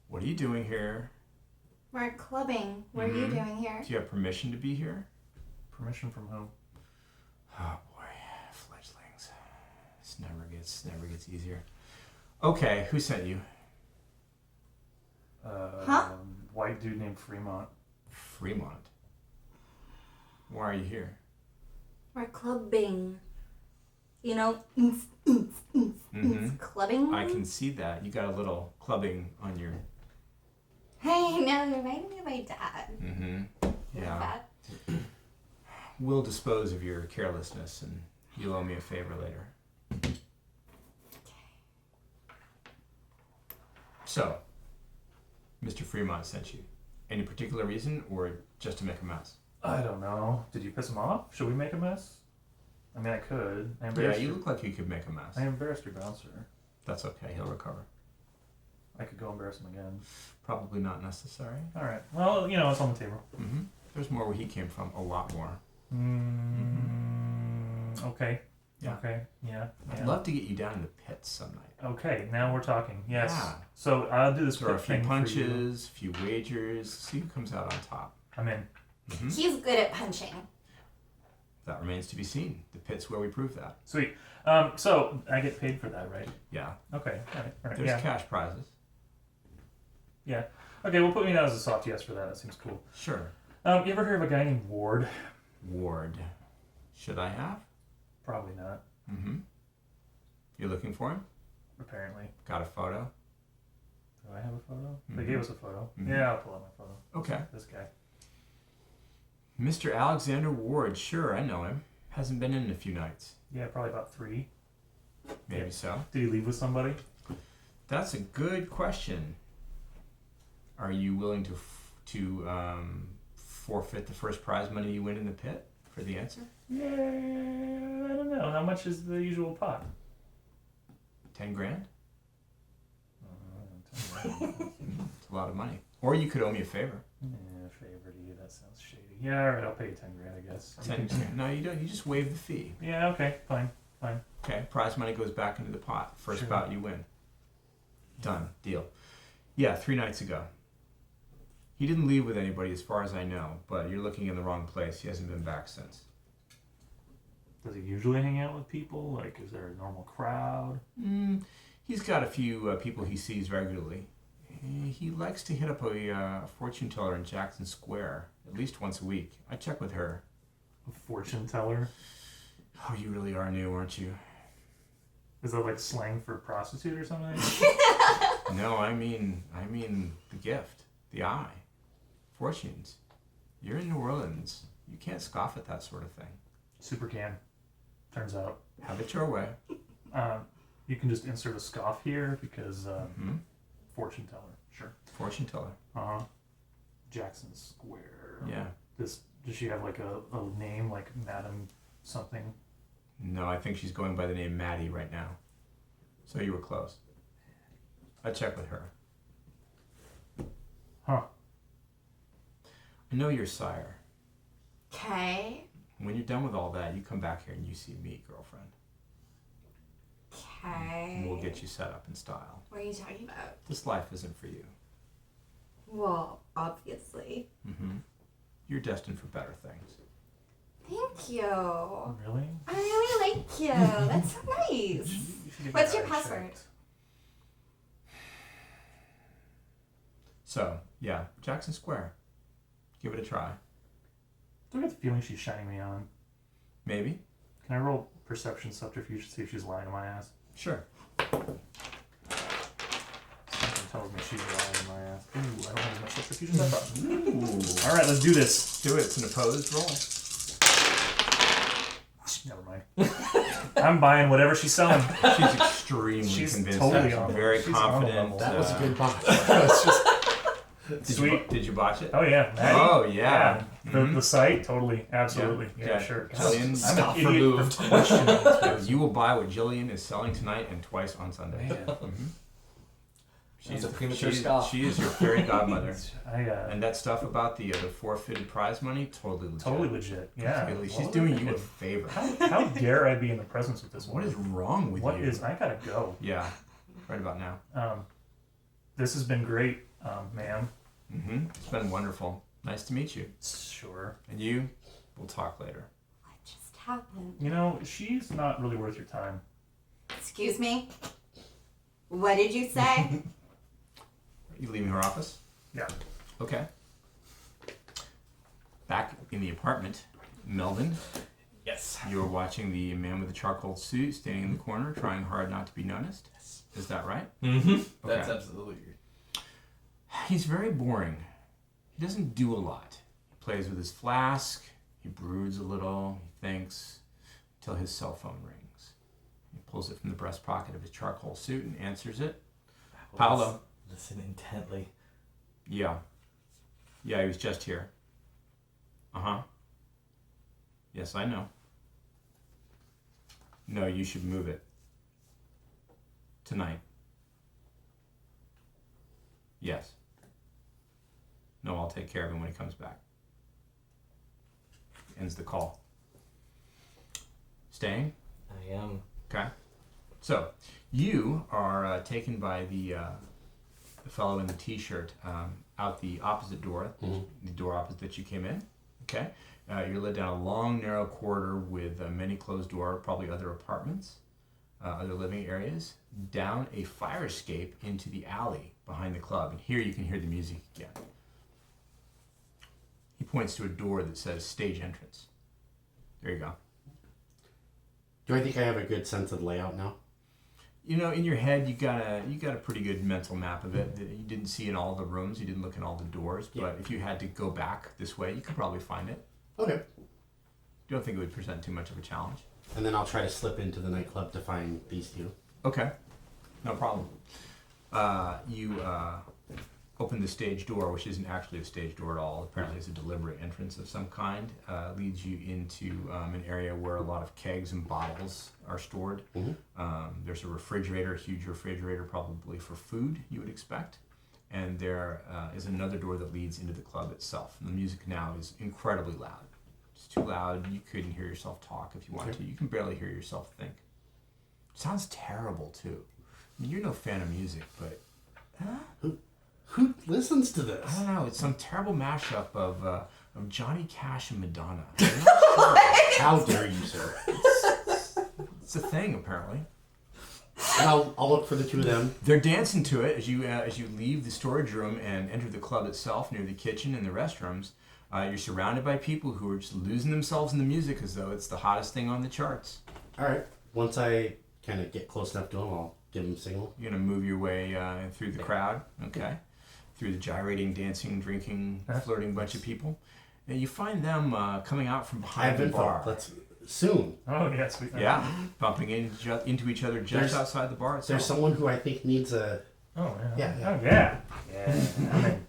what are you doing here? We're clubbing. What are you doing here? Do you have permission to be here? Permission from whom? Oh boy, fledglings. This never gets easier. Okay, who sent you? White dude named Fremont. Fremont. Why are you here? We're clubbing. You know, clubbing. I can see that. You got a little clubbing on your... Hey, now you're reminding me of my dad. Yeah. That. We'll dispose of your carelessness and you'll owe me a favor later. So, Mr. Fremont sent you. Any particular reason or just to make a mess? I don't know. Did you piss him off? Should we make a mess? I mean, I could. Yeah, you look like you could make a mess. I embarrassed your bouncer. That's okay, he'll recover. I could go embarrass him again. Probably not necessary. All right. Well, you know, it's on the table. There's more where he came from, a lot more. Okay. Yeah. Okay. Yeah. I'd love to get you down in the pits some night. Okay, now we're talking. Yes. Yeah. So I'll do this There are a quick few thing punches, a few wagers, see who comes out on top. I'm in. He's good at punching. That remains to be seen. The pit's where we prove that. Sweet. So I get paid for that, right? Yeah. Okay. All right. There's Yeah. cash prizes. Yeah. Okay. Well, put me down as a soft yes for that. That seems cool. Sure. You ever heard of a guy named Ward? Ward. Should I have? Probably not. You're looking for him? Apparently. Got a photo? Do I have a photo? They gave us a photo. Yeah, I'll pull out my photo. Okay. This guy. Mr. Alexander Ward. Sure, I know him. Hasn't been in a few nights. Yeah, probably about 3. Maybe so. Did he leave with somebody? That's a good question. Are you willing to forfeit the first prize money you win in the pit for the answer? Yeah, I don't know. How much is the usual pot? 10 grand? It's a lot of money. Or you could owe me a favor. Yeah, favor to you. That sounds shady. Yeah, all right. I'll pay you 10 grand, I guess. 10 grand. No, you don't. You just waive the fee. Yeah. Okay. Fine. Okay. Prize money goes back into the pot. First Sure. bout you win. Done. Deal. Yeah, 3 nights ago. He didn't leave with anybody as far as I know, but you're looking in the wrong place. He hasn't been back since. Does he usually hang out with people? Like, is there a normal crowd? He's got a few people he sees regularly. He likes to hit up a fortune teller in Jackson Square at least once a week. I check with her. A fortune teller? Oh, you really are new, aren't you? Is that like slang for prostitute or something? No, I mean the gift, the eye, fortunes. You're in New Orleans. You can't scoff at that sort of thing. Super can. Turns out. Have it your way. You can just insert a scoff here because fortune teller. Sure. Fortune teller. Jackson Square. Yeah. Does she have like a name like Madam something? No, I think she's going by the name Maddie right now. So you were close. I check with her. Huh. I know your sire. Okay. When you're done with all that, you come back here and you see me, girlfriend. Okay. And we'll get you set up in style. What are you talking about? This life isn't for you. Well, obviously. You're destined for better things. Thank you. Really? I really like you. That's so nice. You should get What's your your eye password? checked. So, yeah, Jackson Square. Give it a try. Do I get the feeling she's shining me on? Maybe? Can I roll perception subterfuge to see if she's lying to my ass? Sure. Something tells me she's lying to my ass. Ooh, I don't have as much subterfuge as I thought. Ooh. All right, let's do this. Do it. It's an opposed roll. Never mind. I'm buying whatever she's selling. She's extremely She's convinced. totally She's on it. very She's on the confident. level. That was a good bot. It's just- Sweet. Did you botch it? Oh yeah, Maddie. Oh, yeah. The site, totally, absolutely. Yeah, sure. Jillian, I'm Stop an idiot removed. for questioning this. you will buy what Jillian is selling tonight and twice on Sunday. Man. She's a premature scoff. She is your fairy godmother. I And that stuff about the forfeited prize money, totally legit. totally legit. Yeah. Absolutely. She's What doing was I you a thinking? favor. How dare I be in the presence of this What woman? is wrong with What you? is? I gotta go. Yeah, right about now. This has been great, ma'am. It's been wonderful. Nice to meet you. Sure. And you, we'll talk later. What just happened? You know, she's not really worth your time. Excuse me? What did you say? You leaving her office? Yeah. Okay. Back in the apartment, Melvin, Yes. you're watching the man with the charcoal suit standing in the corner, trying hard not to be noticed. Is that right? Mm-hmm. That's Okay. absolutely. He's very boring. He doesn't do a lot. He plays with his flask, he broods a little, he thinks, until his cell phone rings. He pulls it from the breast pocket of his charcoal suit and answers it. Paolo. Listen intently. Yeah. Yeah, he was just here. Uh-huh. Yes, I know. No, you should move it. Tonight. Yes. No, I'll take care of him when he comes back. Ends the call. Staying? I am. Okay. So, you are taken by the fellow in the t-shirt out the opposite door, the door opposite that you came in. Okay. You're led down a long, narrow corridor with many closed doors, probably other apartments, other living areas, down a fire escape into the alley behind the club. And here you can hear the music again. He points to a door that says stage entrance. There you go. Do I think I have a good sense of the layout now? You know, in your head, you got a pretty good mental map of it. That you didn't see in all the rooms, you didn't look in all the doors, but if you had to go back this way, you could probably find it. Okay. Don't think it would present too much of a challenge. And then I'll try to slip into the nightclub to find these two. Okay, no problem. You open the stage door, which isn't actually a stage door at all. Apparently it's a deliberate entrance of some kind. Leads you into an area where a lot of kegs and bottles are stored. There's a refrigerator, a huge refrigerator, probably for food, you would expect. And there is another door that leads into the club itself. And the music now is incredibly loud. It's too loud. You couldn't hear yourself talk if you wanted to. You can barely hear yourself think. It sounds terrible, too. I mean, you're no fan of music, but... Who listens to this? I don't know. It's some terrible mashup of Johnny Cash and Madonna. I'm not sure. How dare you, sir? It's a thing, apparently. And I'll look for the two of them. They're dancing to it as you leave the storage room and enter the club itself near the kitchen and the restrooms. You're surrounded by people who are just losing themselves in the music as though it's the hottest thing on the charts. All right. Once I kind of get close enough to them, I'll give them a signal. You're going to move your way through the crowd, okay? Through the gyrating, dancing, drinking, flirting bunch of people. And you find them coming out from behind the bar. Let's soon. Oh, yes. Yeah, bumping into each other just outside the bar itself. There's someone who I think needs a... Oh, yeah. Yeah. Oh, yeah. Yeah. I'm in.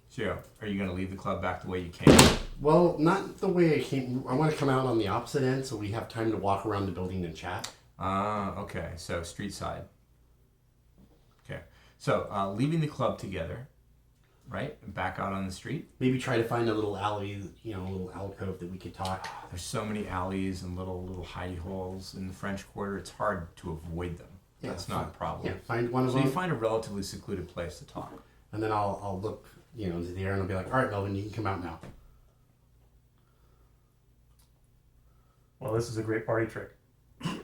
So, are you going to leave the club back the way you came? Well, not the way I came. I want to come out on the opposite end so we have time to walk around the building and chat. Okay. So, street side. Okay. So, leaving the club together, right? Back out on the street. Maybe try to find a little alley, a little alcove that we could talk. There's so many alleys and little hidey holes in the French Quarter. It's hard to avoid them. Yeah, That's not a problem. Yeah, find one of So them. you find a relatively secluded place to talk. And then I'll look, into the air and I'll be like, all right, Melvin, you can come out now. Well, this is a great party trick.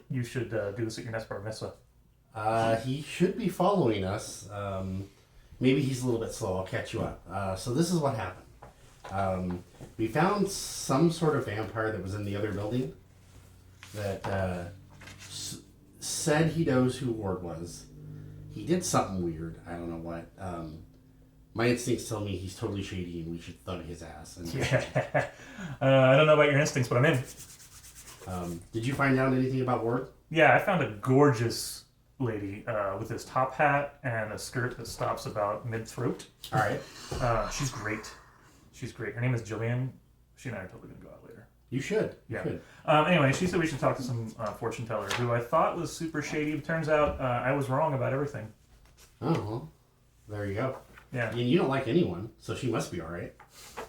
You should do this at your next bar mitzvah. He should be following us. Maybe he's a little bit slow. I'll catch you up. So this is what happened. We found some sort of vampire that was in the other building that said he knows who Ward was. He did something weird. I don't know what. My instincts tell me he's totally shady and we should thug his ass. And, Yeah. I don't know about your instincts, but I'm in. did you find out anything about Ward? Yeah, I found a gorgeous lady with this top hat and a skirt that stops about mid-throat. All right. She's great. She's great. Her name is Jillian. She and I are totally going to go out later. You should. You Yeah. should. Anyway, she said we should talk to some fortune teller who I thought was super shady. Turns out I was wrong about everything. Oh, well, there you go. Yeah. And you don't like anyone, so she must be all right.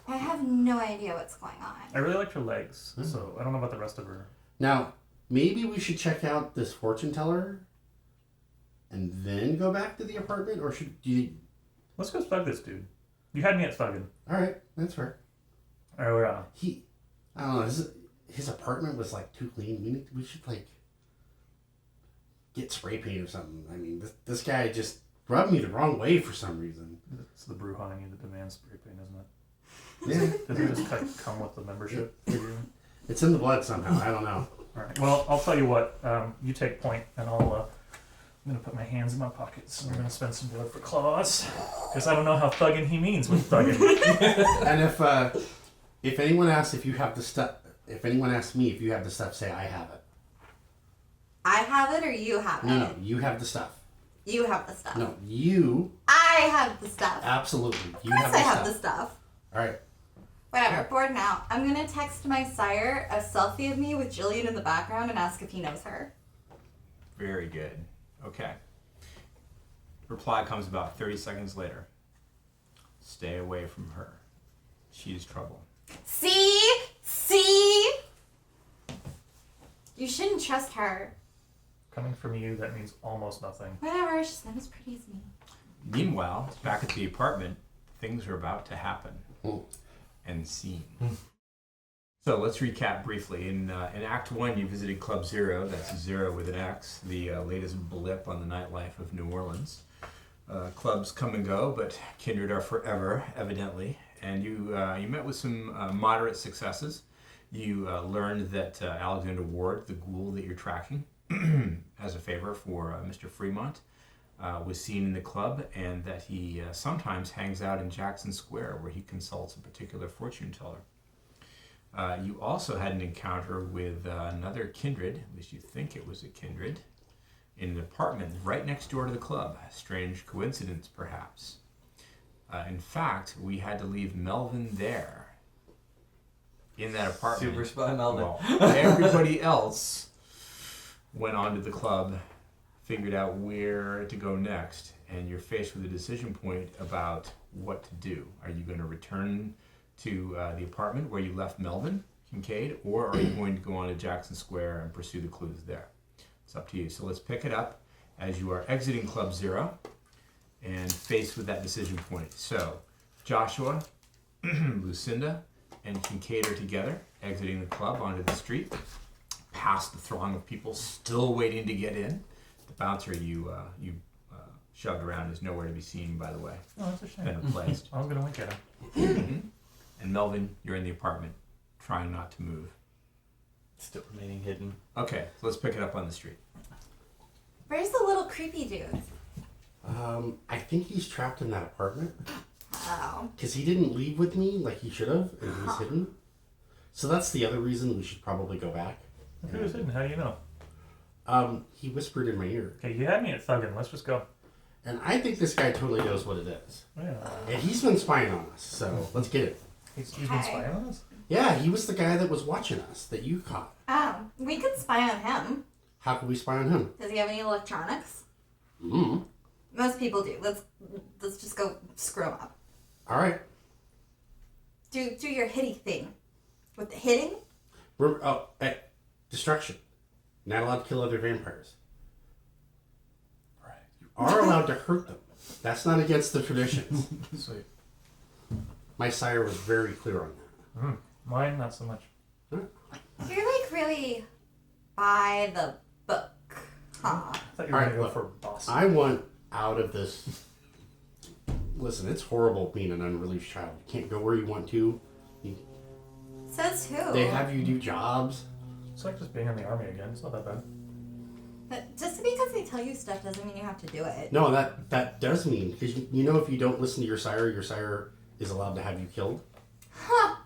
I have no idea what's going on. I really liked her legs, so I don't know about the rest of her. Now, maybe we should check out this fortune teller and then go back to the apartment, or should you... Let's go thug this dude. You had me at thugging. All right, that's fair. Or, I don't know, his apartment was like too clean. We should like get spray paint or something. I mean, this guy just rubbed me the wrong way for some reason. it's the Brujah you that demands spray paint, isn't it? Yeah, Does it just come with the membership? it's in the blood somehow. I don't know. All right. Well, I'll tell you what. You take point, and I'm gonna put my hands in my pockets, and I'm gonna spend some blood for claws, because I don't know how thugging he means with thugging. And if anyone asks if you have the stuff, if anyone asks me if you have the stuff, say I have it. I have it or you have it? No, you have the stuff. You have the stuff. No, you I have the stuff. absolutely. Of You course have I the have stuff. the stuff. All right. Whatever, bored now. I'm gonna text my sire a selfie of me with Jillian in the background and ask if he knows her. Very good. Okay. Reply comes about 30 seconds later. Stay away from her. She is trouble. See? You shouldn't trust her. Coming from you, that means almost nothing. Whatever, she's not as pretty as me. Meanwhile, back at the apartment, things are about to happen. Oh. And seen. So let's recap briefly. In Act 1, you visited Club Zero, that's Zero with an X, the latest blip on the nightlife of New Orleans. Clubs come and go, but kindred are forever, evidently. And you met with some moderate successes. You learned that Alexander Ward, the ghoul that you're tracking, as a favor for Mr. Fremont, was seen in the club, and that he sometimes hangs out in Jackson Square, where he consults a particular fortune teller. You also had an encounter with another kindred, at least you think it was a kindred, in an apartment right next door to the club. A strange coincidence, perhaps. In fact, we had to leave Melvin there, in that apartment. Super spy Melvin. Well, everybody else went on to the club, figured out where to go next, and you're faced with a decision point about what to do. Are you going to return to the apartment where you left Melvin, Kincaid, or are you going to go on to Jackson Square and pursue the clues there? It's up to you. So let's pick it up as you are exiting Club Zero and faced with that decision point. So Joshua, Lucinda, and Kincaid are together, exiting the club onto the street, past the throng of people still waiting to get in. The bouncer you shoved around is nowhere to be seen, by the way. Oh, that's a shame. Been replaced. I was gonna wink at him. And Melvin, you're in the apartment, trying not to move. Still remaining hidden. Okay, so let's pick it up on the street. Where's the little creepy dude? I think he's trapped in that apartment Oh. because he didn't leave with me like he should have, and he's hidden. So that's the other reason we should probably go back. Who was hidden? How do you know? He whispered in my ear, Okay, you had me at thugging. Let's just go. and I think this guy totally knows what it is. Yeah. And he's been spying on us, so let's get it. He's been spying on us? Yeah, he was the guy that was watching us that you caught. Oh, we could spy on him. How could we spy on him? Does he have any electronics? Mm. Most people do. Let's just go screw him up. All right. Do your hitty thing. With the hitting? Hey, destruction. Not allowed to kill other vampires. Right. You are allowed to hurt them. That's not against the traditions. Sweet. My sire was very clear on that. Mine, not so much. You're like really by the book, huh? I thought you were All right, gonna go look, for boss. I want out of this. Listen, it's horrible being an unreleased child. You can't go where you want to. Says who? They have you do jobs. It's like just being in the army again. It's not that bad. But just because they tell you stuff doesn't mean you have to do it. No, that does mean, because you know if you don't listen to your sire is allowed to have you killed. Huh.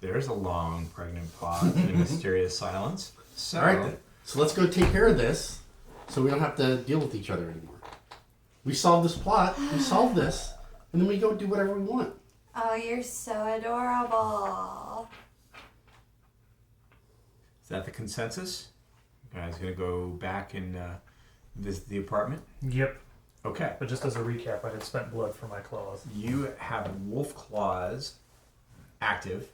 There's a long, pregnant pause and a mysterious silence. So, All right, then. So let's go take care of this so we don't have to deal with each other anymore. We solved this plot. We solved this. and then we go do whatever we want. Oh, you're so adorable. Is that the consensus? You guys gonna go back and visit the apartment? Yep. Okay. But just as a recap, I had spent blood for my claws You have wolf claws active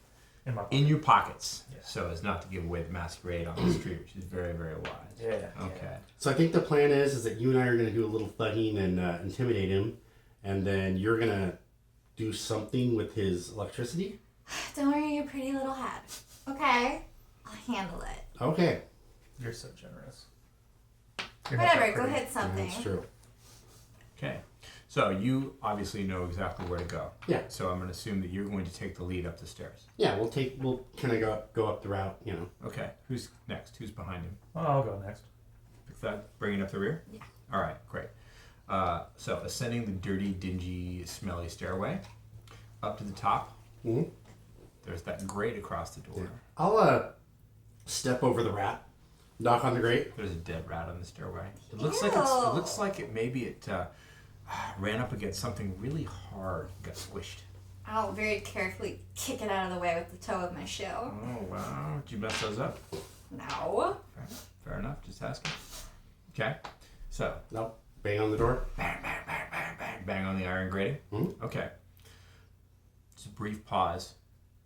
in my in your pockets, Yeah. so as not to give away the masquerade on the street, which is very, very wise. Yeah. Okay. So I think the plan is that you and I are going to do a little thugging and intimidate him, and then you're going to do something with his electricity. Don't worry your pretty little head. Okay? I'll handle it. Okay. You're so generous. You're not Whatever, that go pretty. hit something. That's true. Okay. So you obviously know exactly where to go. Yeah. So I'm going to assume that you're going to take the lead up the stairs. Yeah, we'll kind of go up the route, you know. Okay. Who's next? Who's behind him? Well, I'll go next. Pick that, bringing up the rear? Yeah. All right, great. So ascending the dirty, dingy, smelly stairway up to the top. Mm-hmm. There's that grate across the door. I'll step over the rat, knock on the grate. There's a dead rat on the stairway. It looks like it looks like it maybe it ran up against something really hard and got squished. I'll very carefully kick it out of the way with the toe of my shoe. Oh wow! Did you mess those up? No. Fair enough. Just asking. Okay. So Nope. Bang on the door. bang, bang, bang, bang, bang, bang on the iron grating. Mhm. Okay. Just a brief pause.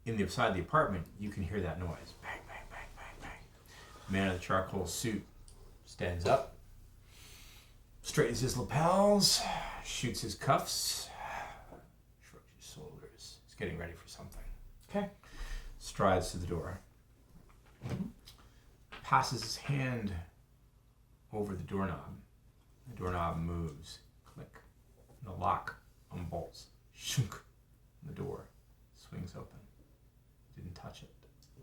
Inside the apartment, you can hear that noise. Bang, bang, bang, bang, bang. Man in the charcoal suit stands up, straightens his lapels, shoots his cuffs, shrugs his shoulders. He's getting ready for something. Okay. Strides to the door. Passes his hand over the doorknob. The doorknob moves. Click. And the lock unbolts. Shunk. The door swings open. Didn't touch it.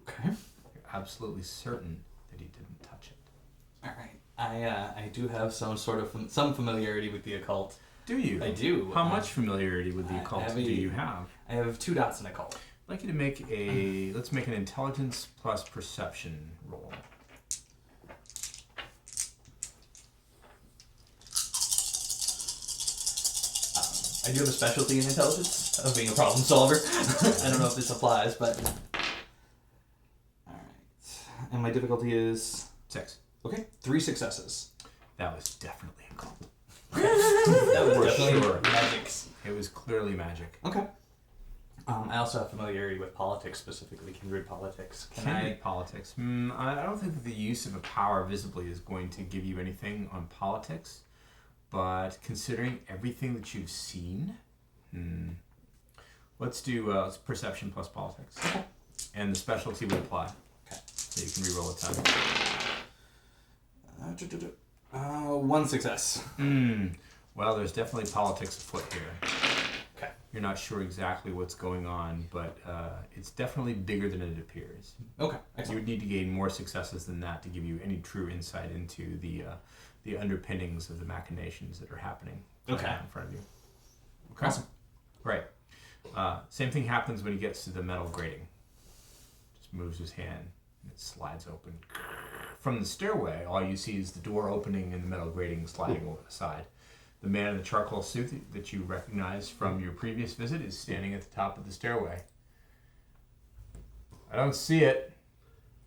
Okay. You're absolutely certain that he didn't touch it. All right. I do have some sort of some familiarity with the occult. Do you? I do. How much familiarity with the I occult have do a- you have? I have 2 dots in occult. I'd like you to make a, let's make an intelligence plus perception roll. I do have a specialty in intelligence of being a problem solver. I don't know if this applies, but all right. And my difficulty is 6. okay. 3 successes. That was definitely a cult. That was For definitely sure. magics. It was clearly magic. Okay. I also have familiarity with politics, specifically kindred politics. Kindred politics. I don't think that the use of a power visibly is going to give you anything on politics, but considering everything that you've seen, let's do perception plus politics. Okay. And the specialty would apply. Okay. So you can reroll a 10. 1 success. Well, there's definitely politics afoot here. Okay. You're not sure exactly what's going on, but it's definitely bigger than it appears. Okay. You Excellent. would need to gain more successes than that to give you any true insight into the underpinnings of the machinations that are happening Okay. in front of you. Okay. Awesome. Right. Same thing happens when he gets to the metal grating. Just moves his hand and it slides open. From the stairway, all you see is the door opening and the metal grating sliding aside. The man in the charcoal suit that you recognize from your previous visit is standing at the top of the stairway. I don't see it.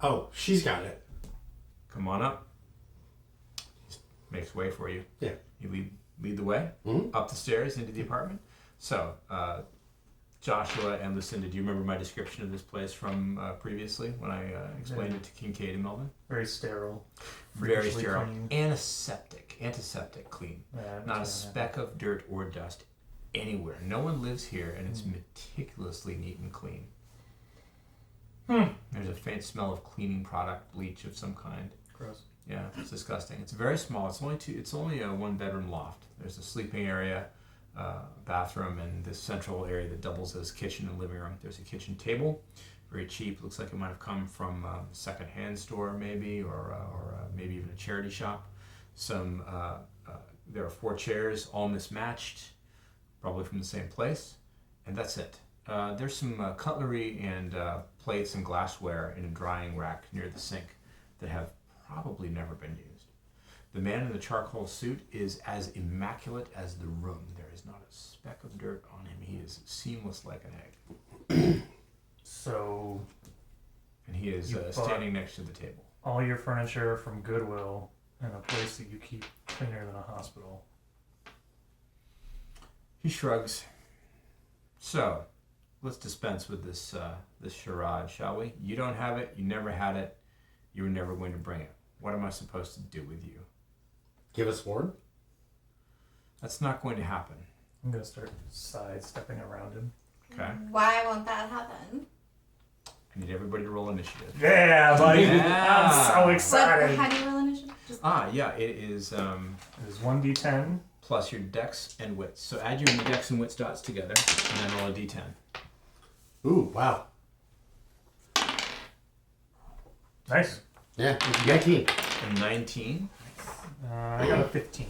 Oh, she's got it. Come on up. Just makes way for you. Yeah. You lead the way Mhm. up the stairs into the apartment. So, Joshua and Lucinda, do you remember my description of this place from previously when I explained it to Kincaid and Melvin? Very sterile. Very freakishly sterile. clean. Antiseptic clean. Yeah, Not a yeah. speck of dirt or dust anywhere. No one lives here, and it's meticulously neat and clean. There's a faint smell of cleaning product, bleach of some kind. Gross. Yeah, it's disgusting. It's very small. It's only a 1-bedroom loft. There's a sleeping area, bathroom, and this central area that doubles as kitchen and living room. There's a kitchen table, very cheap. Looks like it might have come from a second-hand store, maybe, or maybe even a charity shop. There are 4 chairs, all mismatched, probably from the same place, and that's it. There's some cutlery and plates and glassware in a drying rack near the sink that have probably never been used. The man in the charcoal suit is as immaculate as the room. There is not a speck of dirt on him. He is seamless like an egg. So, And he is You bought- standing next to the table. all your furniture from Goodwill in a place that you keep cleaner than a hospital. He shrugs. So, let's dispense with this charade, shall we? You don't have it. You never had it. You were never going to bring it. What am I supposed to do with you? Give us word. That's not going to happen. I'm gonna start sidestepping around him. Okay? Why won't that happen? I need everybody to roll initiative. Yeah, buddy! Yeah. I'm so What, excited! how do you roll initiative? Just Yeah, it is It is 1d10. plus your dex and wits. So add your dex and wits dots together, and then roll a d10. Ooh, wow. Nice. Yeah, 19. And 19. I got a 15.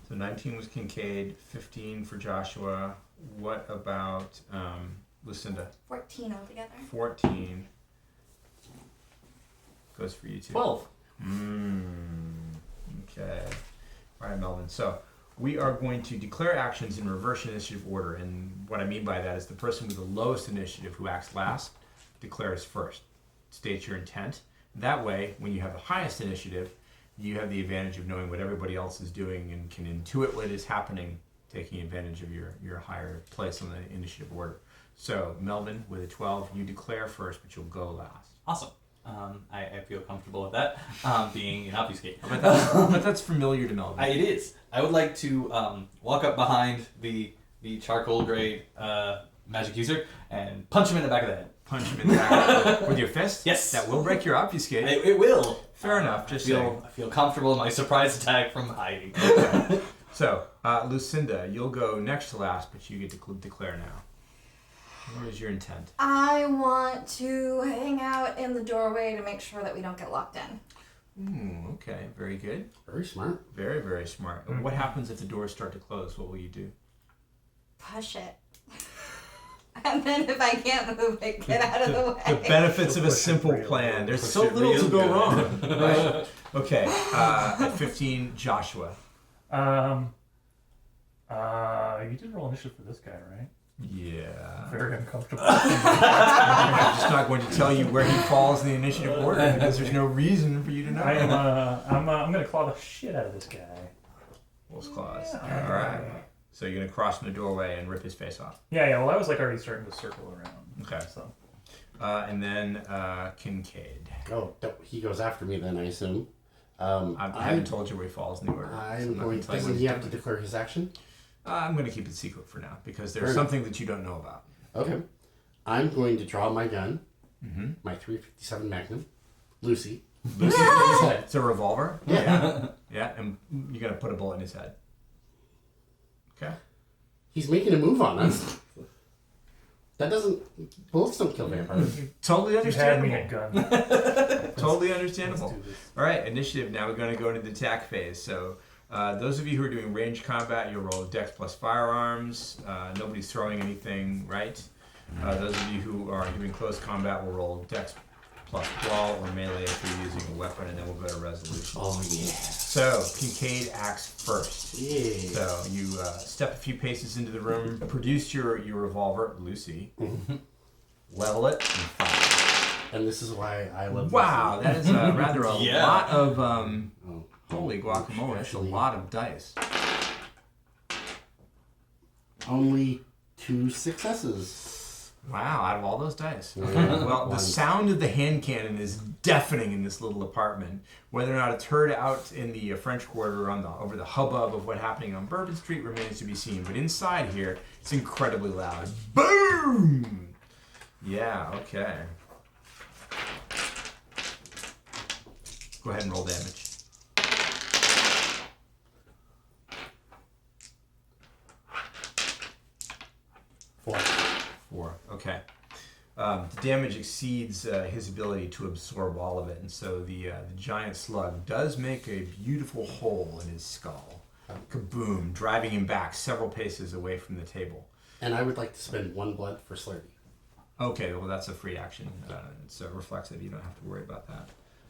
So 19 was Kincaid, 15 for Joshua. What about Lucinda? 14 altogether. 14 goes for you too. 12. Okay. All right, Melvin. So we are going to declare actions in reverse initiative order. And what I mean by that is the person with the lowest initiative who acts last declares first. States your intent. That way, when you have the highest initiative, you have the advantage of knowing what everybody else is doing and can intuit what is happening, taking advantage of your higher place on the initiative order. So, Melvin, with a 12, you declare first, but you'll go last. Awesome. I feel comfortable with that, being an obfuscate. But that's familiar to Melvin. It is. I would like to walk up behind the charcoal gray magic user and punch him in the back of the head. Punch him in the back with your fist? Yes. That will break your obfuscate. It will. Fair enough, just saying. I feel comfortable in my surprise attack from hiding. Okay. So, Lucinda, you'll go next to last, but you get to declare now. What is your intent? I want to hang out in the doorway to make sure that we don't get locked in. Okay, very good. Very smart. Very, very smart. What happens if the doors start to close? What will you do? Push it. And then if I can't move it, get out of the way. The benefits of a simple real plan. good. There's Push so it little real to go good. wrong. Right? Okay, at 15, Joshua. You did roll initiative for this guy, right? Yeah. Very uncomfortable. I'm just not going to tell you where he falls in the initiative order because there's no reason for you to know. I'm gonna claw the shit out of this guy. Wolf's claws. Yeah. All right. So you're gonna cross in the doorway and rip his face off. Yeah. Well, I was like already starting to circle around. Okay. So And then Kincaid. Oh, he goes after me then, I assume. I haven't told you where he falls in the order. I'm not going. gonna tell you Doesn't what he he's have to doing. declare his action? I'm going to keep it secret for now because there's Fair something that you don't know about. Okay. I'm going to draw my gun, Mm-hmm. my .357 Magnum, Lucy. It's a revolver. Yeah. Yeah, and you're going to put a bullet in his head. Okay. He's making a move on us. That doesn't. Bullets don't kill vampires. Totally you had me understandable. at gun. Totally Let's understandable. do this. All right, initiative. Now we're going to go into the attack phase. So those of you who are doing ranged combat, you'll roll Dex plus firearms. Nobody's throwing anything, right? Those of you who are doing close combat will roll Dex plus brawl or melee if you're using a weapon, and then we'll go to resolution. Oh yeah. So Kincaid acts first. Yeah. So you step a few paces into the room, produce your revolver, Lucy, level it, and fire. And this is why I love. Wow, that is rather a Yeah. lot of Lucy. Oh. holy guacamole. That's a Actually, lot of dice. Only 2 successes. Wow, out of all those dice. Yeah. Well, the One. sound of the hand cannon is deafening in this little apartment. Whether or not it's heard out in the French Quarter or over the hubbub of what's happening on Bourbon Street remains to be seen. But inside here, it's incredibly loud. Boom! Yeah, okay. Go ahead and roll damage. Four. Okay. The damage exceeds his ability to absorb all of it, and so the giant slug does make a beautiful hole in his skull. Kaboom! Driving him back several paces away from the table. And I would like to spend 1 blood for Slurpee. Okay, well that's a free action. It's reflexive. You don't have to worry about that.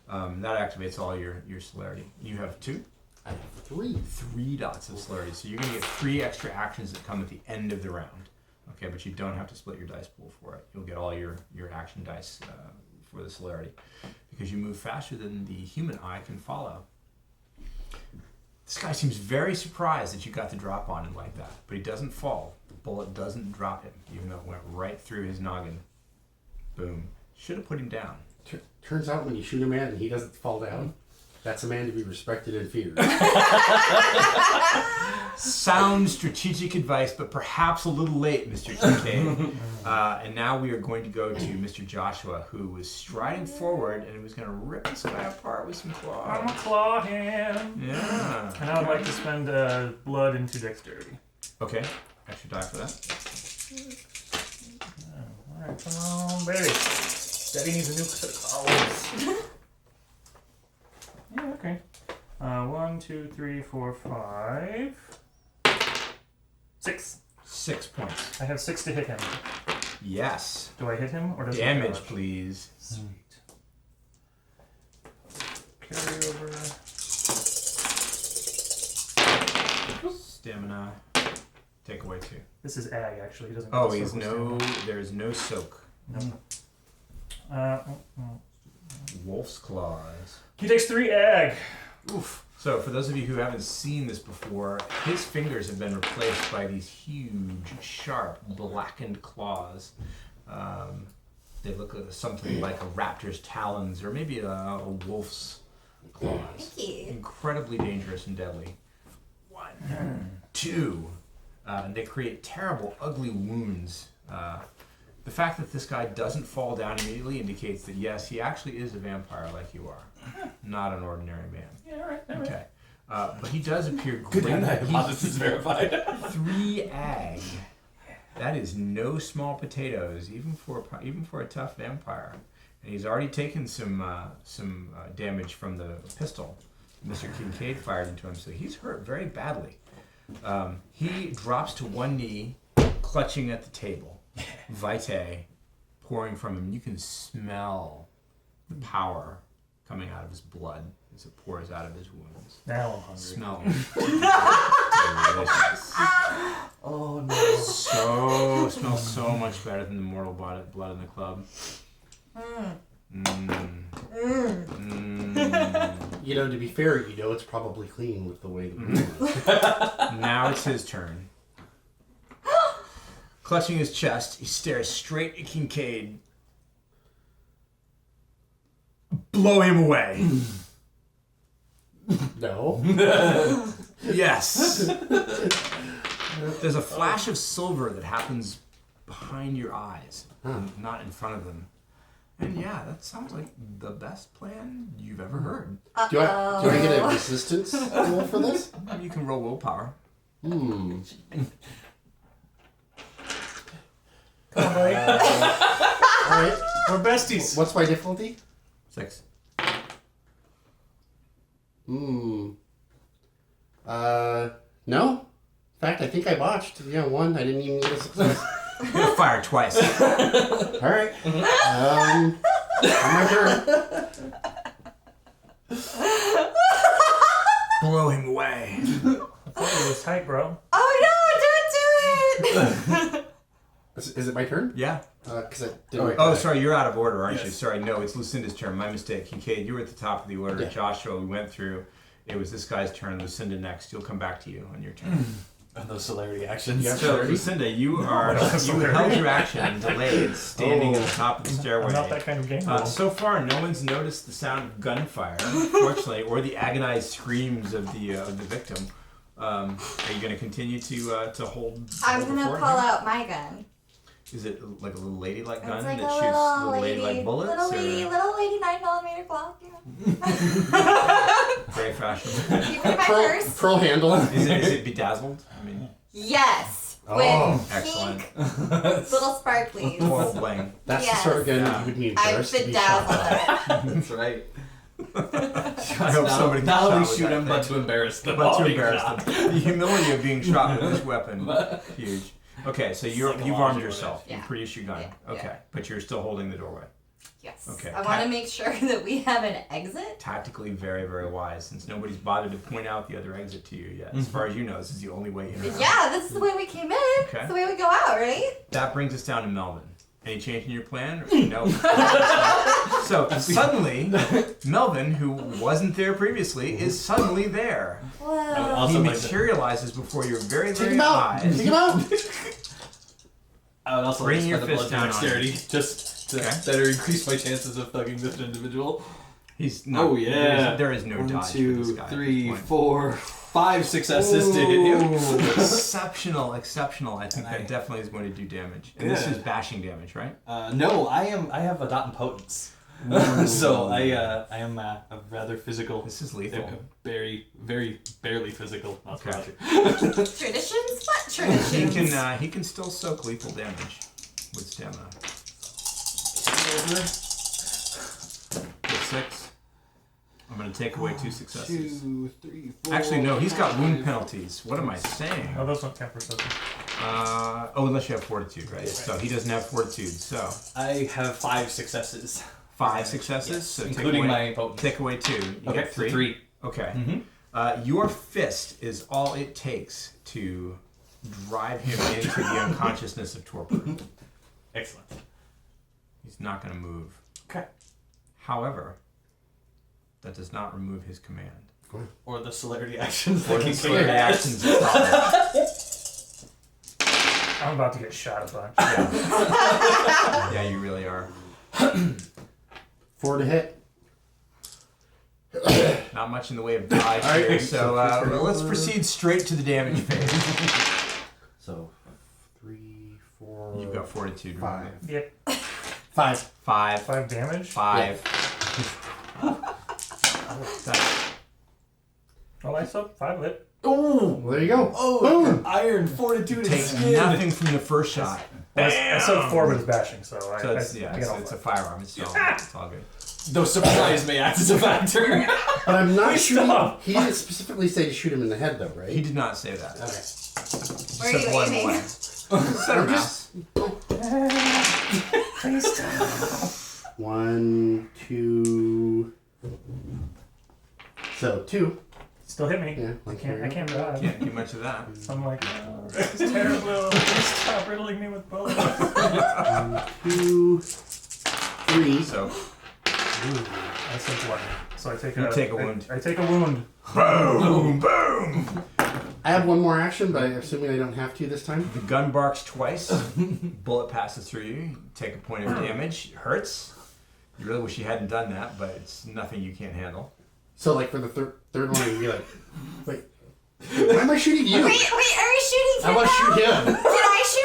That activates all your celerity. You have 2? I have 3. 3 dots of celerity. So you're going to get 3 extra actions that come at the end of the round. Okay, but you don't have to split your dice pool for it. You'll get all your action dice for the celerity because you move faster than the human eye can follow. This guy seems very surprised that you got the drop on him like that, but he doesn't fall. The bullet doesn't drop him, even though it went right through his noggin. Boom. Should have put him down. Turns out when you shoot a man and he doesn't fall down, that's a man to be respected and feared. Sound strategic advice, but perhaps a little late, Mr. Kincaid. And now we are going to go to Mr. Joshua, who was striding forward and was going to rip this guy apart with some claws. I'm a claw hand. Yeah. And I would like to spend blood into dexterity. Okay. Extra die for that. Alright, come on, baby. Daddy needs a new set of claws. Yeah, okay. 1, 2, 3, 4, 5. 6. 6 points. I have 6 to hit him. Yes. Do I hit him or does he Damage, dodge? please. Sweet. Carry over. Stamina. Take away 2. This is ag actually. He doesn't. Oh, get he's circle there's no soak. stamina. No. Wolf's claws. He takes 3 ag. Oof. So, for those of you who haven't seen this before, his fingers have been replaced by these huge, sharp, blackened claws. They look like something like a raptor's talons or maybe a wolf's claws. Thank you. Incredibly dangerous and deadly. 1, 2. And they create terrible, ugly wounds. The fact that this guy doesn't fall down immediately indicates that, yes, he actually is a vampire like you are. Not an ordinary man. Yeah, all right. Okay. But he does appear Good great. hypothesis verified. 3 ag. That is no small potatoes, even for a tough vampire. And he's already taken some damage from the pistol Mr. Kincaid fired into him, so he's hurt very badly. He drops to one knee, clutching at the table. Vitae pouring from him. You can smell the power coming out of his blood as it pours out of his wounds. Now I'm hungry. Smell delicious. Oh no. Smells so much better than the mortal blood in the club. You know, to be fair, you know it's probably clean with the way the wound is. Now it's his turn. Clutching his chest, he stares straight at Kincaid. Blow him away. No. Yes. There's a flash of silver that happens behind your eyes, not in front of them. And yeah, that sounds like the best plan you've ever heard. Do I get a resistance roll for this? You can roll willpower. Come on, buddy. Alright. We're besties. What's my difficulty? 6. No. In fact, I think I botched. Yeah, 1. I didn't even get a success. You're gonna fire twice. Alright. On my turn. Blow him away. I thought it was tight, bro. Oh no! Don't do it! Is it my turn? Yeah. Because I didn't. Oh, sorry, you're out of order, aren't you? Yes. Sorry, no, it's Lucinda's turn. My mistake. Kincaid, you were at the top of the order. Yeah. Joshua, we went through. It was this guy's turn. Lucinda next. You'll come back to you on your turn. Those celerity actions. Yeah. So, Lucinda, you held your action and delayed, standing at the top of the stairway. I'm not that kind of game. So far, no one's noticed the sound of gunfire, unfortunately, or the agonized screams of the victim. Are you going to continue to hold? I'm hold the gonna fort pull here? out my gun. Is it like a little ladylike gun It's like that a shoots little little lady, ladylike bullets? little lady, or 9mm Glock. Yeah. very fashionable. Keep it in my purse. Pearl handle. Is it bedazzled? I mean, Yes. Oh, With excellent. pink little sparklies. Foil bling. That's Yes. the sort of gun Yeah. you would be I'm embarrassed to be shot by. bedazzled. That's right. I hope somebody Not gets only shot with shoot that him, but thing. to embarrass them. But to all. embarrass them. The humility of being shot with this weapon, huge. Okay, so you've armed yourself. Yeah. You produced your gun. Yeah. Okay, Yeah. but you're still holding the doorway. Yes. Okay. I want to make sure that we have an exit. Tactically very, very wise, since nobody's bothered to point out the other exit to you yet. As far as you know, this is the only way in. Yeah, this is the way we came in. Okay. It's the way we go out, right? That brings us down to Melvin. Any change in your plan? No. So suddenly, Melvin, who wasn't there previously, is suddenly there. Whoa. He materializes before your very, Take very him out! eyes. Take him out! I would also Bring like to your spend a fist blood down on dexterity him. just to Okay. better increase my chances of thugging this individual. He's not, Oh yeah. There is no 1, dodge 2, for this guy. at 3, this point. 4, 5 successes to hit you. Exceptional. I think that definitely is going to do damage. And this Good. is bashing damage, right? No, I have a dot in potence. So I am a rather physical. This is lethal. Very, very barely physical. Not Okay. Traditions? What traditions? He can still soak lethal damage with stamina. With 6. I'm going to take away 2 successes. 2, 3, 4. Actually, no, he's got wound 5. penalties. What am I saying? Oh, those don't count for something. Unless you have fortitude, right? So he doesn't have fortitude. So I have 5 successes. 5 successes, Yes, so including take away, my potence. Take away 2. You Okay, get so 3. 3. Okay. Mm-hmm. Your fist is all it takes to drive him into the unconsciousness of torpor. Excellent. He's not going to move. Okay. However, that does not remove his command. Or the celerity actions. Or that the can celerity kick ass. actions of problem. I'm about to get shot a bunch. Yeah. Yeah, you really are. 4 to hit. Not much in the way of dodge All right, here, so so let's proceed straight to the damage phase. So 3, 4. You've got fortitude. 5. Yep. 5. 5. 5 damage. 5. That's- Oh, I saw 5 hit. Oh, there you go. Oh, Boom. iron, fortitude, and Take skin. nothing from the first shot. I saw 4 with his bashing, so I So it's, I get all it's a 5. firearm. It's all good. Though surprise may act as a factor. But I'm not Please shooting. stop. He didn't specifically say to shoot him in the head, though, right? He did not say that. Okay. Where are you Said one aiming? way. Center mouse. Please stop. 1, 2. So 2. Still hit me. Yeah, I can't dodge. Can't do much of that. I'm like, oh, this is terrible. Stop riddling me with bullets. 2, 3. So, I said 1. So I take You a take a wound. I take a wound. boom, boom. I have one more action, but I'm assuming I don't have to this time. The gun barks twice. Bullet passes through you. You take a point of damage. Hurts. You really wish you hadn't done that, but it's nothing you can't handle. So, like, for the third one, I'd be like, wait, why am I shooting you? Wait, are you shooting I him want to now? shoot him. Did I shoot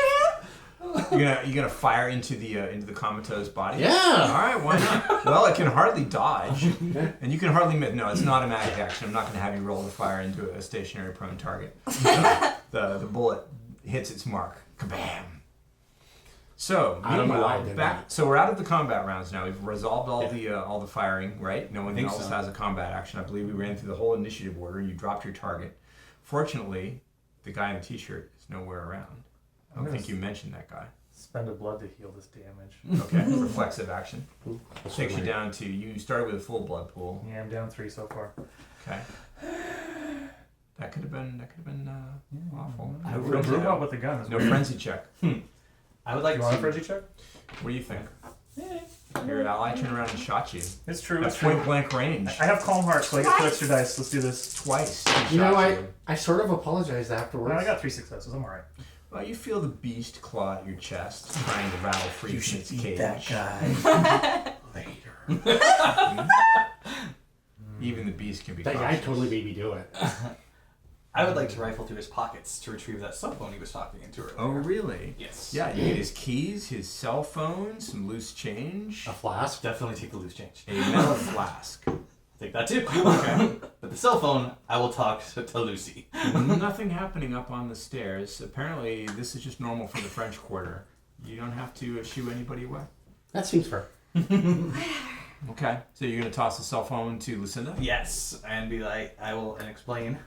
him? You're gonna fire into the comatose body. Yeah. All right. Why not? Well, it can hardly dodge, and you can hardly miss. No, it's not a magic action. I'm not gonna have you roll to fire into a stationary prone target. The bullet hits its mark. Kabam. So I don't know why I meanwhile, did back. that. So we're out of the combat rounds now. We've resolved all the firing. Right. No one think else so. has a combat action. I believe we ran through the whole initiative order. You dropped your target. Fortunately, the guy in the t-shirt is nowhere around. I don't think you mentioned that guy. Spend a blood to heal this damage. Okay, reflexive action. That's Takes you right. down to, you started with a full blood pool. Yeah, I'm down 3 so far. Okay. That could have been awful. I No real frenzy, well though. with the gun. Is No weird. frenzy check. I would like You want a to. frenzy check? What do you think? Your ally turned around and shot you. It's true. At It's true. point blank range. I have calm heart, so I get 2 extra dice. Let's do this. Twice. he You know, shot you. I sort of apologized afterwards. Well, I got 3 successes. I'm alright. Well, you feel the beast claw at your chest, trying to rattle free from its cage. guy. Later. Even the beast can be That guy cautious. totally made me do it. I would like to rifle through his pockets to retrieve that cell phone he was talking into earlier. Oh, really? Yes. Yeah, you get his keys, his cell phone, some loose change, A flask. Definitely take the loose change. a metal flask. Take that too. Okay. But the cell phone, I will talk to Lucy. Nothing happening up on the stairs. Apparently, this is just normal for the French Quarter. You don't have to shoo anybody away. That seems fair. Okay. So you're going to toss the cell phone to Lucinda? Yes, and be like, I will and explain.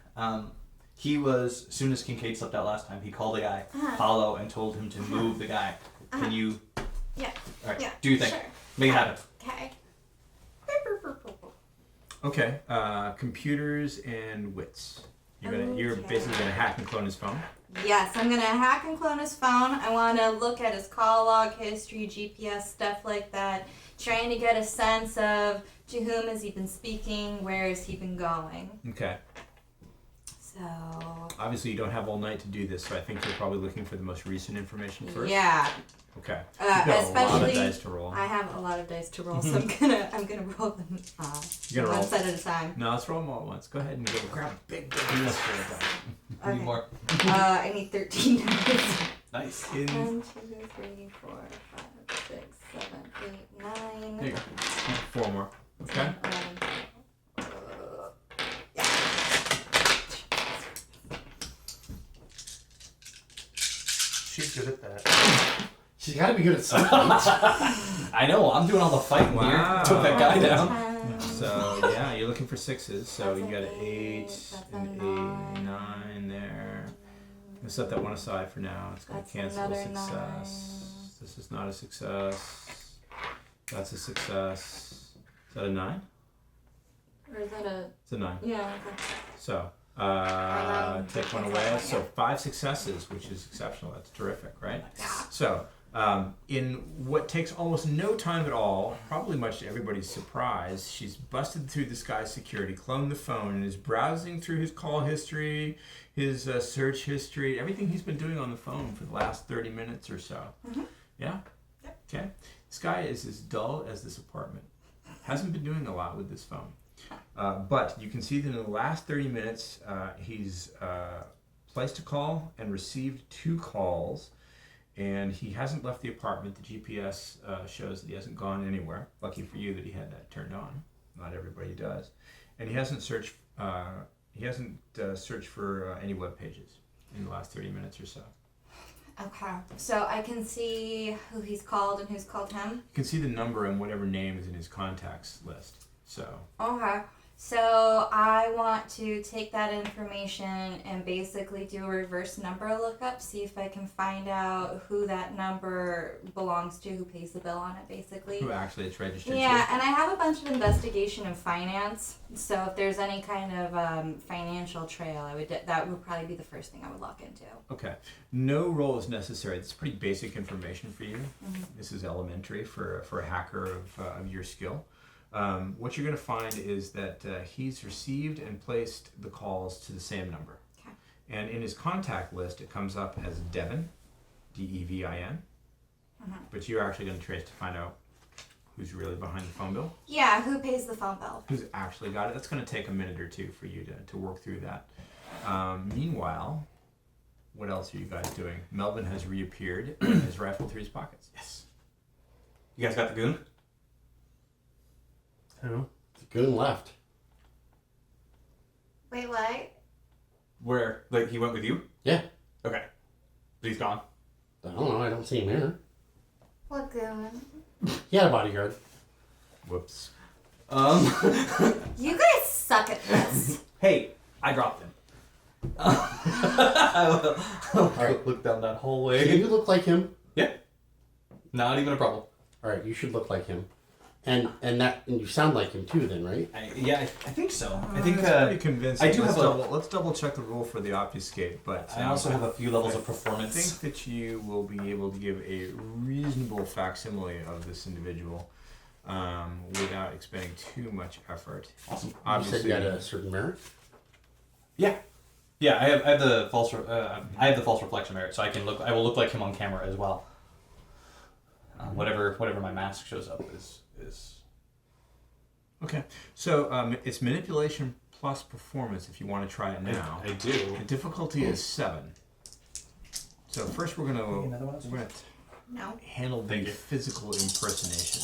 He was, as soon as Kincaid slept out last time, he called a guy, Paulo, and told him to move the guy. Can you? Yeah. All right. Yeah. Do you think? Sure. Make it happen. Okay. Okay. Computers and wits. You're Okay. basically gonna hack and clone his phone. Yes, I'm gonna hack and clone his phone. I want to look at his call log history, GPS, stuff like that. Trying to get a sense of to whom has he been speaking, where has he been going. Okay. So. Obviously, you don't have all night to do this, so I think you're probably looking for the most recent information first. Yeah. Okay. You've got a lot of Especially, dice to roll. I have a lot of dice to roll, so I'm gonna roll them You're gonna one roll. set at a time. No, let's roll them all at once. Go ahead and go grab a big dice for a die. Need Okay. more. I need 13 numbers. Nice. 1, 2, 3, 4, 5, 6, 7, 8, 9. There you go. 4 more. Okay. 11. Yeah. She's good at that. She's got to be good at something. I know. I'm doing all the fighting Wow. here. Took that guy down. 10. So yeah, you're looking for 6s. So That's you got an an 8, that's an a 8, 9 there. Let's set that one aside for now. It's going to That's cancel a another success. This is not a success. That's a success. Is that a 9? Or is that a... It's a 9. Yeah, okay. So take one cancel away. that, So yeah. 5 successes, which is exceptional. That's terrific, right? Yeah. So, in what takes almost no time at all, probably much to everybody's surprise, she's busted through this guy's security, cloned the phone, and is browsing through his call history, his search history, everything he's been doing on the phone for the last 30 minutes or so. Mm-hmm. Yeah? Yep. Okay. This guy is as dull as this apartment. Hasn't been doing a lot with this phone. But you can see that in the last 30 minutes, he's placed a call and received 2 calls. And he hasn't left the apartment. The GPS shows that he hasn't gone anywhere. Lucky for you that he had that turned on. Not everybody does. And he hasn't searched. Searched for any web pages in the last 30 minutes or so. Okay. So I can see who he's called and who's called him? You can see the number and whatever name is in his contacts list. So. Okay. So I want to take that information and basically do a reverse number lookup, see if I can find out who that number belongs to, who pays the bill on it, basically. Who actually it's registered to. Yeah, and I have a bunch of investigation of finance. So if there's any kind of financial trail, that would probably be the first thing I would look into. Okay. No roll is necessary. It's pretty basic information for you. Mm-hmm. This is elementary for a hacker of your skill. What you're going to find is that he's received and placed the calls to the same number. Okay. And in his contact list, it comes up as Devin, D-E-V-I-N. Mhm. But you're actually going to trace to find out who's really behind the phone bill, Yeah, who pays the phone bill? who's actually got it. That's going to take a minute or two for you to work through that. Meanwhile, what else are you guys doing? Melvin has reappeared and has rifled through his pockets. Yes. You guys got the goon? Who? The goon left. Wait, what? Where? Like, he went with you? Yeah. Okay. But he's gone. I don't know. I don't see him here. What goon? He had a bodyguard. Whoops. You guys suck at this. Hey, I dropped him. Alright. Look down that Do hallway. you look like him? Yeah. Not even a problem. All right. You should look like him. And you sound like him too, then, right? I think so. I think That's pretty convincing. I do have Let's double check the rule for the obfuscate, but I also have a few levels of I performance. think that you will be able to give a reasonable facsimile of this individual without expending too much effort. Awesome. You Obviously, said you had a certain merit. Yeah. Yeah, I have the false reflection merit, so I will look like him on camera as well. Whatever my mask shows up is. okay. So it's manipulation plus performance if you want to try it now. I do. The difficulty is 7. So first we're gonna No. handle the Thank you. physical impersonation.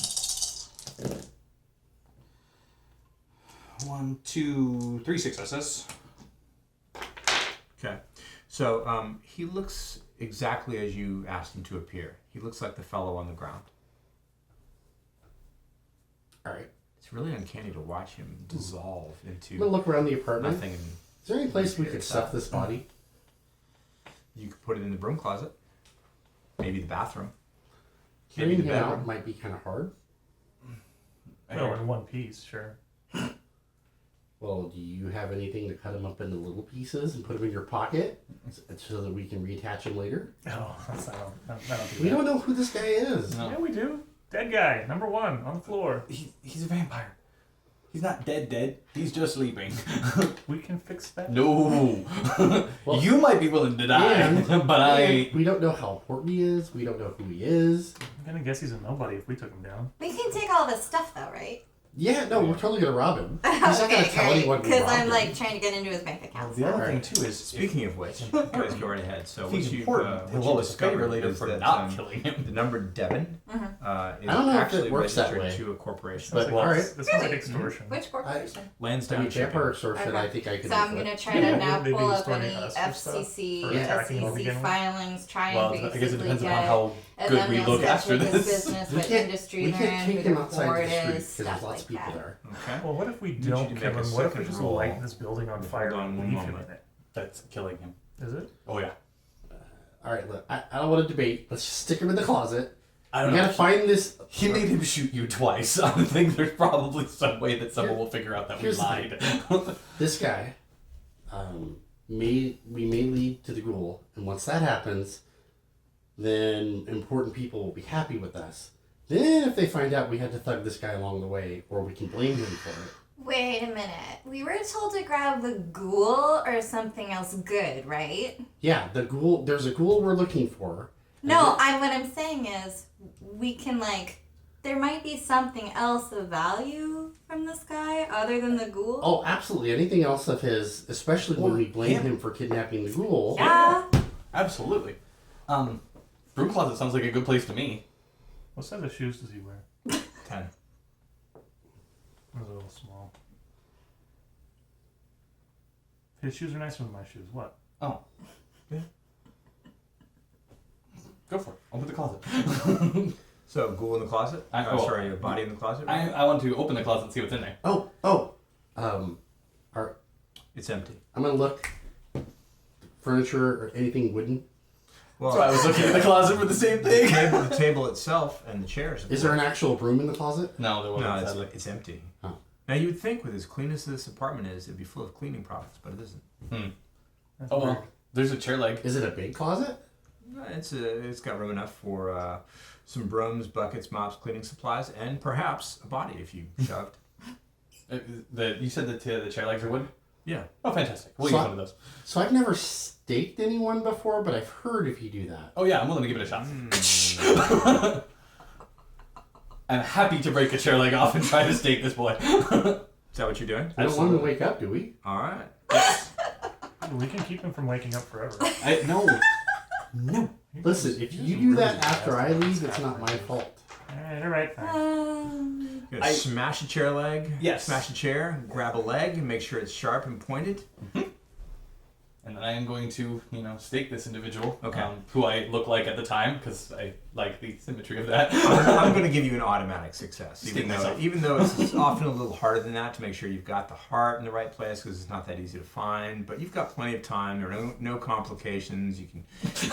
1, 2, 3 successes. Okay. So he looks exactly as you asked him to appear. He looks like the fellow on the ground. All right. It's really uncanny to watch him dissolve into I'm gonna look around the apartment. nothing. And Is there any place we could stuff this body? you could put it in the broom closet, maybe the bathroom, Carrying maybe him the out bedroom. might be kind of hard. Well, in one piece, sure. Well, do you have anything to cut him up into little pieces and put them in your pocket so that we can reattach him later? Oh, I don't do We that. don't know who this guy is. No. Yeah, we do. Dead guy, number 1 on the floor. He's a vampire. He's not dead. He's just sleeping. We can fix that. No. Well, you might be willing to die, and- but I ain't. We don't know how important he is. We don't know who he is. I'm gonna guess he's a nobody if we took him down. We can take all this stuff though, right? Yeah, no, we're totally gonna rob him. He's not gonna tell anyone we Because robbed I'm him. like trying to get into his bank account. The other Alright. thing too is, Speaking of which, you guys go right ahead. So if what he's you've important, he'll owe us a favor later is for that not killing him. the number Devon is I don't know if actually it works that registered way. to a corporation. But Well, alright. this sounds like extortion. Which corporation? Lansdowne Vampire Shipping. extortion, Okay. I think I could So I'm do it. gonna try Yeah, to now wouldn't they be pull up extorting any us for stuff? FCC, For attacking them to SEC begin with? filings, try Well, and I guess it basically depends get upon how and good then we they'll look say after check his this. business, We what can't, industry we they're can't in, take who him the outside board the street is, because there's stuff lots like of people that. there. Okay. Well, what if we Need you don't, to make Kevin? a What if we second just roll. light this building on fire Hold on and one leave him moment. in it? That's killing him. Is it? Oh yeah. Alright, look, I don't want to debate. Let's just stick him in the closet. I We don't know. gotta find this. He made him shoot you twice. I think there's probably some way that someone will figure out that we Here's the lied. This guy may lead to the ghoul, and once that happens, then important people will be happy with us. Then, if they find out we had to thug this guy along the way, or we can blame him for it. Wait a minute. We were told to grab the ghoul or something else good, right? Yeah, the ghoul. There's a ghoul we're looking for. No, what I'm saying is we can there might be something else of value from this guy other than the ghoul. Oh, absolutely. Anything else of his, especially when Or we blame him. him for kidnapping the ghoul. Yeah. Absolutely. Broom closet sounds like a good place to me. What size of shoes does he wear? 10. Those are a little small. His shoes are nicer than my shoes. What? Oh. Yeah. Go for it. Open the closet. So, ghoul in the closet? Sorry, a body in the closet? I want to open the closet and see what's in there. It's empty. I'm gonna look. Furniture or anything wooden. Well, So I was looking in the closet for the same the thing. table itself and the chairs. Is there an actual broom in the closet? No, there wasn't. No, sadly. it's empty. Oh. Now, you would think with as clean as this apartment is, it'd be full of cleaning products, but it isn't. That's Oh weird. well. There's a chair leg. Is it a big closet? It's got room enough for some brooms, buckets, mops, cleaning supplies, and perhaps a body if you shoved. You said that the chair legs are wood? Yeah. Oh, fantastic. We'll So- use one of those. So I've never staked anyone before, but I've heard if you do that. Oh yeah, I'm willing to give it a shot. I'm happy to break a chair leg off and try to stake this boy. Is that what you're doing? We don't want him to wake up, do we? All right. We can keep him from waking up forever. No. Listen, if you do that after I leave, it's not my fault. All right, fine. You're gonna smash a chair leg. Yes. Smash a chair. Grab a leg and make sure it's sharp and pointed. And then I am going to, stake this individual, Okay. who I look like at the time, because I like the symmetry of that. I'm going to give you an automatic success, Stick myself. even though it's often a little harder than that to make sure you've got the heart in the right place because it's not that easy to find. But you've got plenty of time. There are no complications. You can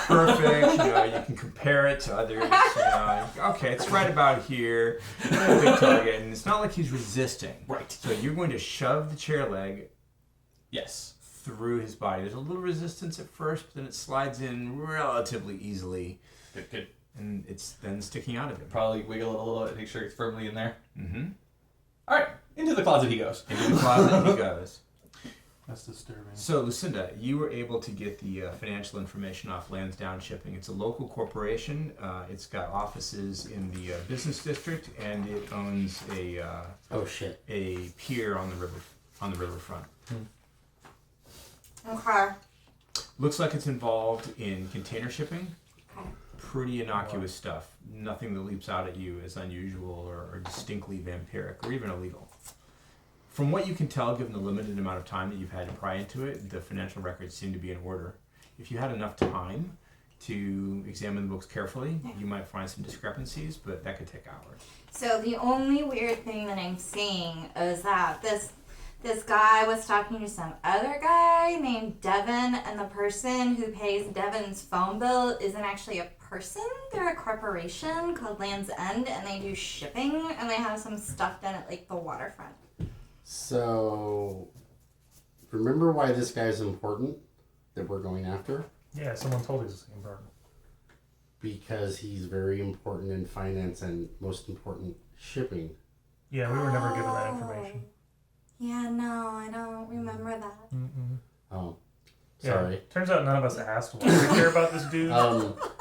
perfect. You can compare it to others. Okay, it's right about here. No big target, and it's not like he's resisting. Right. So you're going to shove the chair leg Yes. through his body. There's a little resistance at first, but then it slides in relatively easily, Good. and it's then sticking out of him. Probably wiggle it a little bit, make sure it's firmly in there. Mm-hmm. All right, into the closet he goes. Into the closet he goes. That's disturbing. So, Lucinda, you were able to get the financial information off Lansdowne Shipping. It's a local corporation. It's got offices in the business district, and it owns Oh shit. a pier on the riverfront. Okay. Looks like it's involved in container shipping. Okay. Pretty innocuous stuff. Nothing that leaps out at you as unusual or distinctly vampiric or even illegal. From what you can tell, given the limited amount of time that you've had to pry into it, the financial records seem to be in order. If you had enough time to examine the books carefully, you might find some discrepancies, but that could take hours. So the only weird thing that I'm seeing is that this guy was talking to some other guy named Devin, and the person who pays Devin's phone bill isn't actually a person. They're a corporation called Land's End, and they do shipping, and they have some stuff done at like the waterfront. So, remember why this guy's important that we're going after? Yeah, someone told us the same part. Because he's very important in finance and most important shipping. Yeah, we were never given that information. Yeah, no, I don't remember that. Mm-mm. Oh, Yeah, sorry. turns out none of us asked why we care about this dude.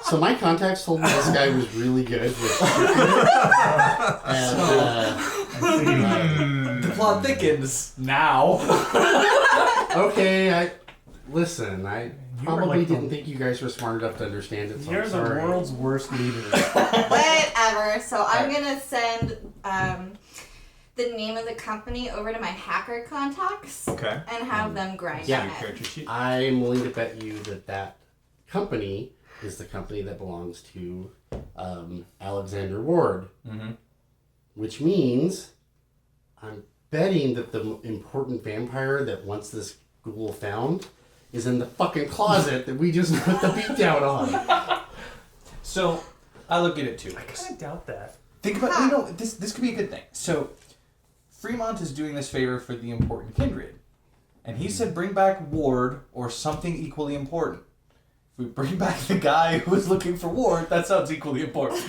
So my contacts told me this guy was really good with and, The plot thickens now. okay, I You were probably like the- didn't think you guys were smart enough to understand it. So You're I'm the sorry. world's worst leader. Whatever. So I'm gonna send the name of the company over to my hacker contacts Okay. and have them grind Yeah. on Your it. character sheet. I'm willing to bet you that company is the company that belongs to Alexander Ward, Mm-hmm. which means I'm betting that the important vampire that wants this ghoul found is in the fucking closet that we just put the beat down on. So I look at it too. I kind of doubt that. Think about this could be a good thing. So Fremont is doing this favor for the important kindred. And he said bring back Ward or something equally important. If we bring back the guy who was looking for Ward, that sounds equally important.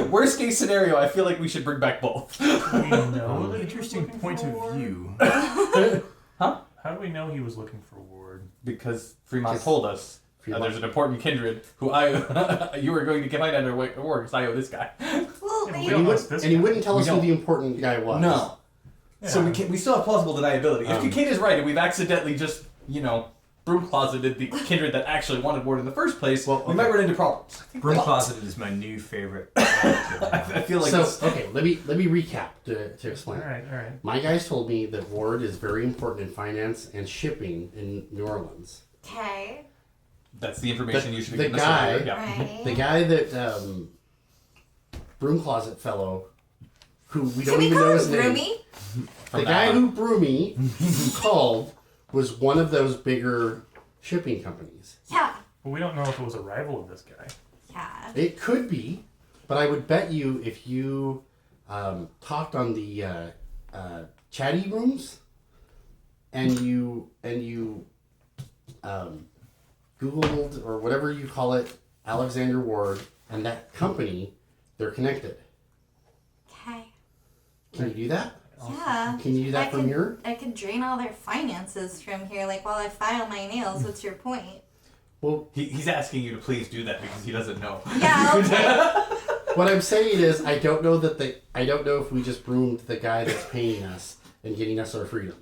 Worst case scenario, I feel like we should bring back both. Do we know that he was Interesting looking point for of Ward? view. Huh? How do we know he was looking for Ward? Because Fremont Because told us Fremont- there's an important kindred who you were going to get my under work because I owe this guy. Well, Yeah, they, we don't know it's this And he guy. wouldn't tell We us who don't. the important guy was. No. So Yeah. we still have plausible deniability. If Um, Kincaid is right and we've accidentally just, broom closeted the kindred that actually wanted Ward in the first place, Well, we might okay. run into problems. Broom But closeted is my new favorite. I feel like So this, okay, let me recap to explain. All right. My guys told me that Ward is very important in finance and shipping in New Orleans. okay, that's the information you should be the giving us guy- earlier. Yeah. right. The guy that broom closet fellow, who we Can don't we even call know him his name. Roomy? The guy who Broomy called was one of those bigger shipping companies. Yeah, But we don't know if it was a rival of this guy. yeah. It could be, but I would bet you if you talked on the chatty rooms and you Googled or whatever you call it, Alexander Ward and that company, they're connected. Okay. Can you do that? Yeah. Can you do that I from could- here? I could drain all their finances from here. Like while I file my nails. What's your point? Well, He's asking you to please do that because he doesn't know. Yeah. Okay. what I'm saying is, I don't know if we just broomed the guy that's paying us and getting us our freedom,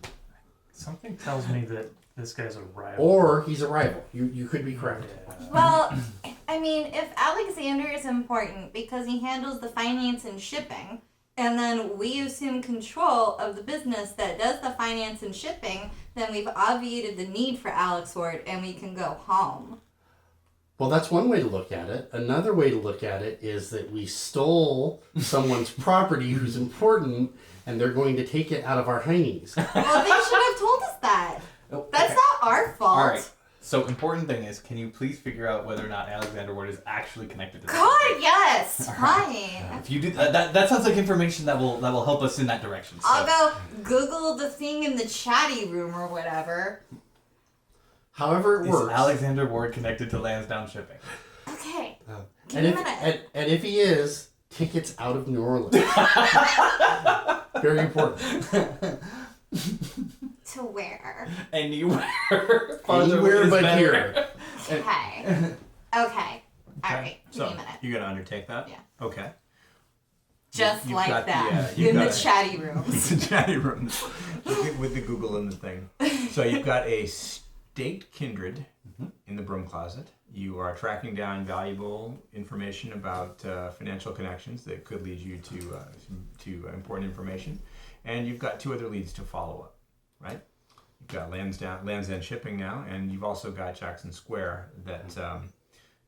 Something tells me that this guy's a rival. or he's a rival. You could be correct. Yeah. Well, I mean, if Alexander is important because he handles the finance and shipping, and then we assume control of the business that does the finance and shipping, then we've obviated the need for Alex Ward and we can go home. Well, that's one way to look at it. Another way to look at it is that we stole someone's property who's important, and they're going to take it out of our heinies. Well, they should have told us that. Oh, That's okay. not our fault. All right. So important thing is, can you please figure out whether or not Alexander Ward is actually connected to this? God, yes. All right. Fine. If you do that sounds like information that will help us in that direction. So. I'll go Google the thing in the chatty room or whatever. However it Is works. Alexander Ward connected to Lansdowne Shipping? Okay. Give and me if a minute. and if he is, tickets out of New Orleans. Very important. To where? Anywhere. farther away Anywhere is but better. here. Okay. Okay. All right. Give So me a minute. you're gonna undertake that? Yeah. Okay. Just You've like got the, that. you've in the got it. chatty rooms. The chatty rooms with the Google and the thing. So you've got a state kindred in the broom closet. You are tracking down valuable information about financial connections that could lead you to important information, and you've got two other leads to follow up. Right? You've got Land's End Shipping now, and you've also got Jackson Square that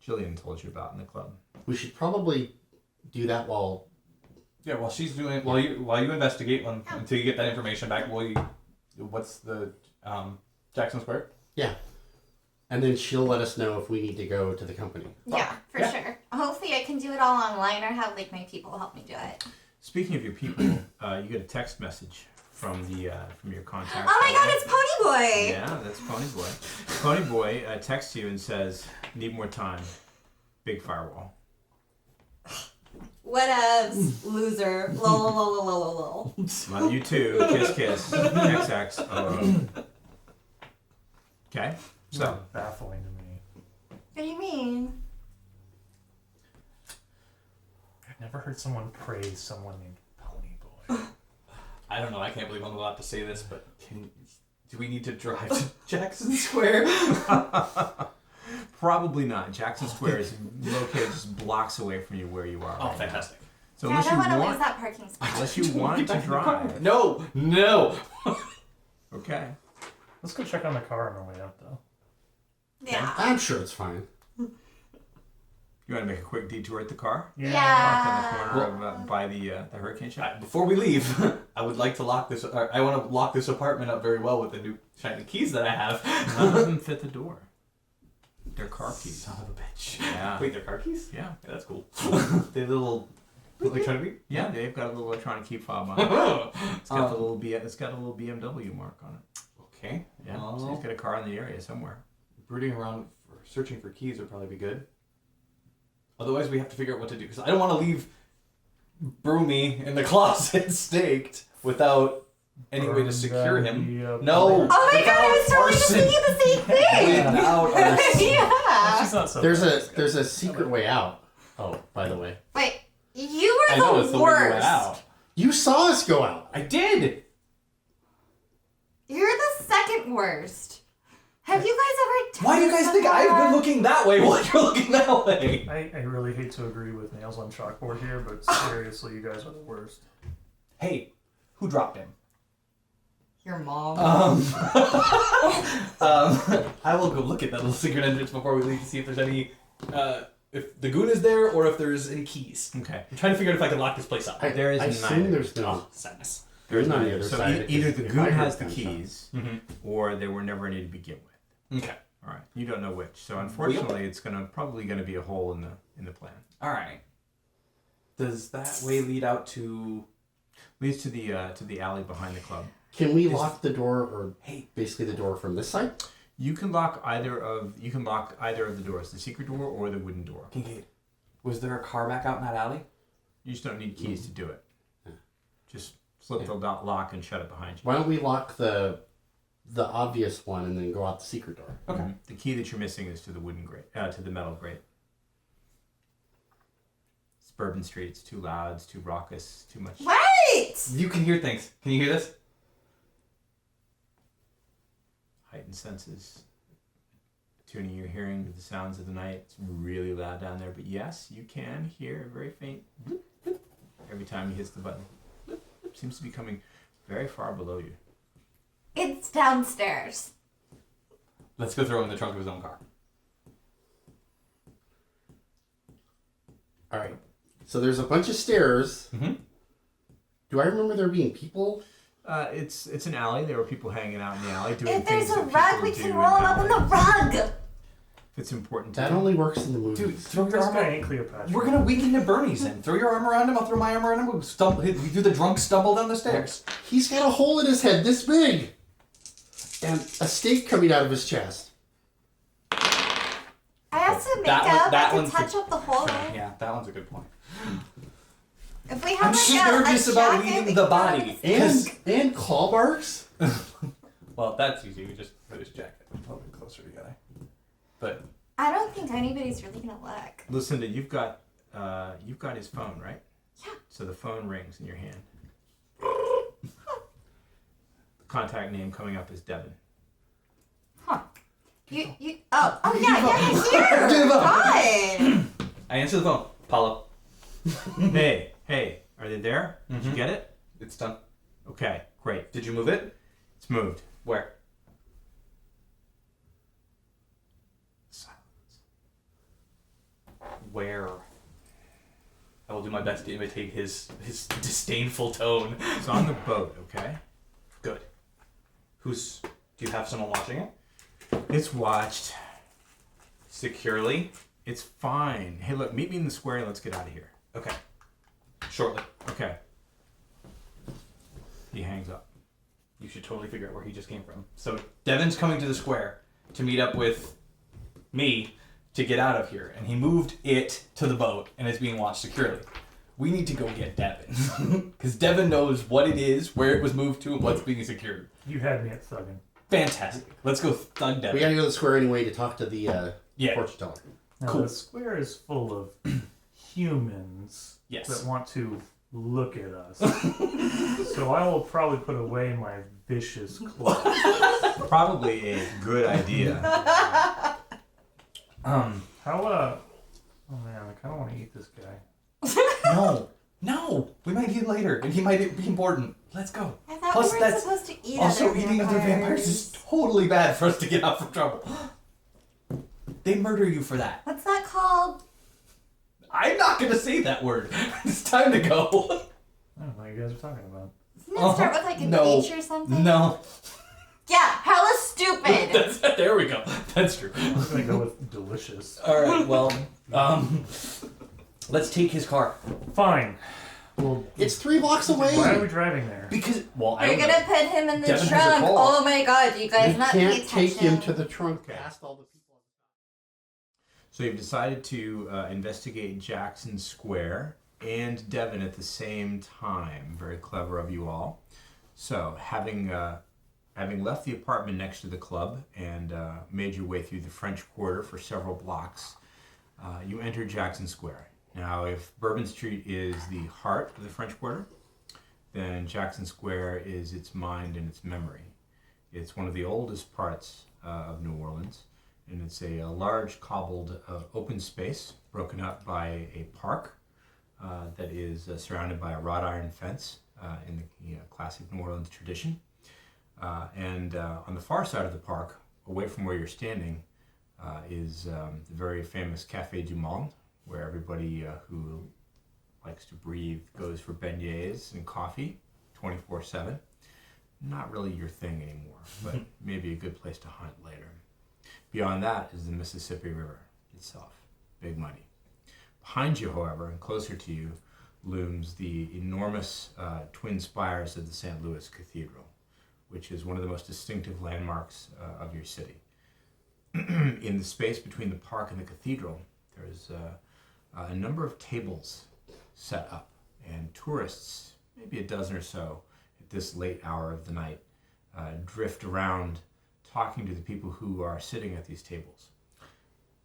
Jillian told you about in the club. We should probably do that while Yeah, while she's doing while you investigate until you get that information back, what's the Jackson Square? Yeah. And then she'll let us know if we need to go to the company. Yeah, for sure. Hopefully I can do it all online or have like my people help me do it. Speaking of your people, you get a text message from your contact. Oh my god, it's Pony Boy! Yeah, that's Pony Boy. Pony Boy texts you and says, "Need more time. Big firewall." Whatevs, loser. Lol, lol, lol, lol, lol, lol. Love you too. Kiss, kiss. XX. Okay. So, Baffling to me. What do you mean? I've never heard someone praise someone named Pony Boy. I don't know. I can't believe I'm allowed to say this, but do we need to drive to Jackson Square? probably not. Jackson Square is located just blocks away from you where you are. Oh, right now. fantastic. So Yeah, I unless don't you want to want, lose that parking spot. unless you want to drive, No, no. okay. Let's go check on the car on our way up, though. Yeah. I'm sure it's fine. You want to make a quick detour at the car? Yeah. Park on the corner of, by the hurricane shop. Before we leave, I would like to lock this. Or I want to lock this apartment up very well with the new shiny keys that I have. None of them fit the door. They're car keys. Son of a bitch. Yeah. Wait, they're car keys? Yeah. Yeah, that's cool. They have a little electronic. Yeah, they've got a little electronic key fob on it. It's got the little it's got a little BMW mark on it. Okay. Yeah. So he's got a car in the area somewhere. Brooding around searching for keys would probably be good. Otherwise, we have to figure out what to do because I don't want to leave Broomy in the closet staked without any way to secure him. No. Oh my god, I was totally just thinking the same thing! Without our Yeah! She's not so There's a secret way out. Oh, by the way. Wait, you I were know it's the the way you went worst. out. You saw us go out. I did. You're the second worst. Have you guys ever Why do you guys think I've been looking that way while you're looking that way? I really hate to agree with Nails on Chalkboard here, but seriously, you guys are the worst. Hey, who dropped him? Your mom. I will go look at that little secret entrance before we leave to see if there's any, if the goon is there or if there's any keys. Okay. I'm trying to figure out if I can lock this place up. There is I assume neither. there's no. Oh, sadness. There's none on the neither. other So side. either the If goon I heard has the gunshots. keys, Mm-hmm. or they were never any to begin with. Okay. All right. You don't know which. So unfortunately, it's probably gonna be a hole in the plan. All right. Does that way lead out to? Leads to the alley behind the club. Can we lock the door, or Hey, basically the door from this side? You can lock either of the doors, the secret door or the wooden door. Kincaid, was there a car back out in that alley? You just don't need keys to do it. Just slip the lock and shut it behind you. Why don't we lock the obvious one and then go out the secret door? Okay. Mhm. The key that you're missing is to the wooden grate, to the metal grate. It's Bourbon Street. It's too loud. It's too raucous. Too much. Wait! You can hear things. Can you hear this? Heightened senses. Tuning your hearing to the sounds of the night. It's really loud down there, but yes, you can hear a very faint bloop, bloop every time he hits the button. Bloop, bloop. Seems to be coming very far below you. It's downstairs. Let's go throw him in the trunk of his own car. All right. So there's a bunch of stairs. Mm-hmm. Do I remember there being people? It's an alley. There were people hanging out in the alley doing If things there's a that rug, people we do can in roll him up on the alleys. rug! If it's important to That you. only works in the movies. Dude, throw your This arm guy around. ain't Cleopatra. We're gonna weaken the Bernie's in. Throw your arm around him. I'll throw my arm around him. We do the drunk stumble down the stairs. He's got a hole in his head this big, and a stake coming out of his chest. I have some That makeup. one- that I can one's touch the- up the hole. Yeah, that one's a good point. If we have I'm like just a nervous about jacket, leaving we the can body. put it- Yes. And claw marks. Well, that's easy. We just put his jacket a little bit closer together. But I don't think anybody's really gonna look. Lucinda, you've got his phone, right? Yeah. So the phone rings in your hand. The contact name coming up is Devin. Oh yeah, here. God. I answer the phone. Paulo. Hey, are they there? Did you Mhm. get it? It's done. Okay, great. Did you move it? It's moved. Where? Silence. Where? I will do my best to imitate his disdainful tone. It's on the boat, okay? Good. Do you have someone watching it? It's watched. Securely? It's fine. Hey, look, meet me in the square and let's get out of here. Okay. Shortly. Okay. He hangs up. You should totally figure out where he just came from. So Devin's coming to the square to meet up with me to get out of here. And he moved it to the boat and is being watched securely. We need to go get Devin. Because Devin knows what it is, where it was moved to, and what's being secured. You had me at thugging. Fantastic. Let's go thug Devin. We gotta go to the square anyway to talk to the fortune teller. Now, Cool. the square is full of humans Yes. that want to look at us. So I will probably put away my vicious claws. Probably a good idea. Oh man, I kind of want to eat this guy. No. We might eat him later, and he might be important. Let's go. I thought Plus, we weren't that's supposed to eat Also, other eating other vampires is totally bad for us to get out from trouble. They murder you for that. What's that called? I'm not gonna say that word. It's time to go. I don't know what you guys are talking about. Doesn't it start with like an No. H or something? No. Yeah, hella stupid. There we go. That's true. I'm gonna go with delicious. All right. Well, let's take his car Fine. Well, It's 3 blocks away. why are we driving there? because I We're don't gonna know. put him in the Devin has a trunk. car. Oh my god, you guys You not pay can't attention. take him to the trunk past all the people. So you've decided to investigate Jackson Square and Devon at the same time. Very clever of you all. So having left the apartment next to the club and made your way through the French Quarter for several blocks, you enter Jackson Square. Now, if Bourbon Street is the heart of the French Quarter, then Jackson Square is its mind and its memory. It's one of the oldest parts of New Orleans, and it's a large cobbled open space broken up by a park that is surrounded by a wrought iron fence in the classic New Orleans tradition. And on the far side of the park, away from where you're standing, is the very famous Café du Monde, where everybody who likes to breathe goes for beignets and coffee 24/7. Not really your thing anymore, but maybe a good place to hunt later. Beyond that is the Mississippi River itself. Big money. Behind you, however, and closer to you, looms the enormous twin spires of the St. Louis Cathedral, which is one of the most distinctive landmarks of your city. In the space between the park and the cathedral, there's a number of tables set up, and tourists, maybe a dozen or so, at this late hour of the night, drift around talking to the people who are sitting at these tables.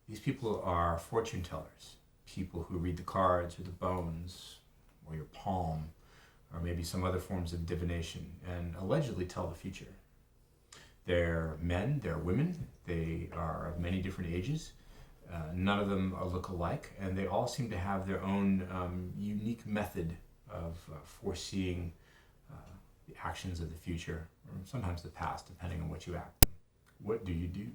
These people are fortune tellers, people who read the cards or the bones or your palm, or maybe some other forms of divination, and allegedly tell the future. They're men, they're women, they are of many different ages. None of them look alike, and they all seem to have their own unique method of foreseeing the actions of the future, or sometimes the past, depending on what you ask them. What do you do?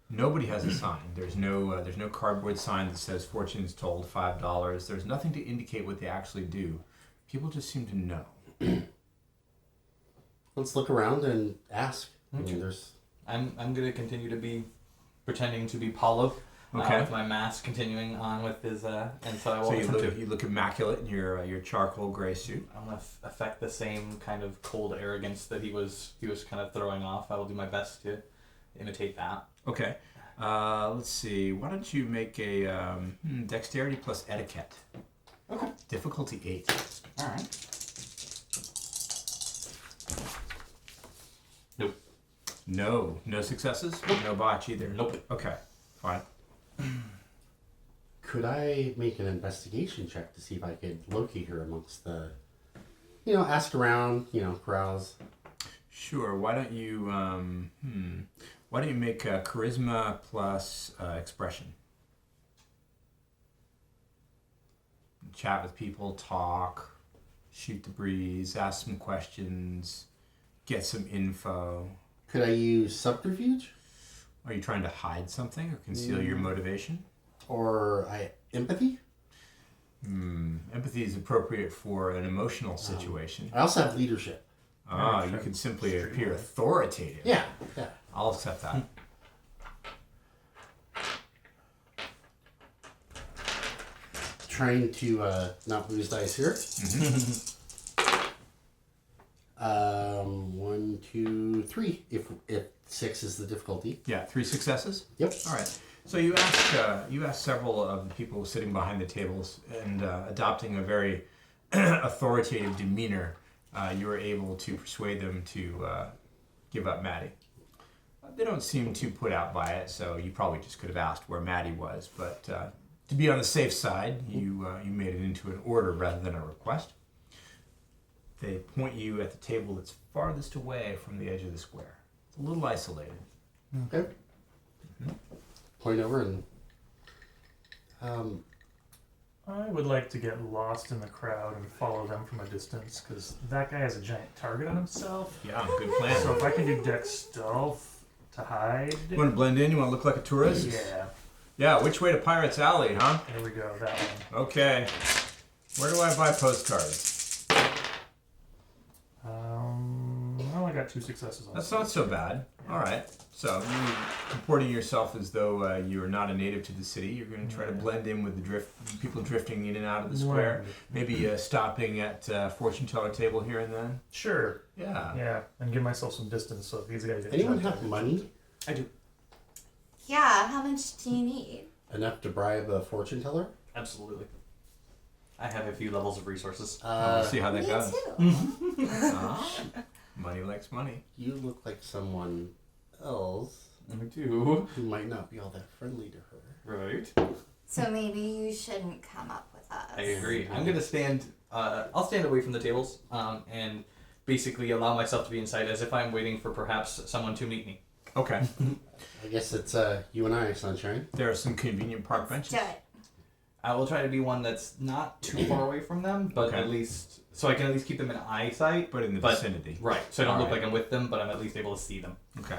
Nobody has a sign. There's no cardboard sign that says fortunes told $5. There's nothing to indicate what they actually do. People just seem to know. Let's look around and ask. I mean, there's I'm gonna continue to be pretending to be Paulo. Okay. With my mask continuing on with his and so I will So attempt to. you look immaculate in your charcoal gray suit. I'm gonna affect the same kind of cold arrogance that he was kind of throwing off. I will do my best to imitate that. Okay. Let's see. Why don't you make a dexterity plus etiquette? Okay. Difficulty 8. All right. Nope. No successes. No botch either. Nope. Okay. Fine. Could I make an investigation check to see if I could locate her amongst the, ask around, crowds? Sure. Why don't you make charisma plus expression? Chat with people, talk, shoot the breeze, ask some questions, get some info. Could I use subterfuge? Are you trying to hide something or conceal your motivation? Or empathy? Empathy is appropriate for an emotional situation. I also have leadership. Ah, you can simply appear authoritative. Yeah. I'll accept that. Trying to not lose dice here. 1, 2, 3. If 6 is the difficulty. Yeah, 3 successes? Yep. All right. So you asked several of the people sitting behind the tables, and adopting a very authoritative demeanor, you were able to persuade them to give up Maddie. They don't seem too put out by it, so you probably just could have asked where Maddie was. But to be on the safe side, you made it into an order rather than a request. They point you at the table that's farthest away from the edge of the square. It's a little isolated. Okay. Point over and. I would like to get lost in the crowd and follow them from a distance, because that guy has a giant target on himself. Yeah, good plan. So if I can do dex stealth to hide. You want to blend in? You want to look like a tourist? Yeah. Yeah, which way to Pirates Alley, huh? There we go, that one. Okay. Where do I buy postcards? Well, I got 2 successes on That's that. not so bad. All right. So you comporting yourself as though you're not a native to the city. You're going to try to blend in with the people drifting in and out of the square. Maybe stopping at fortune teller table here and then. Sure. Yeah. Yeah, and give myself some distance so if these guys get Anyone jumped, have money I do. Yeah, how much do you need? enough to bribe a fortune teller? Absolutely. I have a few levels of resources. We'll see how that Me goes. too. Ah, money likes money. You look like someone else I do. who might not be all that friendly to her. Right. So maybe you shouldn't come up with us. I agree. I'm gonna stand. I'll stand away from the tables and basically allow myself to be inside as if I'm waiting for perhaps someone to meet me. Okay. I guess it's you and I, Sunshine. There are some convenient park benches. Do it. I will try to be one that's not too far away from them, but Okay. at least so I can at least keep them in eyesight. But in the vicinity. Right. So I don't All look right. like I'm with them, but I'm at least able to see them. Okay.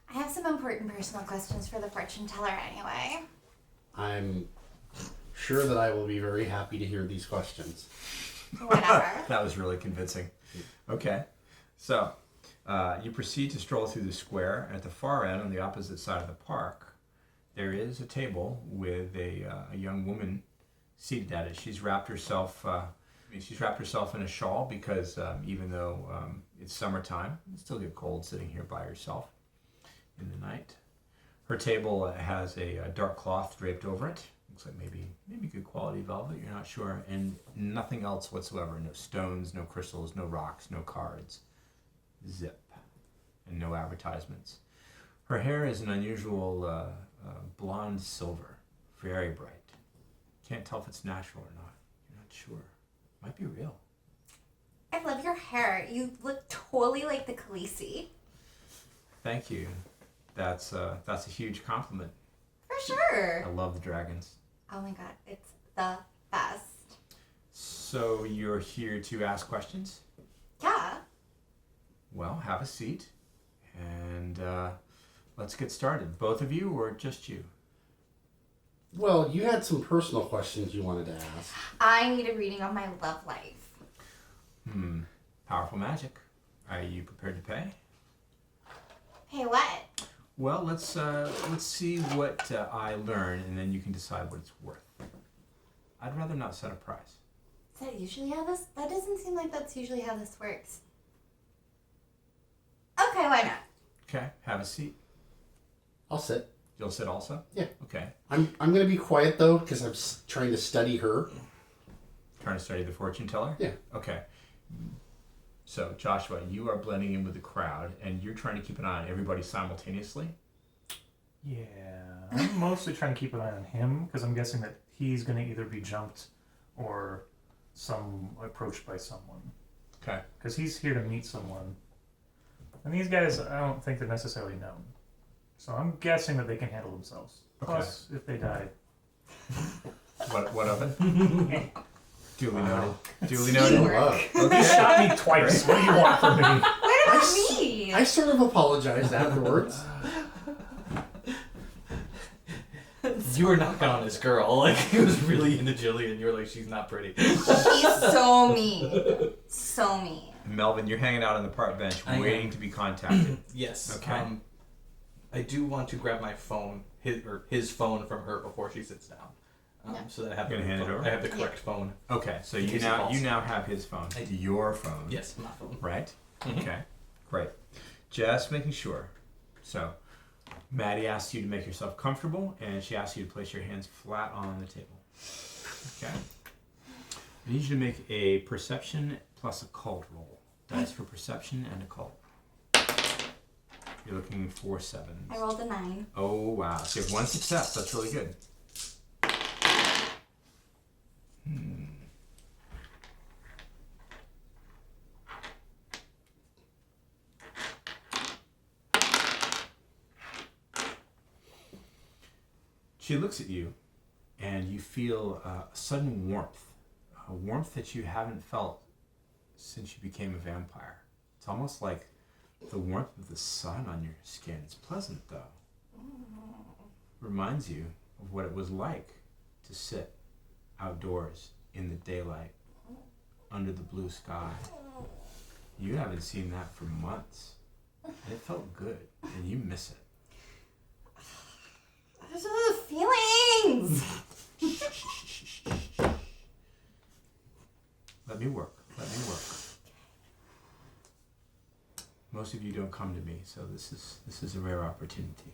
I have some important personal questions for the fortune teller anyway. I'm sure that I will be very happy to hear these questions. Whatever. That was really convincing. Okay. So, you proceed to stroll through the square. At the far end, on the opposite side of the park, there is a table with a young woman seated at it. She's wrapped herself. She's wrapped herself in a shawl because even though it's summertime, you still get cold sitting here by yourself in the night. Her table has a dark cloth draped over it. Looks like maybe good quality velvet. You're not sure, and nothing else whatsoever. No stones, no crystals, no rocks, no cards. Zip, and no advertisements. Her hair is an unusual blonde silver, very bright. Can't tell if it's natural or not. You're not sure. Might be real. I love your hair. You look totally like the Khaleesi. Thank you. That's a huge compliment. For sure. I love the dragons. Oh my god, it's the best. So you're here to ask questions? Yeah. Well, have a seat, and let's get started. Both of you, or just you? Well, you had some personal questions you wanted to ask. I need a reading on my love life. Powerful magic. Are you prepared to pay? Hey, what? Well, let's see what I learn, and then you can decide what it's worth. I'd rather not set a price. Is that usually how this? That doesn't seem like that's usually how this works. Okay, why not? Okay, have a seat. I'll sit. You'll sit also? Yeah. Okay. I'm gonna be quiet though because I'm trying to study her. Trying to study the fortune teller? Yeah. Okay. So, Joshua, you are blending in with the crowd, and you're trying to keep an eye on everybody simultaneously? Yeah, I'm mostly trying to keep an eye on him because I'm guessing that he's going to either be jumped or approached by someone. Okay. Because he's here to meet someone. And these guys, I don't think they're necessarily known. So I'm guessing that they can handle themselves. Okay. Plus, if they die. What of it? Duly noted. Duly Teamwork. noted. Wow. You Okay. shot me twice. What do you want from me? What about me? I sort of apologized afterwards. You were knocking on this girl. Like, he was really into Jillian. You were like, she's not pretty. He's so mean. So mean. Melvin, you're hanging out on the park bench I waiting am. to be contacted. Yes. Okay. I do want to grab my phone, his phone from her before she sits down. So that I have You're gonna hand it over? I have the correct phone. Okay, so In you case it now falls. you now have his phone. I do. Your phone. Yes, my phone. Right? Mhm. Okay. Great. Just making sure. So, Maddie asks you to make yourself comfortable, and she asks you to place your hands flat on the table. Okay. I need you to make a perception plus occult roll. Dice for perception and occult. You're looking for 7s. I rolled a 9. Oh, wow. So you have 1 success. That's really good. She looks at you, and you feel a sudden warmth. A warmth that you haven't felt since you became a vampire. It's almost like the warmth of the sun on your skin. It's pleasant, though. Reminds you of what it was like to sit outdoors in the daylight under the blue sky. You haven't seen that for months. And it felt good, and you miss it. Those are the feelings. Let me work. Most of you don't come to me, so this is a rare opportunity.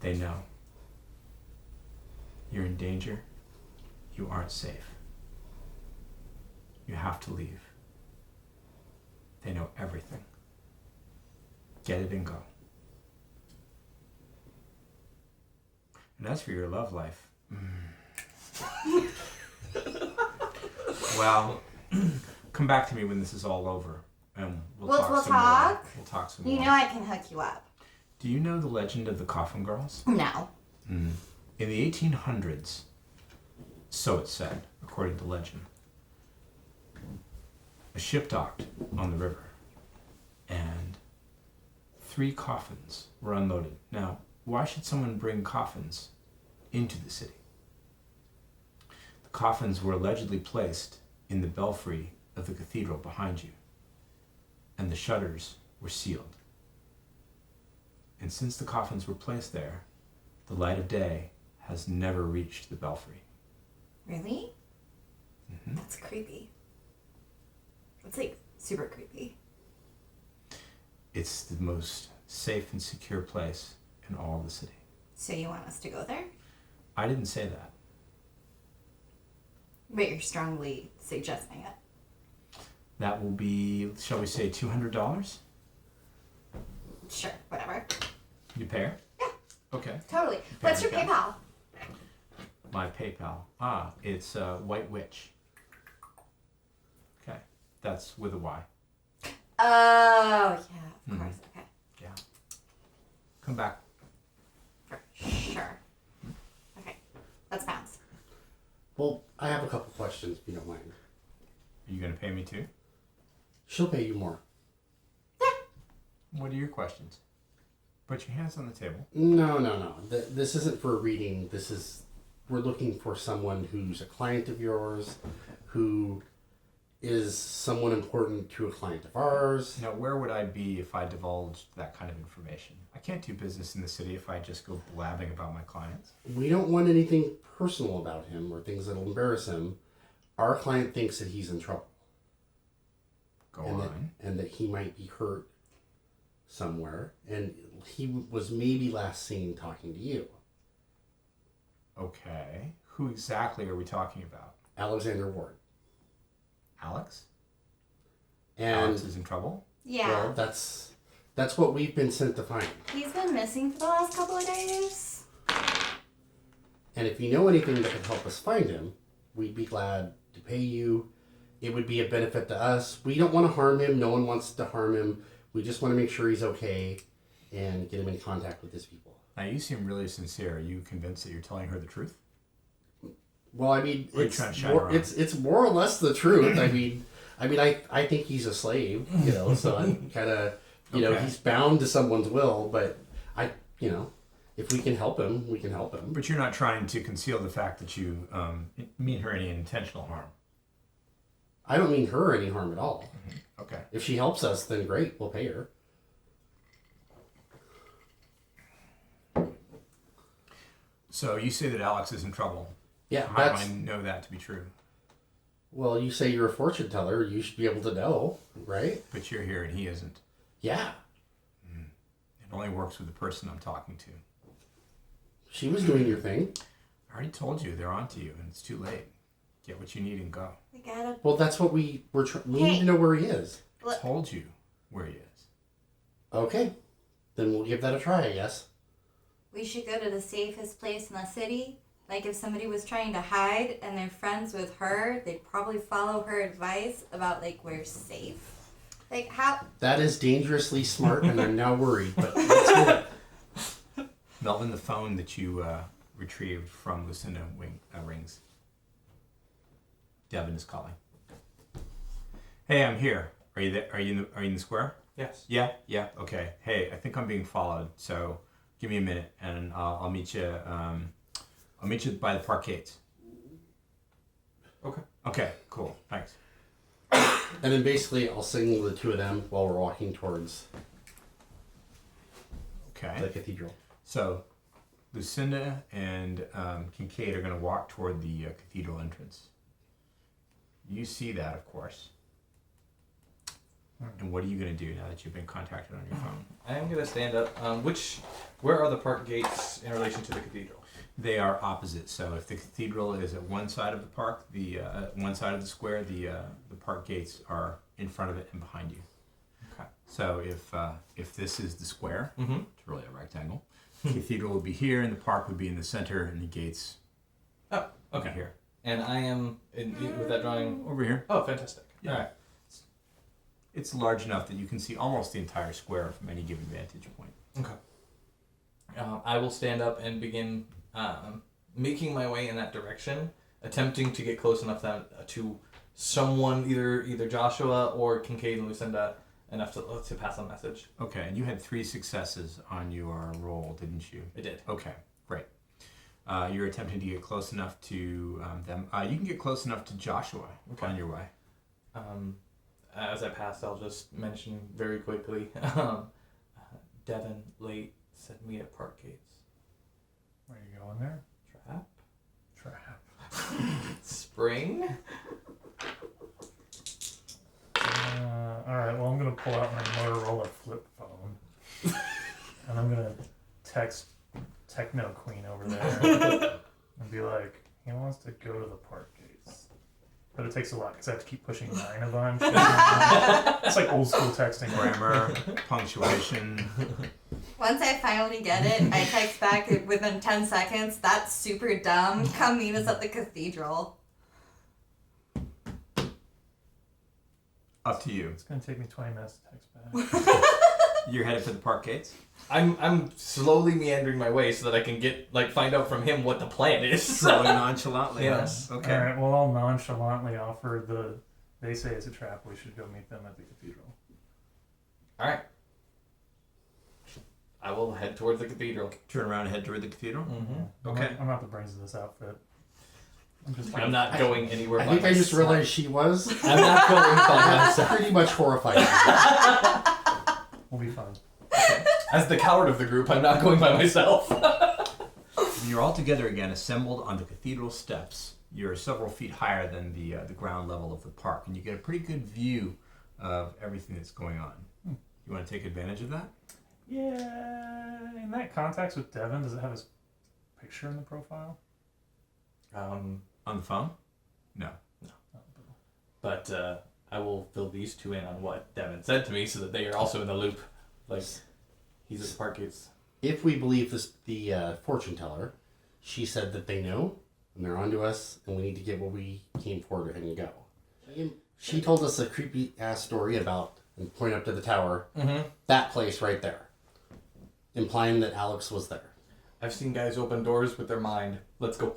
They know. You're in danger. You aren't safe. You have to leave. They know everything. Get it and go. And as for your love life, well, come back to me when this is all over, and we'll talk We'll some talk? more. We'll talk some You more. know I can hook you up. Do you know the legend of the Coffin Girls? No. In the 1800s, so it's said, according to legend, a ship docked on the river, and 3 coffins were unloaded. Now, why should someone bring coffins into the city? The coffins were allegedly placed in the belfry of the cathedral behind you, and the shutters were sealed. And since the coffins were placed there, the light of day has never reached the belfry. Really? Mm-hmm. That's creepy. That's like super creepy. It's the most safe and secure place in all of the city. So you want us to go there? I didn't say that. But you're strongly suggesting it. That will be, shall we say, $200? Sure, whatever. You pay her? Yeah. Okay. Totally. What's your Okay. PayPal? My PayPal. It's White Witch. Okay. That's with a Y. Oh, yeah, of course. Okay. Yeah. Come back. For sure. Okay. That's pounds. Well, I have a couple questions, if you don't mind. Are you going to pay me too? She'll pay you more. What are your questions? Put your hands on the table. No. This isn't for a reading. We're looking for someone who's a client of yours, who is someone important to a client of ours. Now, where would I be if I divulged that kind of information? I can't do business in the city if I just go blabbing about my clients. We don't want anything personal about him or things that'll embarrass him. Our client thinks that he's in trouble. Go and on. that he might be hurt somewhere. And he was maybe last seen talking to you. Okay. Who exactly are we talking about? Alexander Ward. Alex? And Alex is in trouble? Yeah. well, that's what we've been sent to find. He's been missing for the last couple of days. And if you know anything that could help us find him, we'd be glad to pay you. It would be a benefit to us. We don't want to harm him. No one wants to harm him. We just want to make sure he's okay and get him in contact with his people. Now, you seem really sincere. Are you convinced that you're telling her the truth? Well, I mean, Or are you it's trying to shine more, her on? it's more or less the truth. I think he's a slave, you know, so I'm kind of You know, Okay. he's bound to someone's will, but if we can help him, we can help him. But you're not trying to conceal the fact that you mean her any intentional harm. I don't mean her any harm at all. Okay. If she helps us, then great, we'll pay her. So you say that Alex is in trouble. Yeah, How do that's... I know that to be true? Well, you say you're a fortune teller, you should be able to know, right? But you're here and he isn't. Yeah. It only works with the person I'm talking to. She was doing your thing. I already told you they're onto you and it's too late. Get what you need and go. We gotta. Well, that's what we need to know where he is. I told you where he is. Okay. Then we'll give that a try, I guess. We should go to the safest place in the city. Like if somebody was trying to hide and they're friends with her, they'd probably follow her advice about like where's safe. Like how? That is dangerously smart, and I'm now worried, but let's do it. Melvin, the phone that you retrieved from Lucinda rings. Devin is calling. Hey, I'm here. Are you there? Are you in the square? Yes. Yeah. Okay. Hey, I think I'm being followed. So give me a minute, and I'll meet you. I'll meet you by the parkades. Okay. Okay. Cool. Thanks. And then basically, I'll signal the two of them while we're walking towards Okay. the cathedral. So Lucinda and Kincaid are going to walk toward the cathedral entrance. You see that, of course. And what are you going to do now that you've been contacted on your phone? I am gonna stand up. Where are the park gates in relation to the cathedral? They are opposite. So if the cathedral is at one side of the park, one side of the square, the park gates are in front of it and behind you. Okay. So if this is the square, Mm-hmm. it's really a rectangle. The cathedral would be here, and the park would be in the center, and the gates Oh, would be okay. here. And I am with that drawing. Over here. Oh, fantastic. Yeah. All right. It's large enough that you can see almost the entire square from any given vantage point. Okay. I will stand up and begin making my way in that direction, attempting to get close enough to someone, either Joshua or Kincaid and Lucinda, enough to pass on a message. Okay, and you had 3 successes on your roll, didn't you? I did. Okay, great. You're attempting to get close enough to them. You can get close enough to Joshua on your way. As I pass, I'll just mention very quickly. Devin late sent me at park gates. Where are you going there? Trap. Spring. Alright, well, I'm going to pull out my Motorola flip phone. And I'm going to text Techno Queen over there. And be like, he wants to go to the park gates. But it takes a lot because I have to keep pushing 9 a bunch. It's like old school texting. Grammar, punctuation. Once I finally get it, I text back within 10 seconds. That's super dumb. Come meet us at the cathedral. Up to you. It's going to take me 20 minutes to text back. You're headed for the park gates? I'm slowly meandering my way so that I can find out from him what the plan is. Slowly, nonchalantly. Yes. Okay. Alright, well, I'll nonchalantly offer they say it's a trap, we should go meet them at the cathedral. All right. I will head towards the cathedral. Turn around and head toward the cathedral? Mm-hmm. Okay. I'm not the brains of this outfit. I'm not going anywhere. I by think I just myself. realized she was. I'm not going by That's myself. pretty much horrifying. We'll be fine. As the coward of the group, I'm not going by myself. You're all together again, assembled on the cathedral steps. You're several feet higher than the ground level of the park, and you get a pretty good view of everything that's going on. You want to take advantage of that? Yeah. In that context with Devin, does it have his picture in the profile? On the phone? No. But I will fill these two in on what Devin said to me so that they are also in the loop. Like, he's at the park gates. If we believe the fortune teller, she said that they know, and they're onto us, and we need to get what we came for and go. She told us a creepy-ass story about, and point up to the tower, that place right there. Implying that Alex was there. I've seen guys open doors with their mind. Let's go.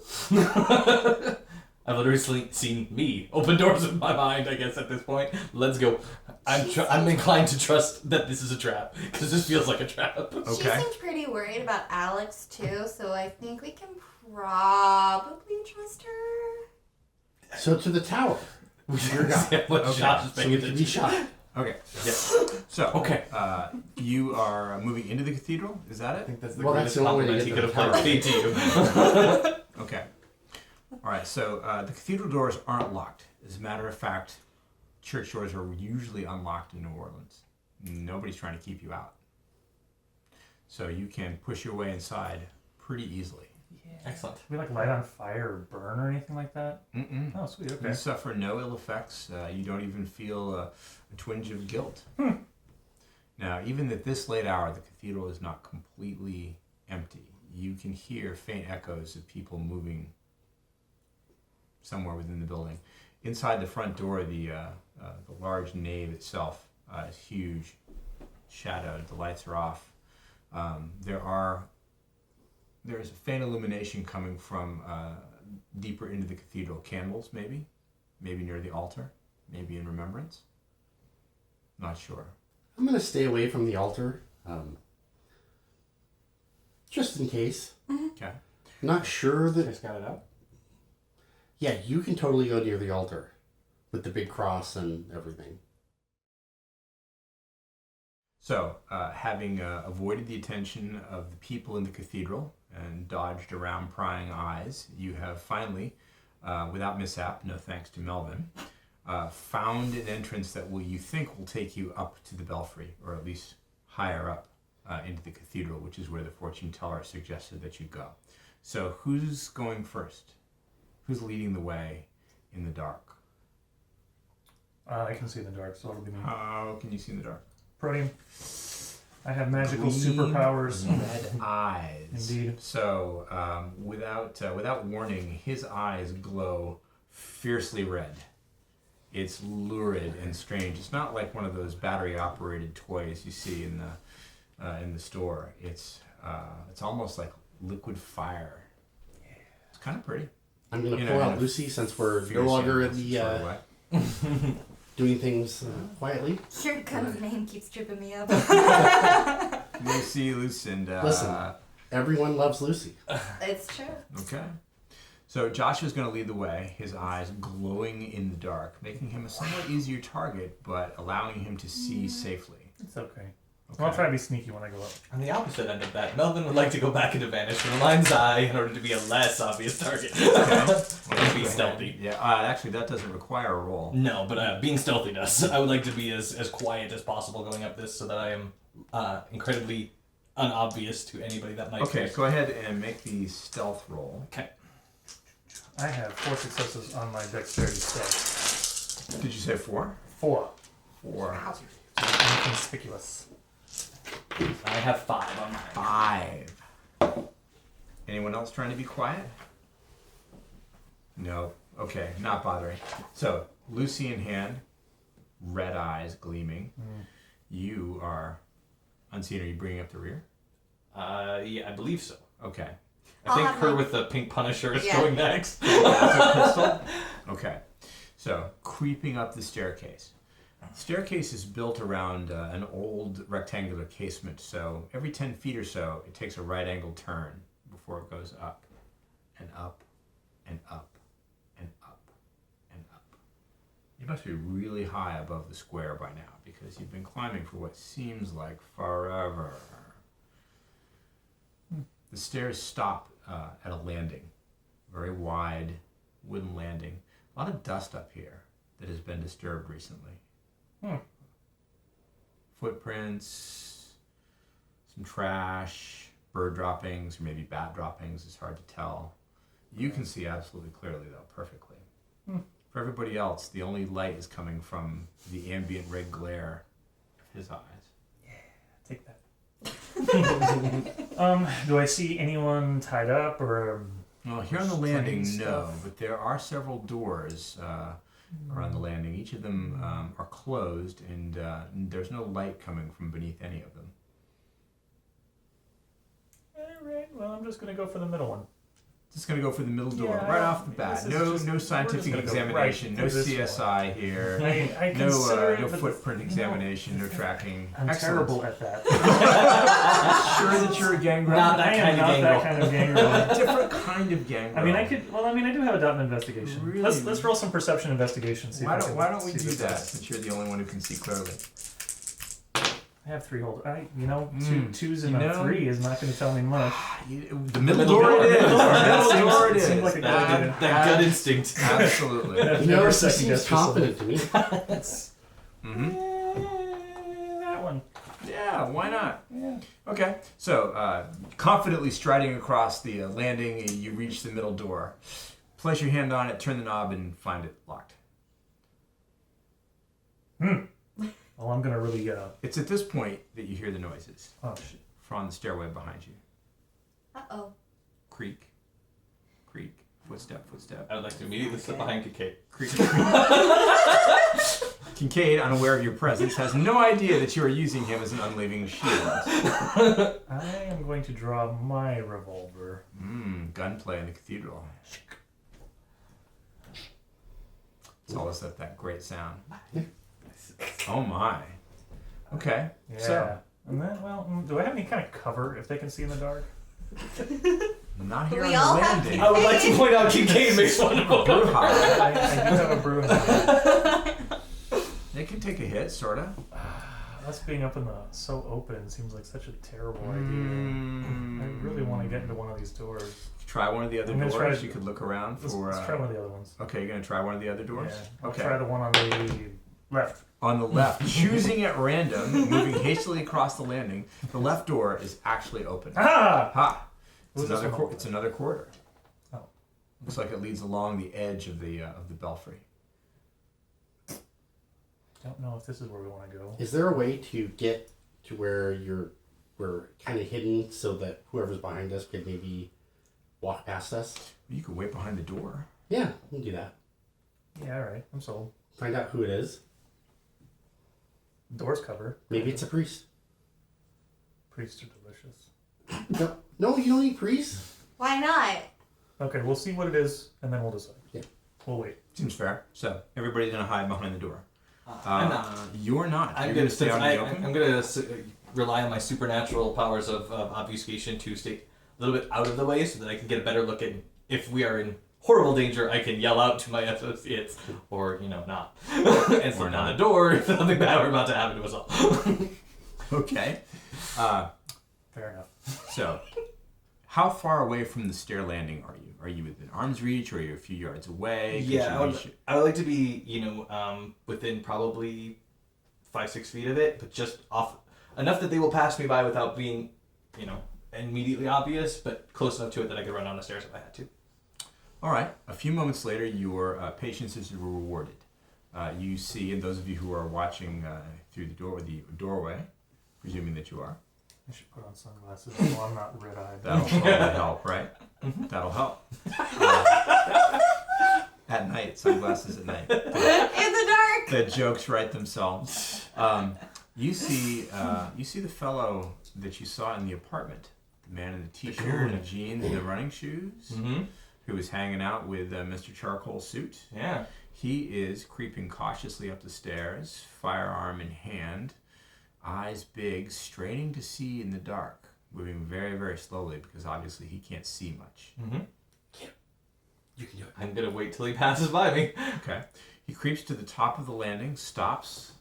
I've literally seen me open doors with my mind, I guess, at this point. Let's go. I'm inclined to trust that this is a trap, because this feels like a trap. Okay. She seems pretty worried about Alex too, so I think we can probably trust her. So to the tower. Your guy. Yeah, what Okay. Josh is So paying we can be attention. shot. Okay. Yeah. So, Okay. You are moving into the cathedral? Is that I it? think that's the Well, greatest that's the only way compliment to he get could to have the paid to you. Okay. All right, so the cathedral doors aren't locked. As a matter of fact, church doors are usually unlocked in New Orleans. Nobody's trying to keep you out. So you can push your way inside pretty easily. Excellent. Do we like light on fire or burn or anything like that? Mm-mm. Oh, sweet. Okay. You suffer no ill effects. You don't even feel a twinge of guilt. Now, even at this late hour, the cathedral is not completely empty. You can hear faint echoes of people moving somewhere within the building. Inside the front door, the large nave itself is huge, shadowed. The lights are off. There is a faint illumination coming from deeper into the cathedral. Candles, maybe near the altar, maybe in remembrance. Not sure. I'm going to stay away from the altar. Just in case. Okay. Not sure that... Just got it out. Yeah, you can totally go near the altar. With the big cross and everything. So, having avoided the attention of the people in the cathedral and dodged around prying eyes, you have finally, without mishap, no thanks to Melvin, found an entrance that you think will take you up to the belfry, or at least higher up into the cathedral, which is where the fortune teller suggested that you go. So, who's going first? Who's leading the way in the dark? I can see in the dark, so it'll be me. How can you see in the dark? Protein. I have magical Green superpowers. Red eyes. Indeed. So, without warning, his eyes glow fiercely red. It's lurid and strange. It's not like one of those battery-operated toys you see in the store. It's almost like liquid fire. It's kind of pretty. I'm going to You pull know, out Lucy since we're no Fierce longer in animals the sort of way. doing things quietly. Your gun's name keeps tripping me up. Lucy, Lucinda. Listen. Everyone loves Lucy. It's true. Okay. So Joshua's going to lead the way, his eyes glowing in the dark, making him a somewhat easier target, but allowing him to see safely. It's okay. Okay. I'll try to be sneaky when I go up. On the opposite end of that, Melvin would like to go back into Vanish from the mind's eye in order to be a less obvious target. And be stealthy. Yeah, actually, that doesn't require a roll. No, but being stealthy does. I would like to be as quiet as possible going up this so that I am incredibly unobvious to anybody that might Okay, go ahead and make the stealth roll. Okay. I have 4 successes on my dexterity stealth. Did you say 4? 4. 4. Inconspicuous. I have 5 on mine. 5. Anyone else trying to be quiet? No. Okay, not bothering. So, Lucy in hand, red eyes gleaming. You are unseen. Are you bringing up the rear? Yeah, I believe so. Okay. I I'll think have her my- with the pink Punisher is Yeah. going next. That's a pistol? Okay. So, creeping up the staircase. The staircase is built around an old rectangular casement, so every 10 feet or so, it takes a right-angled turn before it goes up and up and up and up and up. You must be really high above the square by now, because you've been climbing for what seems like forever. The stairs stop at a landing, very wide wooden landing. A lot of dust up here that has been disturbed recently. Footprints, some trash, bird droppings, or maybe bat droppings. It's hard to tell. You can see absolutely clearly, though, perfectly. For everybody else, the only light is coming from the ambient red glare of his eyes. Take that. Do I see anyone tied up or? Well, here on the Strange landing, no, stuff. but there are several doors around the landing. Each of them are closed, and there's no light coming from beneath any of them. Alright, well, I'm just gonna go for the middle one. Just gonna go for the middle door Yeah, right off the bat. this is just- No we're scientific just gonna go examination, right no through this CSI here, I consider it, no but footprint you know, examination, no tracking. I'm Excellent. terrible at that. Sure that you're a gangrel? Not that I kind am of not gangrel. that kind of gangrel. A different kind of gangrel. I mean, I could. Well, I mean, I do have a dot in investigation. Really? Let's roll some perception investigation. See if Why I don't can Why don't we see do if that? it's- Since you're the only one who can see clearly. I have 3 holders. Twos and You a know? 3 is not going to tell me much. The middle middle door door. it is. Middle The door. middle Seems- door it is. seems like a good idea. That gut instinct. Absolutely. I've You know, never he second seems guessed yourself. confident to me. Mm-hmm. That one. Yeah, why not? Yeah. Okay, so confidently striding across the landing, you reach the middle door. Place your hand on it, turn the knob, and find it locked. Well, I'm gonna really. It's at this point that you hear the noises Oh shit. from the stairway behind you. Uh-oh. Creak, creak, footstep, footstep. I would like to immediately slip behind Kincaid. Creak, creak. Kincaid, unaware of your presence, has no idea that you are using him as an unleaving shield. I am going to draw my revolver. Gunplay in the cathedral. It's always that great sound. Oh my. Okay. Yeah. So, And then, well, do I have any kind of cover if they can see in the dark? not here We on all the have landing. I would like to point out Kincaid makes wonderful cover. Brujah. I do have a brew in there. They can take a hit, sorta. Us being up in the so open seems like such a terrible idea. I really want to get into one of these doors. Try one of the other I'm gonna doors. try to- You could look around Let's for. try one of the other ones. Okay, you're gonna try one of the other doors. Yeah. I'll Okay. try the one on the left. On the left, choosing at random, moving hastily across the landing, the left door is actually open. Ah! Ha! It's Who's this another. one? It's another corridor. Oh. Looks like it leads along the edge of the belfry. Don't know if this is where we want to go. Is there a way to get to where we're kind of hidden so that whoever's behind us could maybe walk past us? You could wait behind the door. Yeah, we can do that. Yeah, all right. I'm sold. Find out who it is. Doors cover. Maybe it's a priest. Priests are delicious. No, you don't need priests. Why not? Okay, we'll see what it is, and then we'll decide. Yeah. We'll wait. Seems fair. So everybody's gonna hide behind the door. I'm not. You're not. I'm You're gonna stay out in the open. I'm gonna rely on my supernatural powers of obfuscation to stay a little bit out of the way, so that I can get a better look at if we are in horrible danger. I can yell out to my associates, or not, and slam down the door if something bad were about to happen to us all. Okay. Fair enough. So, how far away from the stair landing are you? Are you within arm's reach, or are you a few yards away? Could Yeah, you reach- I would like to be, within probably 5-6 feet of it, but just off enough that they will pass me by without being, immediately obvious, but close enough to it that I could run down the stairs if I had to. All right. A few moments later, your patience is rewarded. You see, and those of you who are watching through the doorway, presuming that you are, I should put on sunglasses so I'm not red-eyed. that'll probably help, right? That'll help. At night, sunglasses at night. In the dark! The jokes write themselves. You see the fellow that you saw in the apartment, the man in the t-shirt and the jeans and the running shoes, who was hanging out with Mr. Charcoal's suit. Yeah. He is creeping cautiously up the stairs, firearm in hand, eyes big, straining to see in the dark, moving very, very slowly because obviously he can't see much. You can do it. I'm gonna wait till he passes by me. Okay. He creeps to the top of the landing, stops,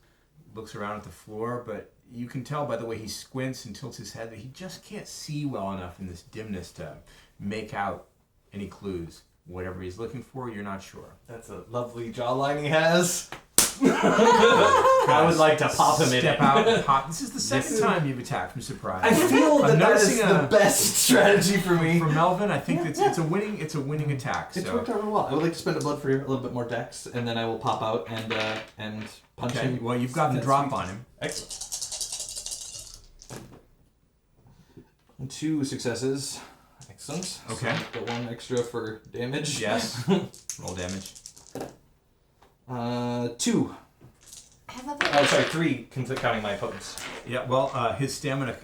looks around at the floor, but you can tell by the way he squints and tilts his head that he just can't see well enough in this dimness to make out any clues. Whatever he's looking for, you're not sure. That's a lovely jawline he has. I would like to pop him in Step it. out and pop. This is the second time you've attacked from surprise. I feel I'm that is noticing the best strategy for me. For Melvin, I think it's a winning attack. It's So. worked out really well. I would like to spend a blood for a little bit more dex, and then I will pop out and punch Okay. him. Well, you've got the That's drop sweet. on him. Excellent. 2 successes. Excellent. Okay. So got 1 extra for damage. Yes. Roll damage. 2. I have a bit. Oh, sorry, 3 counting my opponents. Yeah, well, his stamina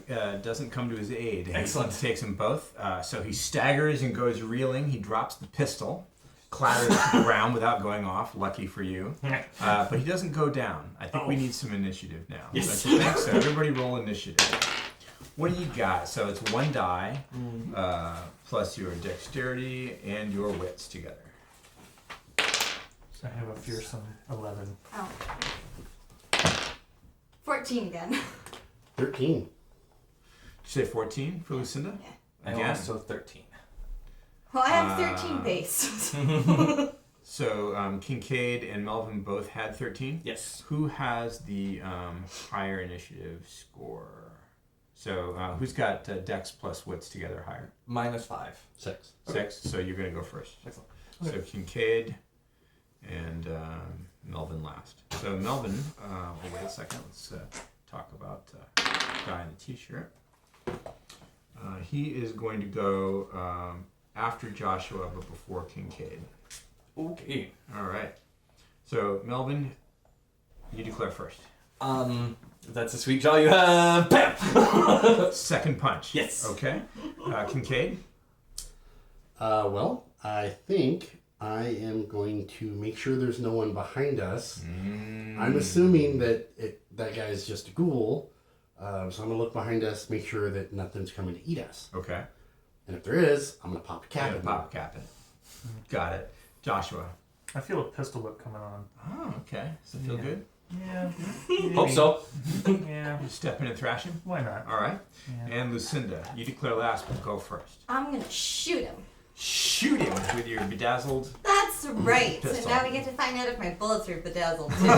doesn't come to his aid. Excellent. He takes them both. So he staggers and goes reeling. He drops the pistol, clatters to the ground without going off. Lucky for you. But he doesn't go down. I think we need some initiative now. Yes. Don't you think? So everybody roll initiative. What do you got? So it's 1 die plus your dexterity and your wits together. I have a fearsome 11. Oh. 14 again. 13. Did you say 14 for Lucinda? Yeah. And Again? also 13. Well, I have 13 base. So Kincaid and Melvin both had 13? Yes. Who has the higher initiative score? So who's got dex plus wits together higher? -5. 6. 6. So you're going to go first. Excellent. So Kincaid and Melvin last. So Melvin, well, wait a second. Let's talk about the guy in the t-shirt. He is going to go after Joshua, but before Kincaid. Okay. All right. So Melvin, you declare first. That's a sweet jaw you have. Bam! Second punch. Yes. Okay. Kincaid. Well, I think I am going to make sure there's no one behind us. I'm assuming that that guy is just a ghoul. So I'm going to look behind us, make sure that nothing's coming to eat us. Okay. And if there is, I'm going to pop a cap in Pop cap it. Got it. Joshua. I feel a pistol whip coming on. Oh, okay. Does it feel Yeah. good? Yeah. Hope so. Yeah. You step in and thrash him? Why not? All right. Yeah. And Lucinda, you declare last, but go first. I'm going to shoot him. Shoot him with your bedazzled. That's right. Pistol. So now we get to find out if my bullets are bedazzled too.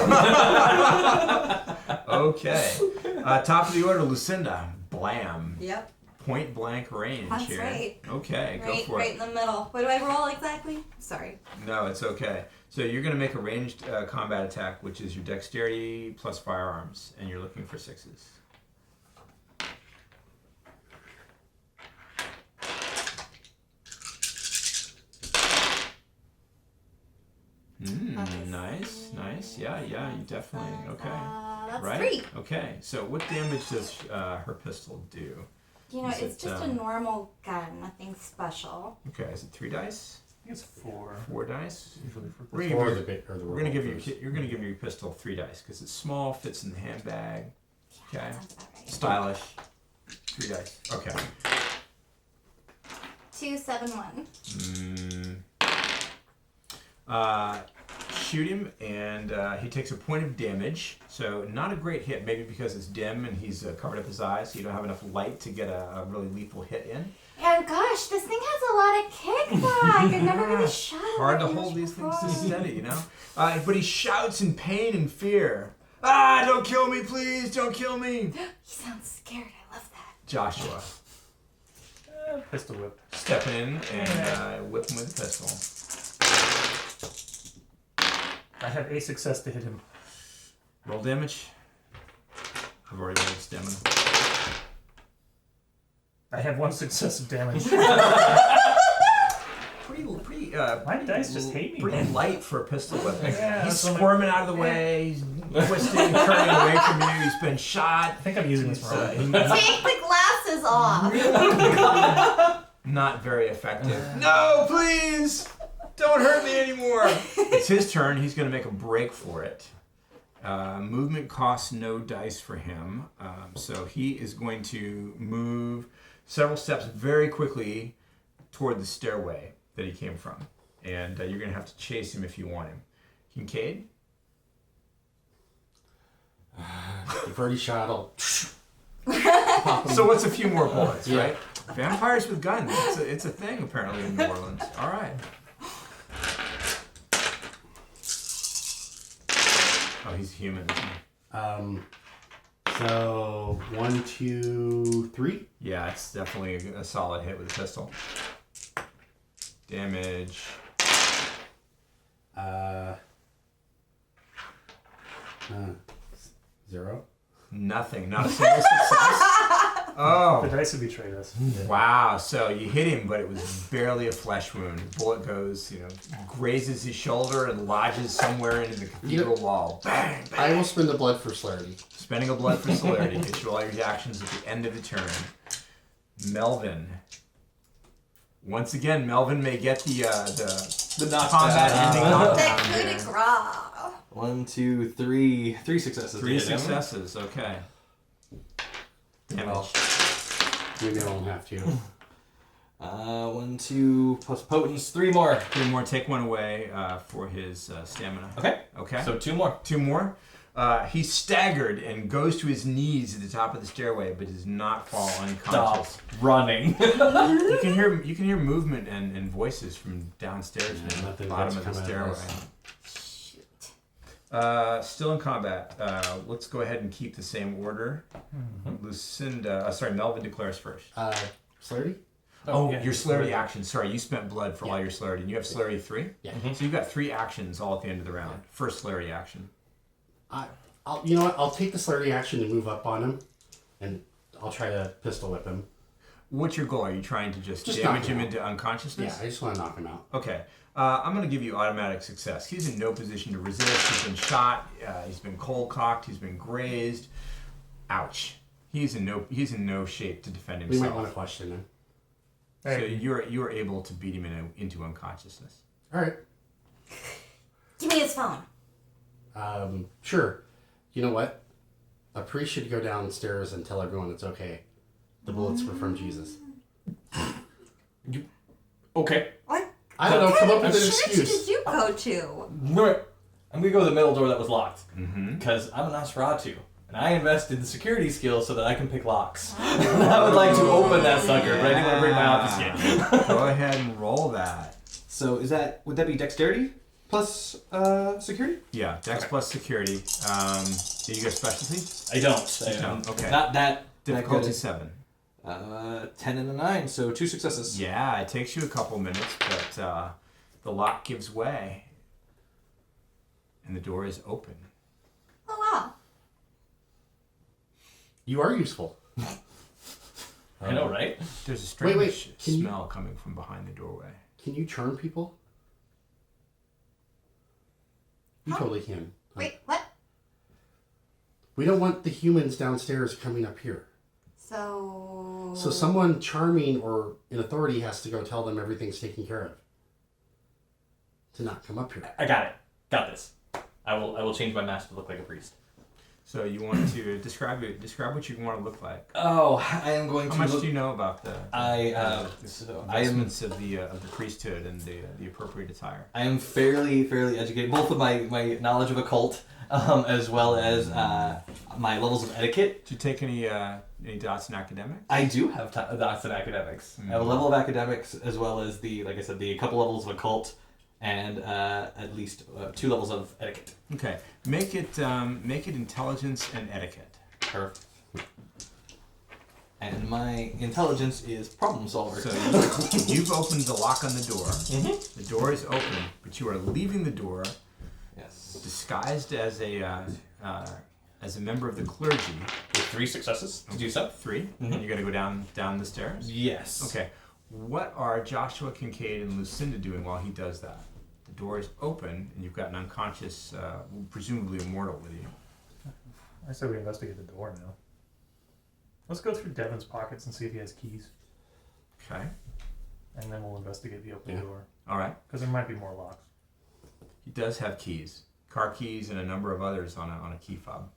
Okay. Top of the order, Lucinda. Blam. Yep. Point blank range That's here. right. Okay, go Right, for right it. in the middle. What do I roll exactly? Sorry. No, it's okay. So you're going to make a ranged combat attack, which is your dexterity plus firearms, and you're looking for 6s. Nice. Yeah, you definitely. Okay. That's Right? 3. Okay. So what damage does her pistol do? You know, Is it's it, just a normal gun, nothing special. Okay, is it 3 dice? I think it's 4. 4 dice? Usually for We're pistols. gonna Or give the you, bit or the we're gonna give you revolvers. you're gonna give your pistol 3 dice because it's small, fits in the handbag, Yeah, Okay. that sounds about right. stylish. 3 dice. Okay. 2, 7, 1. Shoot him, and he takes a point of damage. So not a great hit, maybe because it's dim and he's covered up his eyes, so you don't have enough light to get a really lethal hit in. And gosh, this thing has a lot of kickback. I've never really shot it Hard to like hold this these things before. steady, you know? But he shouts in pain and fear. Ah, don't kill me, please, don't kill me. He sounds scared. I love that. Joshua, Pistol whip. step in and whip him with the pistol. I have a success to hit him. Roll damage. I've already rolled stamina. I have 1 successive damage. Pretty, My dice just hate me. pretty light for a pistol weapon. Yeah, He's so squirming out of the way. He's twisting, turning away from you. He's been shot. I think I'm using this wrong. Take the glasses off. Not very effective. No, please! Don't hurt me anymore! It's his turn. He's going to make a break for it. Movement costs no dice for him. So he is going to move several steps very quickly toward the stairway that he came from. And you're going to have to chase him if you want him. Kincaid? You've already shot all. So what's a few more bullets, Yeah. right? Vampires with guns. It's a thing apparently in New Orleans. All right. Oh, he's human, isn't he? So 1, 2, 3. Yeah, it's definitely a solid hit with a pistol. Damage. 0. Nothing. Not a single success. Oh. The dice have betrayed us. Wow, so you hit him, but it was barely a flesh wound. The bullet goes, grazes his shoulder and lodges somewhere into the cathedral wall. Bang, bang. I will spend the blood for celerity. Spending a blood for celerity gets you all your actions at the end of the turn. Melvin. Once again, Melvin may get the combat ending knockdown The coup here. de grace. 1, 2, 3. 3 successes. 3 to hit him. successes, okay. Well, maybe I won't have to. 1, 2 plus potence. 3 more. 3 more, take one away for his stamina. Okay. Okay. So 2 more. 2 more. He's staggered and goes to his knees at the top of the stairway, but does not fall Stop unconscious. running. You can hear movement and voices from downstairs Yeah, from the nothing bottom good's of the coming out stairway. of Still in combat. Let's go ahead and keep the same order. Lucinda, Melvin declares first. Celerity? Oh, yeah. your celerity action. Sorry, you spent blood for all your celerity, and you have celerity 3. Yeah. So you've got 3 actions all at the end of the round. First celerity action. You know what? I'll take the celerity action to move up on him, and I'll try to pistol whip him. What's your goal? Are you trying to just Just damage knock him him out. into unconsciousness? Yeah, I just want to knock him out. Okay. I'm going to give you automatic success. He's in no position to resist. He's been shot. He's been cold cocked. He's been grazed. Ouch. He's in no shape to defend We himself. might want to question him. So Hey, you're able to beat him into unconsciousness. All right. Give me his phone. Sure. You know what? A priest should go downstairs and tell everyone it's okay. The bullets were from Jesus. Okay. What I don't know. Come up kind with of an church excuse. did you go to? I'm gonna go to the middle door that was locked. Mm-hmm. Because I'm a Nosferatu. And I invested in security skills so that I can pick locks. And I would like to open that sucker, but I didn't want to bring my office yet. Go ahead and roll that. So would that be dexterity plus security? Yeah, Dex plus security. Do you get specialty? I don't. You don't, okay. Not that. Difficulty good. 7. 10 and a 9, so 2 successes. Yeah, it takes you a couple minutes, but the lock gives way, and the door is open. Oh wow. You are useful. I know, right? There's a strange wait, can you- smell coming from behind the doorway. Can you charm people? You totally can. Wait, what? We don't want the humans downstairs coming up here. So. So someone charming or in authority has to go tell them everything's taken care of. To not come up here. I got it. Got this. I will change my mask to look like a priest. So you want to describe what you want to look like. Oh, I am going How to much look... do you know about the investments of the priesthood and the appropriate attire? I am fairly educated, both with my knowledge of occult, as well as my levels of etiquette. Did you take any dots in academics? I do have dots in academics. I have a level of academics, as well as like I said, the couple levels of occult, and at least 2 levels of etiquette. Okay, make it intelligence and etiquette. Perfect. And my intelligence is problem solver. So you've opened the lock on the door. Mm-hmm. The door is open, but you are leaving the door Yes. disguised as a member of the clergy. With 3 successes to do so. 3, Mhm. and you're gonna go down the stairs. Yes. Okay. What are Joshua, Kincaid, and Lucinda doing while he does that? The door is open, and you've got an unconscious, presumably immortal with you. I say we investigate the door now. Let's go through Devin's pockets and see if he has keys, Okay. and then we'll investigate the open Yeah. door All right. because there might be more locks. He does have keys, car keys, and a number of others on a key fob.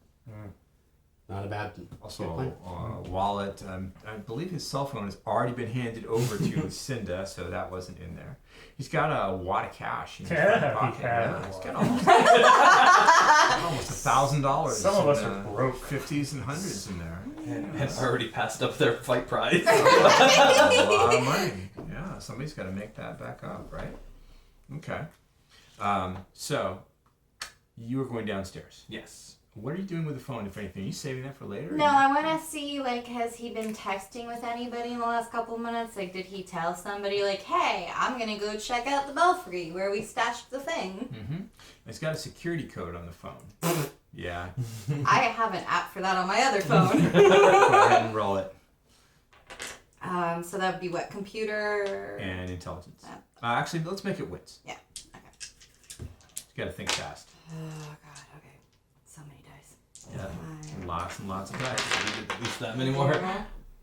Not a bad. Also, good a plan. wallet. I believe his cell phone has already been handed over to Lucinda, so that wasn't in there. He's got a wad of cash in his Yeah, front he pocket. had Yeah, a he's wad. got almost $1,000. Some of us in, are broke. 50s and 100s in there. And already passed up their fight prize. A lot of money. Yeah, somebody's got to make that back up, right? Okay. So, you are going downstairs. Yes. What are you doing with the phone, if anything? Are you saving that for later? No, I want to see, like, has he been texting with anybody in the last couple of minutes? Like, did he tell somebody, like, hey, I'm going to go check out the belfry where we stashed the thing? Mm-hmm. It's got a security code on the phone. Yeah. I have an app for that on my other phone. Go ahead and roll it. So that would be what? Computer? And intelligence. Yeah. Actually, let's make it wits. Yeah. Okay. You gotta think fast. Oh, God. Okay. So many dice. Yeah. Lots and lots of dice. At least that many more.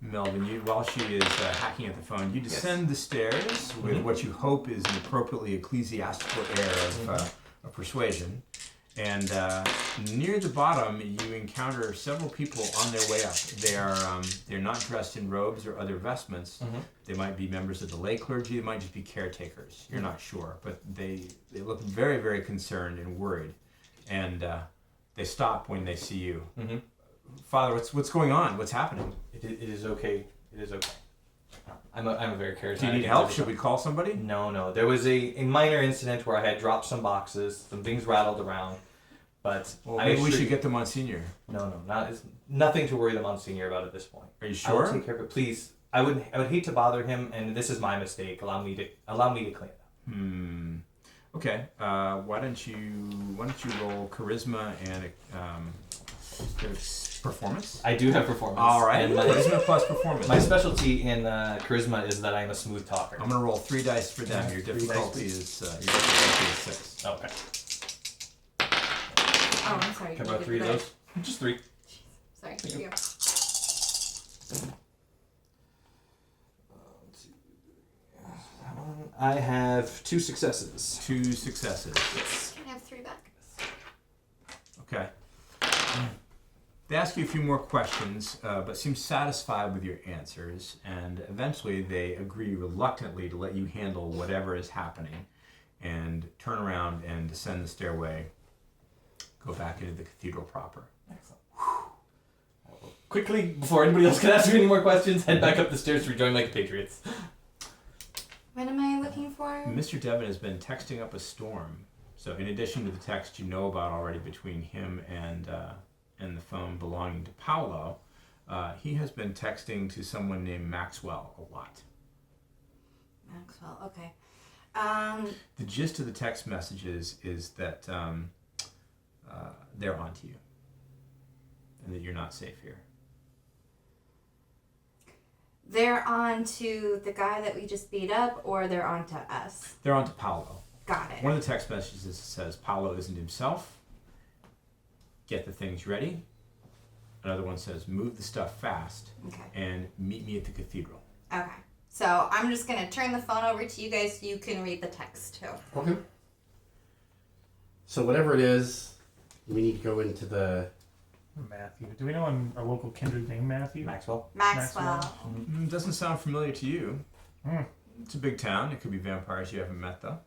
Melvin, while she is hacking at the phone, you descend the stairs with what you hope is an appropriately ecclesiastical air of persuasion. And near the bottom, you encounter several people on their way up. They're not dressed in robes or other vestments. They might be members of the lay clergy. They might just be caretakers. You're not sure, but they look very, very concerned and worried. And they stop when they see you. Father, what's going on? What's happening? It is okay. It is okay. I'm a very charismatic. Do you need help? Should we call somebody? No. There was a minor incident where I had dropped some boxes. Some things rattled around. But maybe we should get the Monsignor. No, it's nothing to worry the Monsignor about at this point. Are you sure? I will take care of it. Please, I would hate to bother him, and this is my mistake. Allow me to clean it up. Okay. Why don't you roll charisma and performance? I do have performance. All right. And Charisma plus performance. my specialty in charisma is that I am a smooth talker. I'm gonna roll 3 dice for them. Your difficulty is 6. Okay. Oh, I'm sorry. Can I borrow 3 of those? Just 3. Sorry. Here you go. I have 2 successes. 2 successes. Can I have 3 back? Okay. They ask you a few more questions, but seem satisfied with your answers, and eventually they agree reluctantly to let you handle whatever is happening, and turn around and descend the stairway, go back into the cathedral proper. Excellent. Quickly, before anybody else can ask me any more questions, head back up the stairs to rejoin my compatriots. What am I looking for? Mr. Devon has been texting up a storm. So in addition to the text you know about already between him and the phone belonging to Paolo, he has been texting to someone named Maxwell a lot. Maxwell, okay. The gist of the text messages is that they're onto you and that you're not safe here. They're on to the guy that we just beat up, or they're on to us? They're onto Paolo. Got it. One of the text messages says Paolo isn't himself. Get the things ready. Another one says move the stuff fast. Okay. And meet me at the cathedral. Okay. So I'm just going to turn the phone over to you guys so you can read the text too. Okay. So whatever it is, we need to go into the... Matthew. Do we know a local kindred named Matthew? Maxwell. Maxwell. Doesn't sound familiar to you. Hmm. It's a big town. It could be vampires you haven't met, though.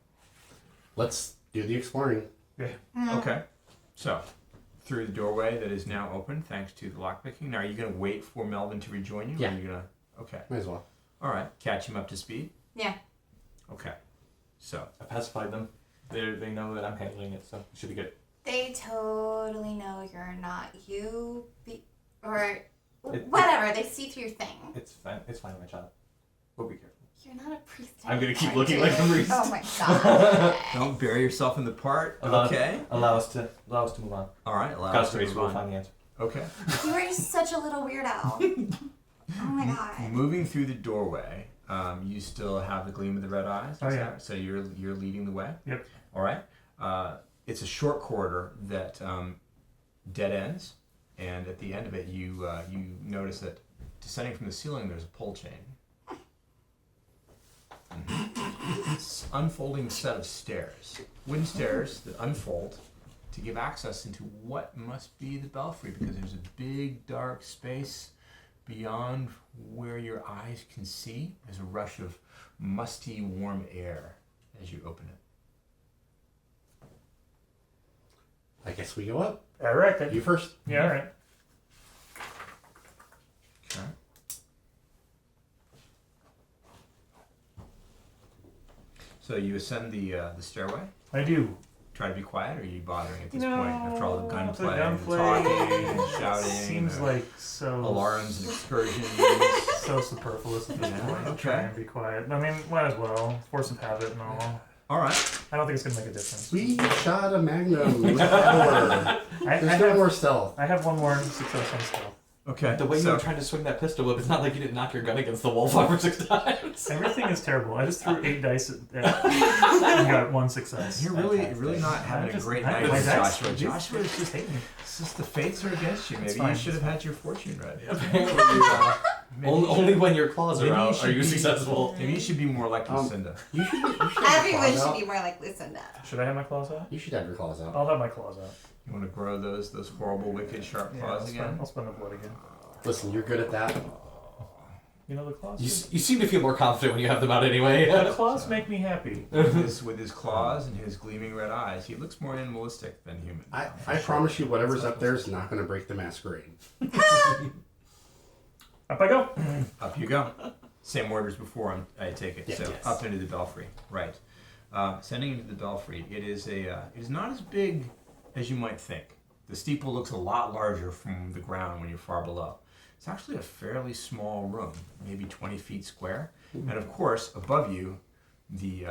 Let's do the exploring. Yeah. Okay. So, through the doorway that is now open, thanks to the lockpicking. Now, are you going to wait for Melvin to rejoin you? Yeah. Or are you going to... Okay. Might as well. All right. Catch him up to speed? Yeah. Okay. So, I pacified them. They know that I'm handling it, so it should be good. They totally know you're not you, whatever. They see through your thing. It's fine. It's fine, my child. We'll be careful. You're not a priest. I'm gonna keep anymore, looking like a priest. Oh my god. don't bury yourself in the part. Allow- Okay. Allow us to move on. All right. Allow God's us to grace, move we'll on. find the answer. Okay. You are just such a little weirdo. Oh my god. Moving through the doorway, you still have the gleam of the red eyes. Oh, is yeah. that- So you're leading the way. Yep. All right. It's a short corridor that dead ends, and at the end of it, you notice that descending from the ceiling, there's a pull chain. It's unfolding set of stairs, wooden stairs that unfold to give access into what must be the belfry, because there's a big dark space beyond where your eyes can see. There's a rush of musty, warm air as you open it. I guess we go up. All right. Then. You first. Yeah. All right. Okay. So you ascend the stairway. I do. Try to be quiet, or are you bothering at this No, point after all the after gunplay, and the gunplay, talking, and shouting, Seems the like so. alarms and excursions? So superfluous at this Yeah, point. okay. Try and be quiet. I mean, might as well. Force of habit and all. All right. I don't think it's gonna make a difference. We shot a magnum with power. I There's no have, more stealth. I have one more success on stealth. Okay. The way you so, were trying to swing that pistol whip, it's not like you didn't knock your gun against the wall 5 or 6 times. Everything is terrible. I just threw 8 dice at and got 1 success. You're really not having a just- great I- night my with dice- Joshua. these- Joshua is just hate me. it's just the fates are against you. It's Maybe you fine, should have it's had your fortune read. Apparently, only when your claws are Maybe out should are you be- successful. Maybe you should be more like Lucinda. You should have your Everyone claws should out. be more like Lucinda. Should I have my claws out? You should have your claws out. I'll have my claws out. You want to grow those horrible, wicked, sharp Yeah, claws again? I'll spend the blood again. Listen, you're good at that. You know the claws? You seem to feel more confident when you have them out anyway. The claws make me happy. With his claws and his gleaming red eyes, he looks more animalistic than human. I promise you, whatever's up there is not going to break the masquerade. Up I go. Up you go. Same order as before, I take it. Yeah, so yes. up into the belfry, right? Sending into the belfry. It is not as big as you might think. The steeple looks a lot larger from the ground when you're far below. It's actually a fairly small room, maybe 20 feet square, and of course above you, the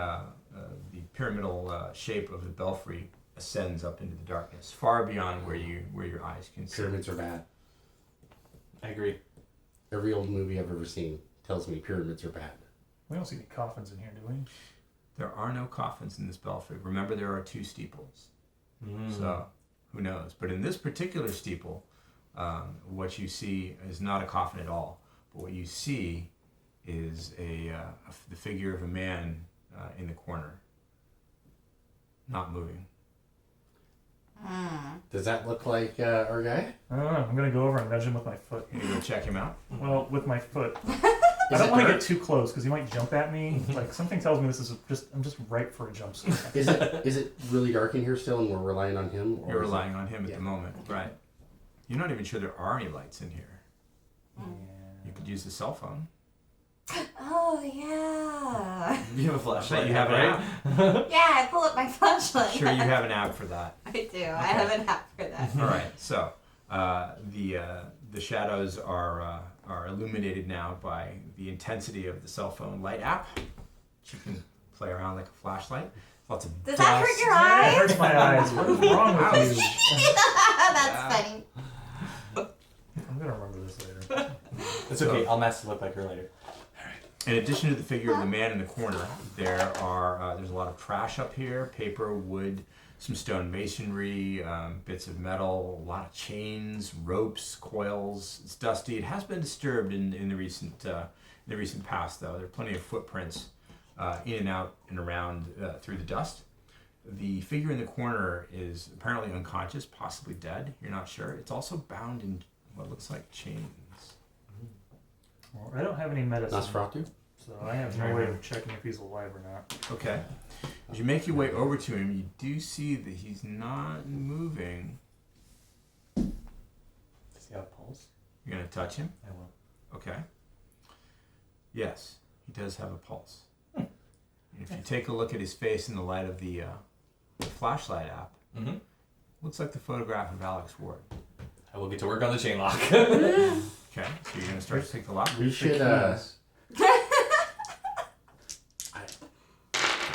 pyramidal shape of the belfry ascends up into the darkness, far beyond where your eyes can see. Pyramids are bad. I agree. Every old movie I've ever seen tells me pyramids are bad. We don't see any coffins in here, do we? There are no coffins in this belfry. Remember, there are 2 steeples. So, who knows? But in this particular steeple, what you see is not a coffin at all. But what you see is the figure of a man in the corner, not moving. Does that look like our guy? I don't know. I'm gonna go over and nudge him with my foot. You go check him out. Well, with my foot. I Is don't it want to dirt? get too close because he might jump at me. Like something tells me I'm just ripe for a jump scare. Is it really dark in here still, and we're relying on him? Or You're is it- relying on him at Yeah. the moment, right? You're not even sure there are any lights in here. You could use the cell phone. Oh yeah. You have a flashlight. You have an right? app. Yeah, I pull up my flashlight. Sure, you have an app for that. I do. I have an app for that. All right. So the shadows are illuminated now by the intensity of the cell phone light app. You can play around like a flashlight. Lots of Does that hurt dust. your It eyes? hurts my eyes. What is wrong with you? That's funny. I'm gonna remember this later. It's okay. I'll mask to look like her later. In addition to the figure of the man in the corner, there's a lot of trash up here: paper, wood, some stone masonry, bits of metal, a lot of chains, ropes, coils. It's dusty. It has been disturbed in the recent past, though. There are plenty of footprints in and out and around through the dust. The figure in the corner is apparently unconscious, possibly dead. You're not sure. It's also bound in what looks like chains. Well, I don't have any medicine, Nosferatu? so I have no way of checking if he's alive or not. Okay. As you make your way over to him, you do see that he's not moving. Does he have a pulse? You're going to touch him? I will. Okay. Yes, he does have a pulse. If you take a look at his face in the light of the flashlight app, Mm-hmm. looks like the photograph of Alex Ward. I will get to work on the chain lock. Okay, so you're going to start to take the lock? We should.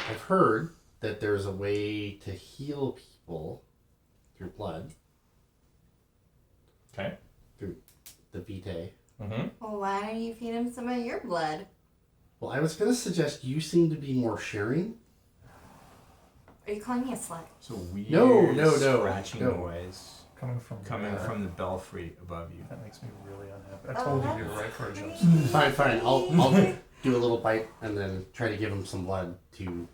I've heard that there's a way to heal people through blood, Okay. through the vitae. Mm-hmm. Well, why don't you feed him some of your blood? Well, I was going to suggest you seem to be more sharing. Are you calling me a slut? It's a weird No, scratching no. noise Coming from the belfry above you. That makes me really unhappy. I told you you're right for a jump. Fine. I'll do a little bite and then try to give him some blood to.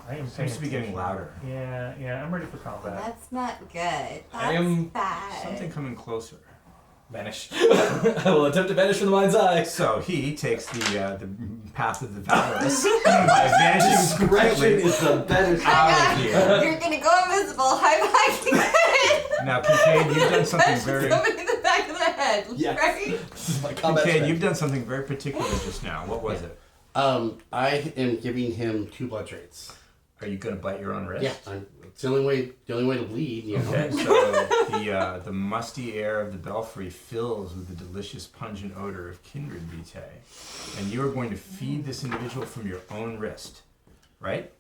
I am Seems to be getting paying louder. attention. Yeah, I'm ready for combat. That's not good. That's I am bad. Something coming closer. Vanish. I will attempt to vanish from the mind's eye. So he takes the path of the valorous by vanishing Discretion completely is the better out of here. You're gonna go invisible. High five. Now, Kincaid, you've done something Punch very. somebody in the back of the head. Yes. Right? This is my combat Kincaid, strength. you've done something very particular just now. What was it? I am giving him 2 blood traits. Are you going to bite your own wrist? Yeah, it's the only way to bleed. You know. Okay, so the musty air of the belfry fills with the delicious pungent odor of kindred vitae, and you are going to feed this individual from your own wrist, right?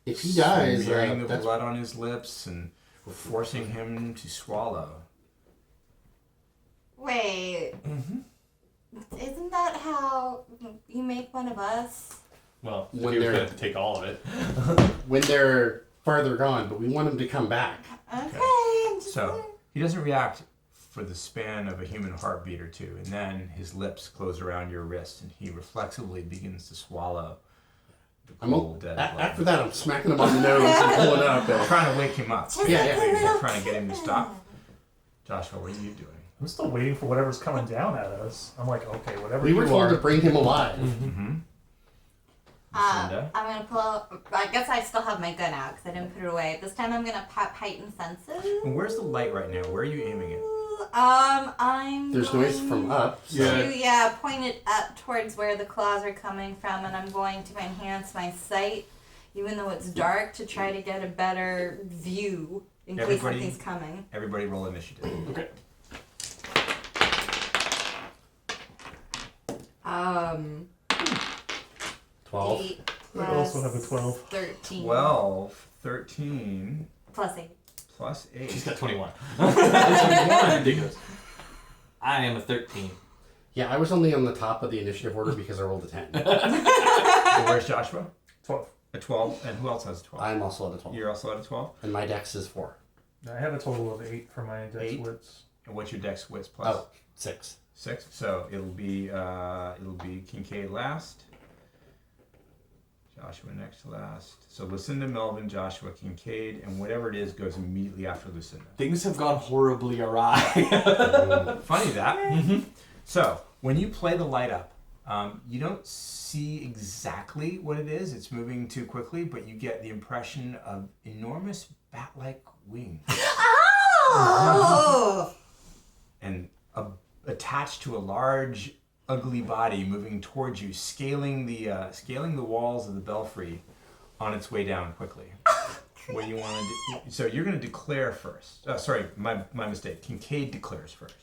If he dies, smearing the that's blood on his lips and forcing him to swallow. Wait. Isn't that how you make one of us? Well, if When you were they're- going to take all of it. When they're farther gone, but we want them to come back. Okay. I'm just So he doesn't react for the span of a human heartbeat or two, and then his lips close around your wrist, and he reflexively begins to swallow the cold dead blood. After that, I'm smacking him on the nose and pulling up. I'm trying to wake him up. Just Yeah, like yeah, a yeah. little Trying to get him to kid. stop. Joshua, what are you doing? I'm still waiting for whatever's coming down at us. I'm like, okay, whatever We were you told are. to bring him alive. Mm-hmm. Lucinda? I'm gonna pull out. I guess I still have my gun out because I didn't put it away. This time I'm gonna pop heightened senses. And where's the light right now? Where are you aiming it? I'm. There's going noise from up. So to, point it up towards where the claws are coming from, and I'm going to enhance my sight, even though it's dark, to try to get a better view in case Everybody- something's coming. Everybody roll initiative. Okay. 12. 8 I also plus have a 12. 13. 12, 13, Plus 8. plus 8. She's got 21. 21. Ridiculous. I am a 13. Yeah, I was only on the top of the initiative order because I rolled a 10. So where's Joshua? 12. A 12. And who else has a 12? I'm also at a 12. You're also at a 12? And my dex is 4. I have a total of 8 for my dex 8? wits. And what's your dex wits plus? Oh, 6. 6. So it'll be Kincaid last. Joshua next to last. So Lucinda, Melvin, Joshua, Kincaid, and whatever it is goes immediately after Lucinda. Things have gone horribly awry. Funny that. So when you play the light up, you don't see exactly what it is. It's moving too quickly, but you get the impression of enormous bat-like wings Oh! and attached to a large, ugly body moving towards you, scaling the walls of the belfry on its way down quickly. What do you want to do? So you're going to declare first. Sorry, my mistake. Kincaid declares first.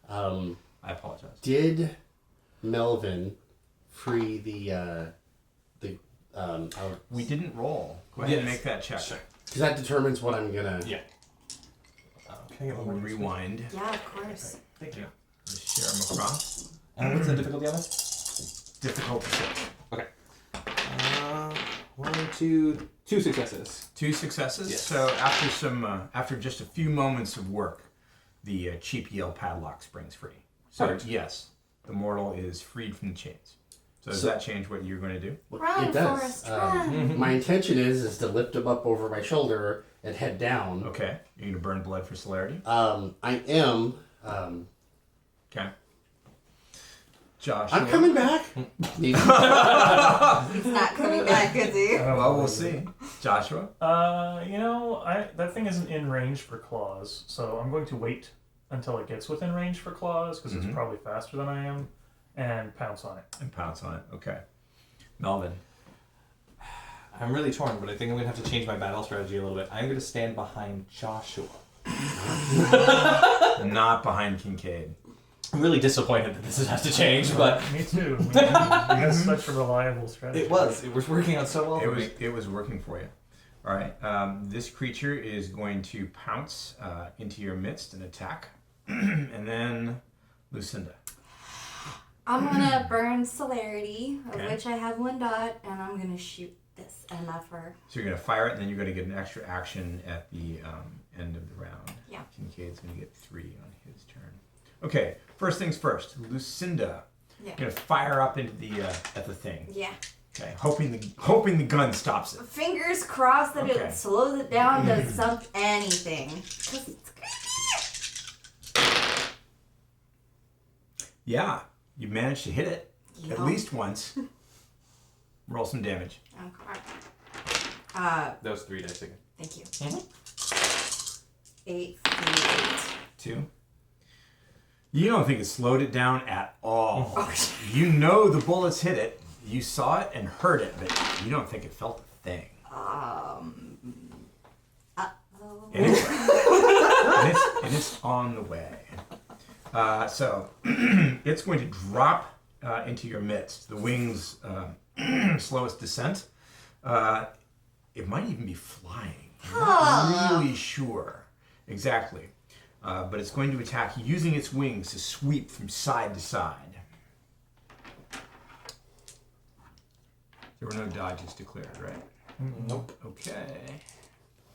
I apologize. Did Melvin free the We didn't roll. Go ahead and Yes. make that check. Sure. because that determines what I'm gonna. Yeah. Can I get We'll one more? rewind. Yeah, of course. Thank you. Just share them across. What's the difficulty on this? Difficult to say. Okay. 1, 2, 2 successes. 2 successes. Yes. So after just a few moments of work, the cheap Yale padlock springs free. So Right. yes, the mortal is freed from the chains. So does So- that change what you're going to do? Run, It does. Forrest, run. My intention is to lift him up over my shoulder and head down. Okay. You're going to burn blood for celerity. I am. Okay. Josh. I'm coming back. He's not coming back, is he? Well, we'll see. Joshua. That thing isn't in range for claws, so I'm going to wait until it gets within range for claws, because it's probably faster than I am, and pounce on it. And pounce on it. Okay. Melvin. I'm really torn, but I think I'm going to have to change my battle strategy a little bit. I'm going to stand behind Joshua. Not behind Kincaid. I'm really disappointed that this has to change, but Me too. We have such a reliable strategy. it was working out so well for me. It was working for you. All right. This creature is going to pounce into your midst and attack. And then Lucinda. I'm gonna burn celerity, of Okay. which I have 1 dot, and I'm gonna shoot this MFR. So you're going to fire it, and then you're going to get an extra action at the end of the round. Yeah. Kincaid's going to get 3 on his turn. Okay. First things first. Lucinda. Yeah. You're going to fire up into the at the thing. Yeah. Okay. Hoping the gun stops it. Fingers crossed that Okay. it slows it down, does anything. 'Cause it's creepy. Yeah. You managed to hit it at Yeah. least once. Roll some damage. Okay. That was 3 dice again. Thank you. 8, 2. You don't think it slowed it down at all. Oh. You know the bullets hit it. You saw it and heard it, but you don't think it felt a thing. And it's on the way. So it's going to drop into your midst. The wings slow its descent. It might even be flying. I'm not really sure exactly. but it's going to attack using its wings to sweep from side to side. There were no dodges declared, right? Nope. Okay.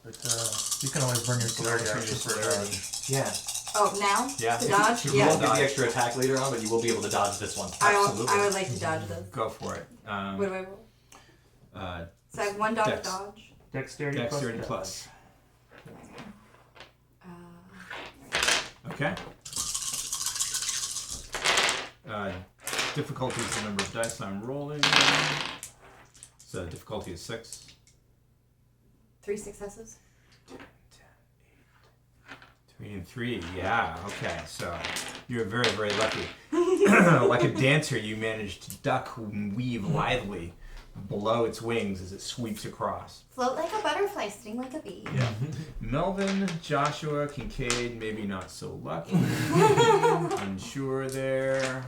But you can always bring your celerity Turn action your for a celerity. dodge. Yeah. Oh, now? Yeah, To to- dodge? to You Yeah. won't get Dodge. the extra attack later on, but you will be able to dodge this one. Absolutely. I would like to dodge this. Go for it. What do I roll? So I have one dodge Dex. dodge. Dexterity, Dexterity plus. Uh, Okay. Difficulty is the number of dice I'm rolling. So difficulty is 6. 3 successes. 3 and 3. Yeah. Okay. So you're very, very lucky. Like a dancer, you managed to duck and weave lithely below its wings as it sweeps across. Float like a butterfly, sting like a bee. Yeah. Melvin, Joshua, Kincaid, maybe not so lucky. Unsure there.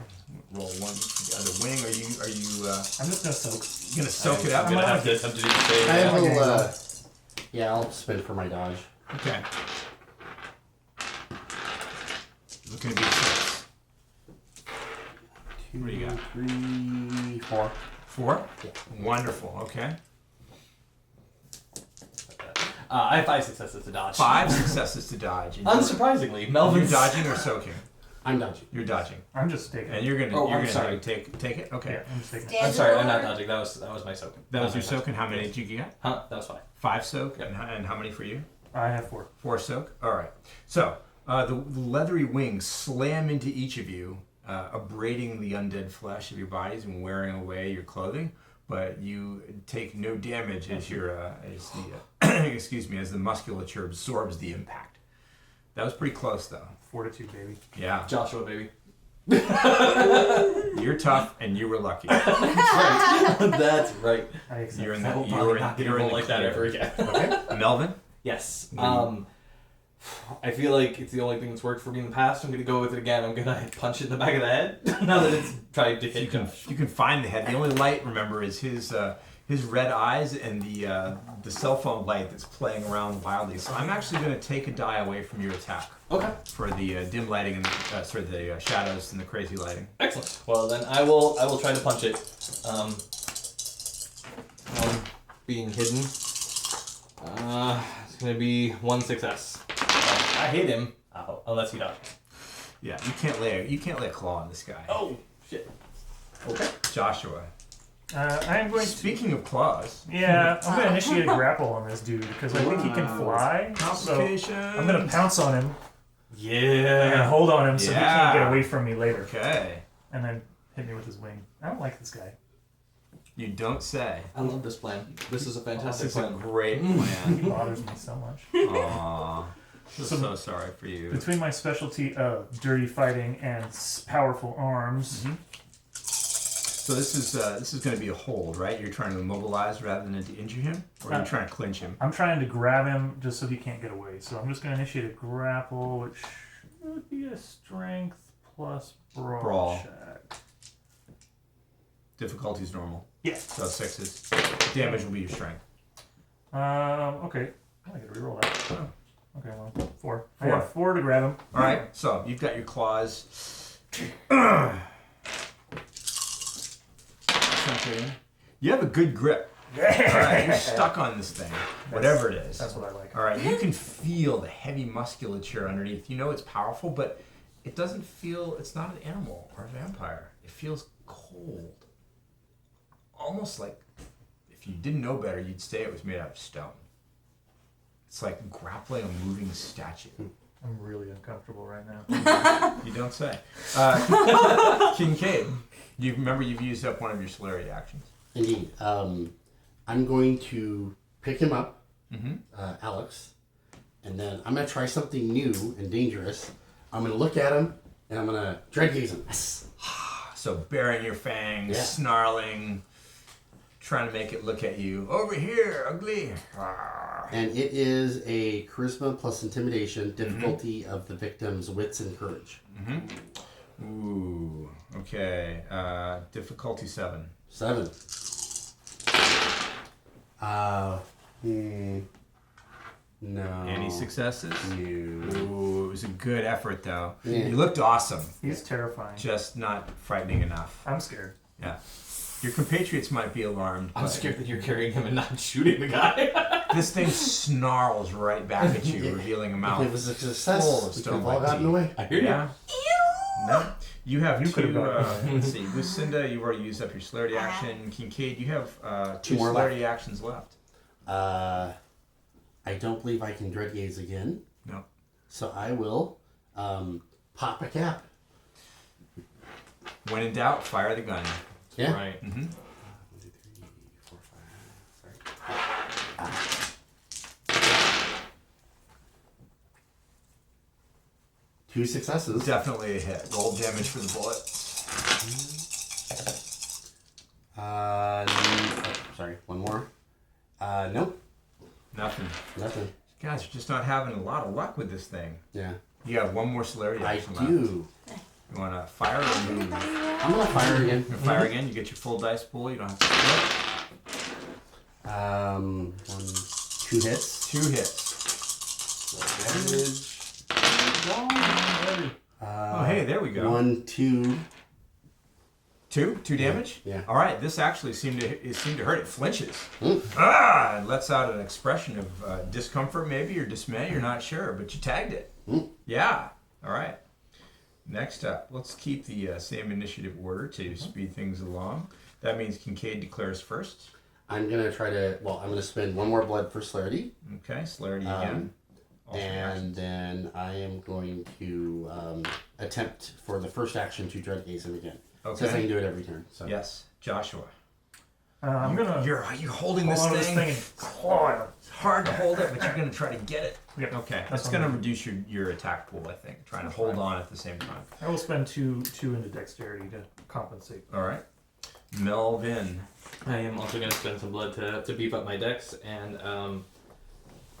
Roll one for the other wing. Are you I'm just gonna soak. gonna soak it up? I'm gonna have to do the same. I Okay. will. Yeah, I'll spin for my dodge. Okay. Looking to be 6. What do you got? 3, 4. 4? Yeah. Wonderful. Okay. I have 5 successes to dodge. 5 successes to dodge. And Unsurprisingly, you're Melvin's dodging or soaking? I'm dodging. You're dodging, I'm just taking. and you're gonna Oh, you're I'm gonna sorry. take it. Okay. Yeah, I'm just taking. Stand I'm sorry, I'm not over. dodging. That was my soaking. That was your Not my soak, and how many did you get? Huh? That was 5. 5 soak, and how many for you? I have 4. 4 soak. All right. So the leathery wings slam into each of you, abrading the undead flesh of your bodies and wearing away your clothing. But you take no damage as as the musculature absorbs the impact. That was pretty close, though. Fortitude, baby. Yeah. Joshua, baby. You're tough, and you were lucky. That's right. I accept. You're in I the will you're probably in, not get a you're in roll the like that clear. ever again. Okay. Melvin. Yes. Mm. I feel like it's the only thing that's worked for me in the past. I'm gonna go with it again. I'm gonna punch it in the back of the head now that it's tried to You hit. can find the head. The only light, remember, is his red eyes and the cell phone light that's playing around wildly. So I'm actually going to take a die away from your attack Okay. for the dim lighting and the shadows and the crazy lighting. Excellent. Well, then I will try to punch it. Being hidden. It's gonna be 1 success. I hit him. Unless he dodges. Yeah, you can't lay a claw on this guy. Oh shit. Okay. Joshua. I am going to. Speaking of claws, Yeah, I'm gonna initiate a grapple on this dude because I think he can fly. So complications. I'm gonna pounce on him and Yeah. hold on him so he can't Yeah. get away from me later, Okay. and then hit me with his wing. I don't like this guy. You don't say. I love this plan. This is a This fantastic is a plan. great He plan. bothers me so much. Aww. I'm So- so sorry for you. Between my specialty of dirty fighting and powerful arms, So this is going to be a hold, right? You're trying to immobilize rather than to injure him, or are you trying to clinch him? I'm trying to grab him just so he can't get away. So I'm just gonna initiate a grapple, which would be a strength plus brawl. check. Difficulty's normal, Yeah. so 6s. Damage will be your strength. Okay. I gotta reroll that. Oh. Okay, well, 4. I 4. have 4 to grab him. All right, so you've got your claws. You have a good grip. All right, you're stuck on this thing, whatever it is. That's what I like. All right, you can feel the heavy musculature underneath. You know it's powerful, but it doesn't feel. It's not an animal or a vampire. It feels cold, almost like if you didn't know better, you'd say it was made out of stone. It's like grappling a moving statue. I'm really uncomfortable right now. You don't say. Kincaid, you remember you've used up one of your celerity actions. Indeed. I'm going to pick him up, Alex, and then I'm going to try something new and dangerous. I'm going to look at him, and I'm going to dread gaze him. So baring your fangs, Yeah. snarling, trying to make it look at you. Over here, ugly. And it is a charisma plus intimidation, difficulty of the victim's wits and courage. Ooh, okay. Difficulty 7. 7. No. Any Any successes? No. Ooh, it was a good effort, though. Yeah. You looked awesome. He's terrifying. Just not frightening enough. I'm scared. Yeah. Your compatriots might be alarmed. I'm but scared that you're carrying him and not shooting the guy. This thing snarls right back at you, Yeah. revealing a If mouth. it was a success, Full of we could stone have all by gotten tea. away. I hear you. Yeah. No. You have You could've two. gotten- Let's see. Lucinda, you've already used up your celerity action. Kincaid, you have two more celerity actions left. I don't believe I can dread gaze again. No. So I will pop a cap. When in doubt, fire the gun. Yeah. Right. Mm-hmm. 1, 2, 3, 4, 5. Sorry. 2 successes. Definitely a hit. Roll damage for the bullet. Sorry, one more. Nope, Nothing. nothing. Guys, you're just not having a lot of luck with this thing. Yeah, You have one more celerity I action left. do. You want to fire or move? I'm gonna fire again. You fire again. You get your full dice pool. You don't have to split. 2 hits. 2 hits. Oh, hey, there we go. 1, 2. 2 damage. Yeah. All right. This actually seemed to hurt. It flinches. Mm. Ah! It lets out an expression of discomfort, maybe, or dismay. You're not sure, but you tagged it. Mm. Yeah. All right. Next up, let's keep the same initiative order to speed things along. That means Kincaid declares first. I'm gonna try to. Well, I'm gonna spend 1 more blood for celerity, Okay, celerity again. Also and then I am going to attempt for the first action to dread gaze him again. Okay. Says I can do it every turn. So. Yes, Joshua. I'm gonna You're holding hold this on to thing. and claw it. It's hard to hold it, but you're gonna try to get it. Yep. Okay, That's that's what gonna I'm reduce your attack pool, I think. Trying to That's hold fine. on at the same time. I will spend two into dexterity to compensate. All right, Melvin. I am also going to spend some blood to beef up my dex, and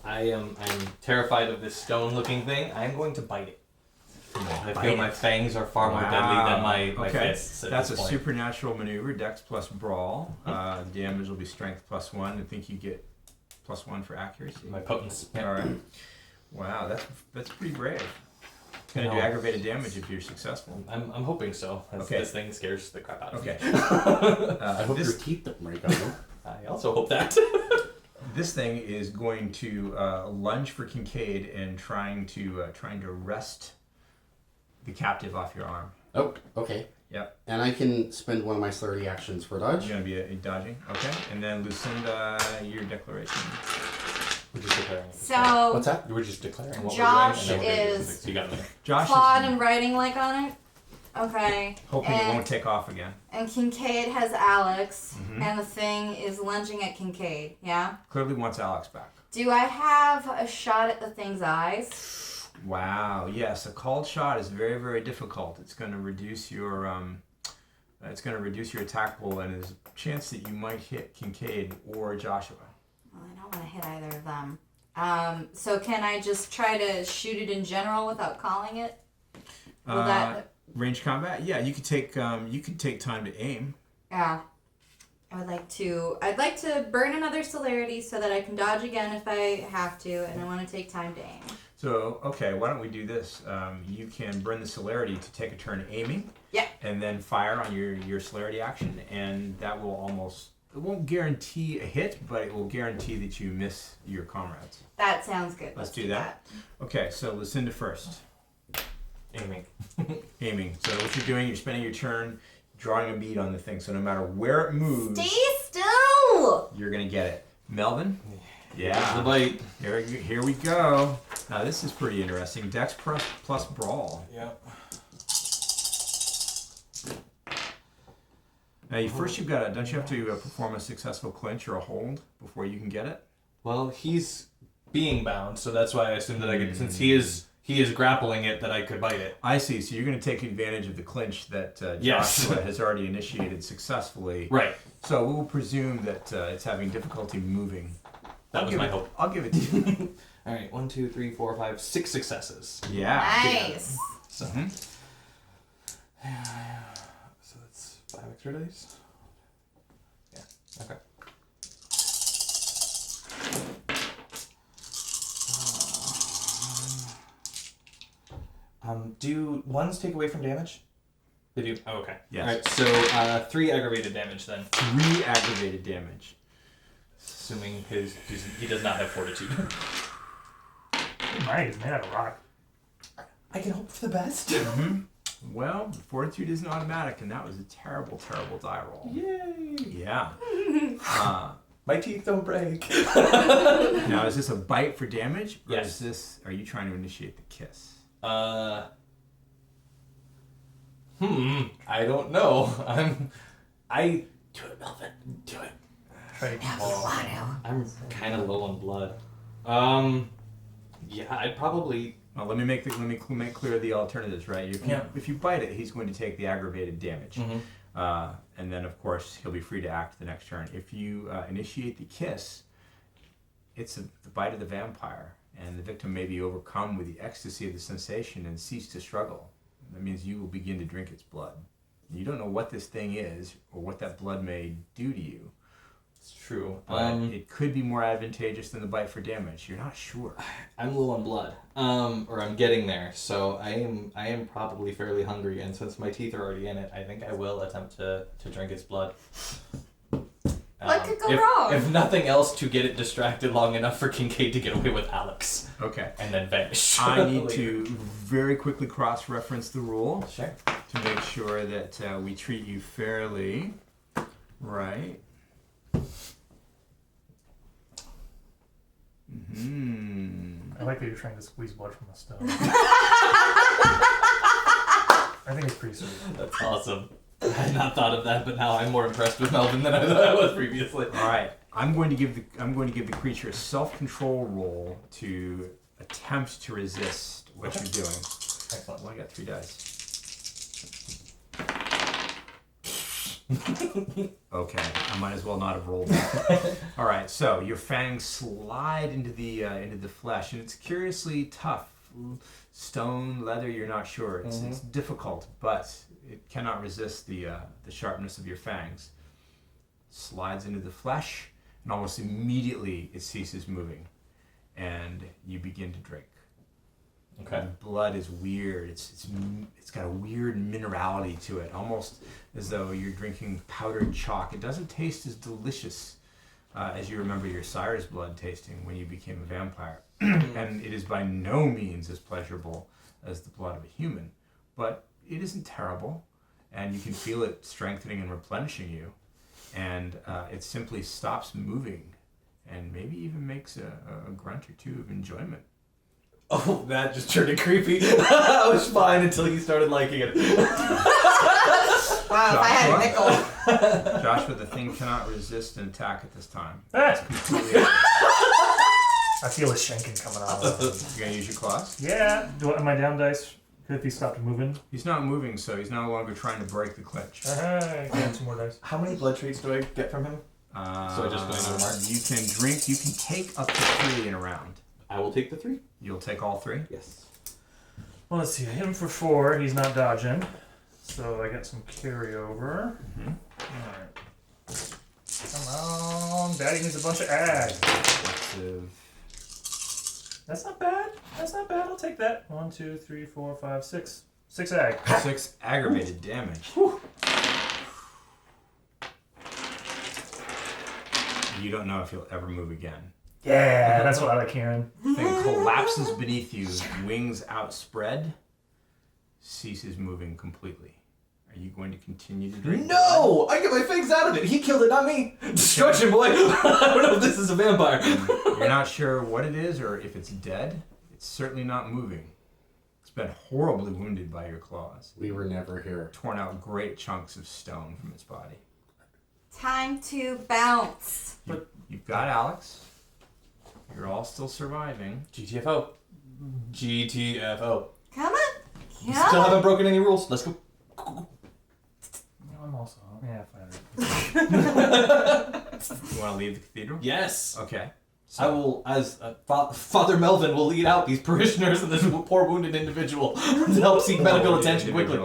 I'm terrified of this stone-looking thing. I'm going to bite it. I feel my fangs are far more deadly than my Okay. fists. At That's this a point. supernatural maneuver. Dex plus brawl. Damage will be strength plus 1. I think you get plus 1 for accuracy. My potence. All right. Wow, that's pretty brave. It's gonna do No. aggravated damage if you're successful. I'm hoping so. As Okay. This thing scares the crap out of Okay. me. I hope your This teeth don't break on you. I also hope that. this thing is going to lunge for Kincaid and trying to wrest the captive off your arm. Oh, okay. Yep. And I can spend 1 of my celerity actions for dodge. You're gonna be dodging. Okay. And then Lucinda, your declaration. We're just declaring. So, What's that? We're just declaring what Josh we're doing. And then we're gonna do is- something. So you got me. Josh clawed is and writing like on it. Okay. hoping it and, won't take off again. And Kincaid has Alex, Mhm. and the thing is lunging at Kincaid. Yeah. Clearly wants Alex back. Do I have a shot at the thing's eyes? Wow. Yes, a called shot is very, very difficult. It's going to reduce your attack pool, and there's a chance that you might hit Kincaid or Joshua. Well, I don't want to hit either of them. So can I just try to shoot it in general without calling it? Will that? Range combat? Yeah, you could take time to aim. Yeah. I'd like to burn another celerity so that I can dodge again if I have to, and I want to take time to aim. So, okay, why don't we do this? You can burn the celerity to take a turn aiming. Yeah. And then fire on your celerity action, and that will it won't guarantee a hit, but it will guarantee that you miss your comrades. That sounds good. Let's do that. Okay, so Lucinda first. Aiming. Aiming. So what you're doing, you're spending your turn drawing a bead on the thing. So no matter where it moves, Stay still! you're going to get it. Melvin? The Yeah. bite. Here we go. Now this is pretty interesting. Dex plus brawl. Yep. Now don't you have to perform a successful clinch or a hold before you can get it? Well, he's being bound, so that's why I assumed that I could, since he is grappling it, that I could bite it. I see. So you're going to take advantage of the clinch that Yes. Joshua has already initiated successfully. Right. So we will presume that it's having difficulty moving. That was my hope. I'll give it to you. All right. 1, 2, 3, 4, 5, 6 successes. Yeah. Nice. So. Mhm. So that's 5 extra dice. Yeah. Okay. Do ones take away from damage? They do. Oh, okay. Yes. All right. So 3 aggravated damage then. 3 aggravated damage. Assuming he does not have fortitude. Mine is made out of rock. I can hope for the best. Well, fortitude isn't automatic, and that was a terrible, terrible die roll. Yay! Yeah. My teeth don't break. Now, is this a bite for damage, or Yes. are you trying to initiate the kiss? I don't know. Do it, Melvin. Do it. Try to I'm kind of low on blood. Yeah, I'd probably. Well, let me make clear the alternatives, right? If you bite it, he's going to take the aggravated damage, and then of course he'll be free to act the next turn. If you initiate the kiss, it's the bite of the vampire, and the victim may be overcome with the ecstasy of the sensation and cease to struggle. That means you will begin to drink its blood. You don't know what this thing is or what that blood may do to you. It's true. But it could be more advantageous than the bite for damage. You're not sure. I'm low on blood, or I'm getting there. So I am probably fairly hungry, and since my teeth are already in it, I think I will attempt to drink its blood. What could go wrong? If nothing else, to get it distracted long enough for Kincaid to get away with Alex. Okay. And then vanish. I need later. to very quickly cross-reference the rule Sure. to make sure that we treat you fairly. Right. I like that you're trying to squeeze blood from a stone. I think it's pretty sweet. That's awesome. I had not thought of that, but now I'm more impressed with Melvin than I thought I was previously. All right. I'm going to give the creature a self-control roll to attempt to resist what you're doing. Excellent. Well, I got 3 dice. Okay, I might as well not have rolled that. All right, so your fangs slide into the flesh, and it's curiously tough. Stone, leather, you're not sure. It's difficult, but it cannot resist the sharpness of your fangs. Slides into the flesh, and almost immediately it ceases moving, and you begin to drink. Okay. The blood is weird. It's got a weird minerality to it, almost as though you're drinking powdered chalk. It doesn't taste as delicious as you remember your sire's blood tasting when you became a vampire, and it is by no means as pleasurable as the blood of a human, but it isn't terrible, and you can feel it strengthening and replenishing you, and it simply stops moving, and maybe even makes a grunt or two of enjoyment. Oh, that just turned it creepy. I was fine until you started liking it. Wow, if I had a nickel. Joshua, the thing cannot resist an attack at this time. Ah! Completely. I feel a shanking coming out. You're gonna use your claws? Yeah. Am I down dice? If he stopped moving? He's not moving, so he's no longer trying to break the clinch. Get 2 more dice. How many blood traits do I get from him? So I just go into the mark? You can drink. You can take up to 3 in a round. I will take the 3. You'll take all 3. Yes. Well, let's see. I hit him for 4. He's not dodging. So I got some carryover. Alright. Come on. Daddy needs a bunch of ag. That's not bad. That's not bad. I'll take that. 1, 2, 3, 4, 5, 6. 6 ag. 6 aggravated damage. You don't know if you'll ever move again. Yeah, that's what I like hearing. Thing collapses beneath you, wings outspread, ceases moving completely. Are you going to continue to drink? No! I get my fangs out of it. He killed it, not me. Destruction, boy. I don't know if this is a vampire. You're not sure what it is or if it's dead. It's certainly not moving. It's been horribly wounded by your claws. We were never here. Torn out great chunks of stone from its body. Time to bounce. You've got Alex. You're all still surviving. GTFO. GTFO. Come on. Still Yeah. haven't broken any rules. Let's go. I'm also. Yeah, You fine. want to leave the cathedral? Yes. Okay. I will, as Father Melvin will lead out these parishioners and this poor wounded individual to help seek medical attention quickly.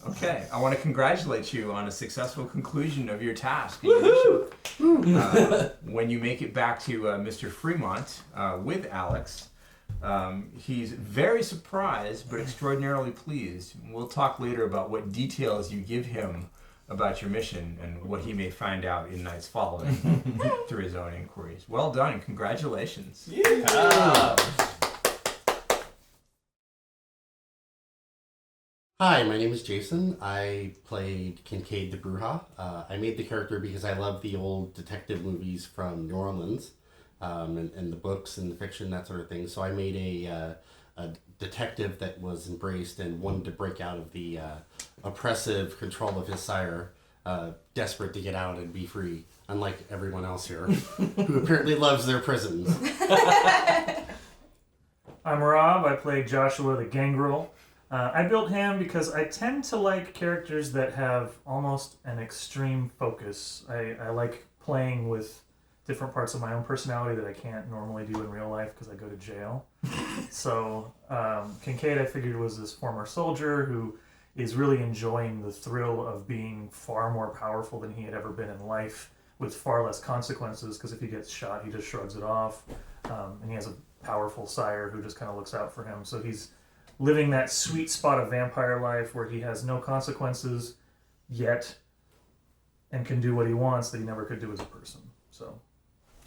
Okay, I want to congratulate you on a successful conclusion of your task. When you make it back to Mr. Fremont with Alex, He's very surprised but extraordinarily pleased. We'll talk later about what details you give him about your mission and what he may find out in nights following through his own inquiries. Well done, and congratulations. Yeah. Hi, my name is Jason. I played Kincaid the Brujah. I made the character because I love the old detective movies from New Orleans, and the books and the fiction, that sort of thing. So I made a detective that was embraced and wanted to break out of the oppressive control of his sire, desperate to get out and be free, unlike everyone else here, who apparently loves their prisons. I'm Rob. I played Joshua the Gangrel. I built him because I tend to like characters that have almost an extreme focus. I like playing with different parts of my own personality that I can't normally do in real life because I go to jail. So Kincaid, I figured, was this former soldier who is really enjoying the thrill of being far more powerful than he had ever been in life, with far less consequences, because if he gets shot, he just shrugs it off. And he has a powerful sire who just kind of looks out for him. So he's living that sweet spot of vampire life where he has no consequences yet and can do what he wants that he never could do as a person. So,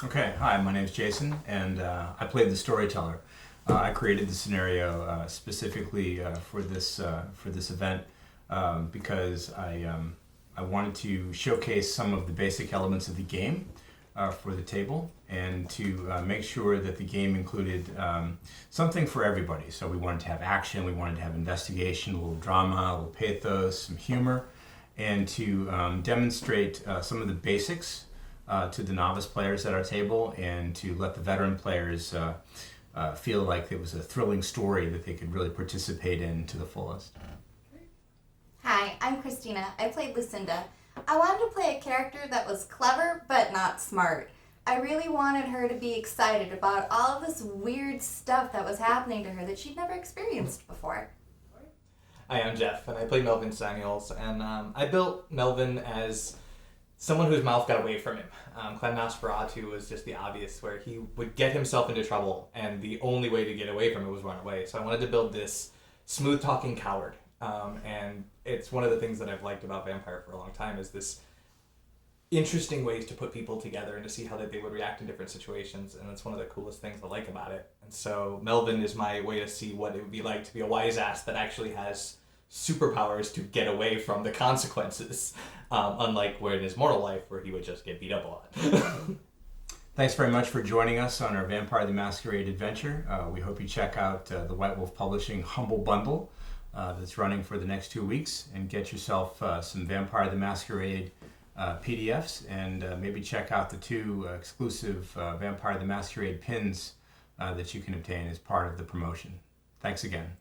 Okay, hi, my name's Jason, and I played the Storyteller. I created the scenario specifically for this event because I wanted to showcase some of the basic elements of the game for the table, and to make sure that the game included something for everybody. So we wanted to have action, we wanted to have investigation, a little drama, a little pathos, some humor, and to demonstrate some of the basics to the novice players at our table, and to let the veteran players feel like it was a thrilling story that they could really participate in to the fullest. Hi, I'm Christina. I played Lucinda. I wanted to play a character that was clever but not smart. I really wanted her to be excited about all of this weird stuff that was happening to her that she'd never experienced before. Hi, I'm Jeff, and I play Melvin Samuels, and I built Melvin as someone whose mouth got away from him. Kincaid the Nosferatu was just the obvious, where he would get himself into trouble, and the only way to get away from it was run away. So I wanted to build this smooth-talking coward, and it's one of the things that I've liked about Vampire for a long time, is this interesting ways to put people together and to see how they would react in different situations, and that's one of the coolest things I like about it. And so Melvin is my way to see what it would be like to be a wise ass that actually has superpowers to get away from the consequences, unlike where in his mortal life where he would just get beat up a lot. Thanks very much for joining us on our Vampire the Masquerade adventure. We hope you check out the White Wolf Publishing Humble Bundle that's running for the next 2 weeks, and get yourself some Vampire the Masquerade PDFs, and maybe check out the 2 exclusive Vampire the Masquerade pins that you can obtain as part of the promotion. Thanks again.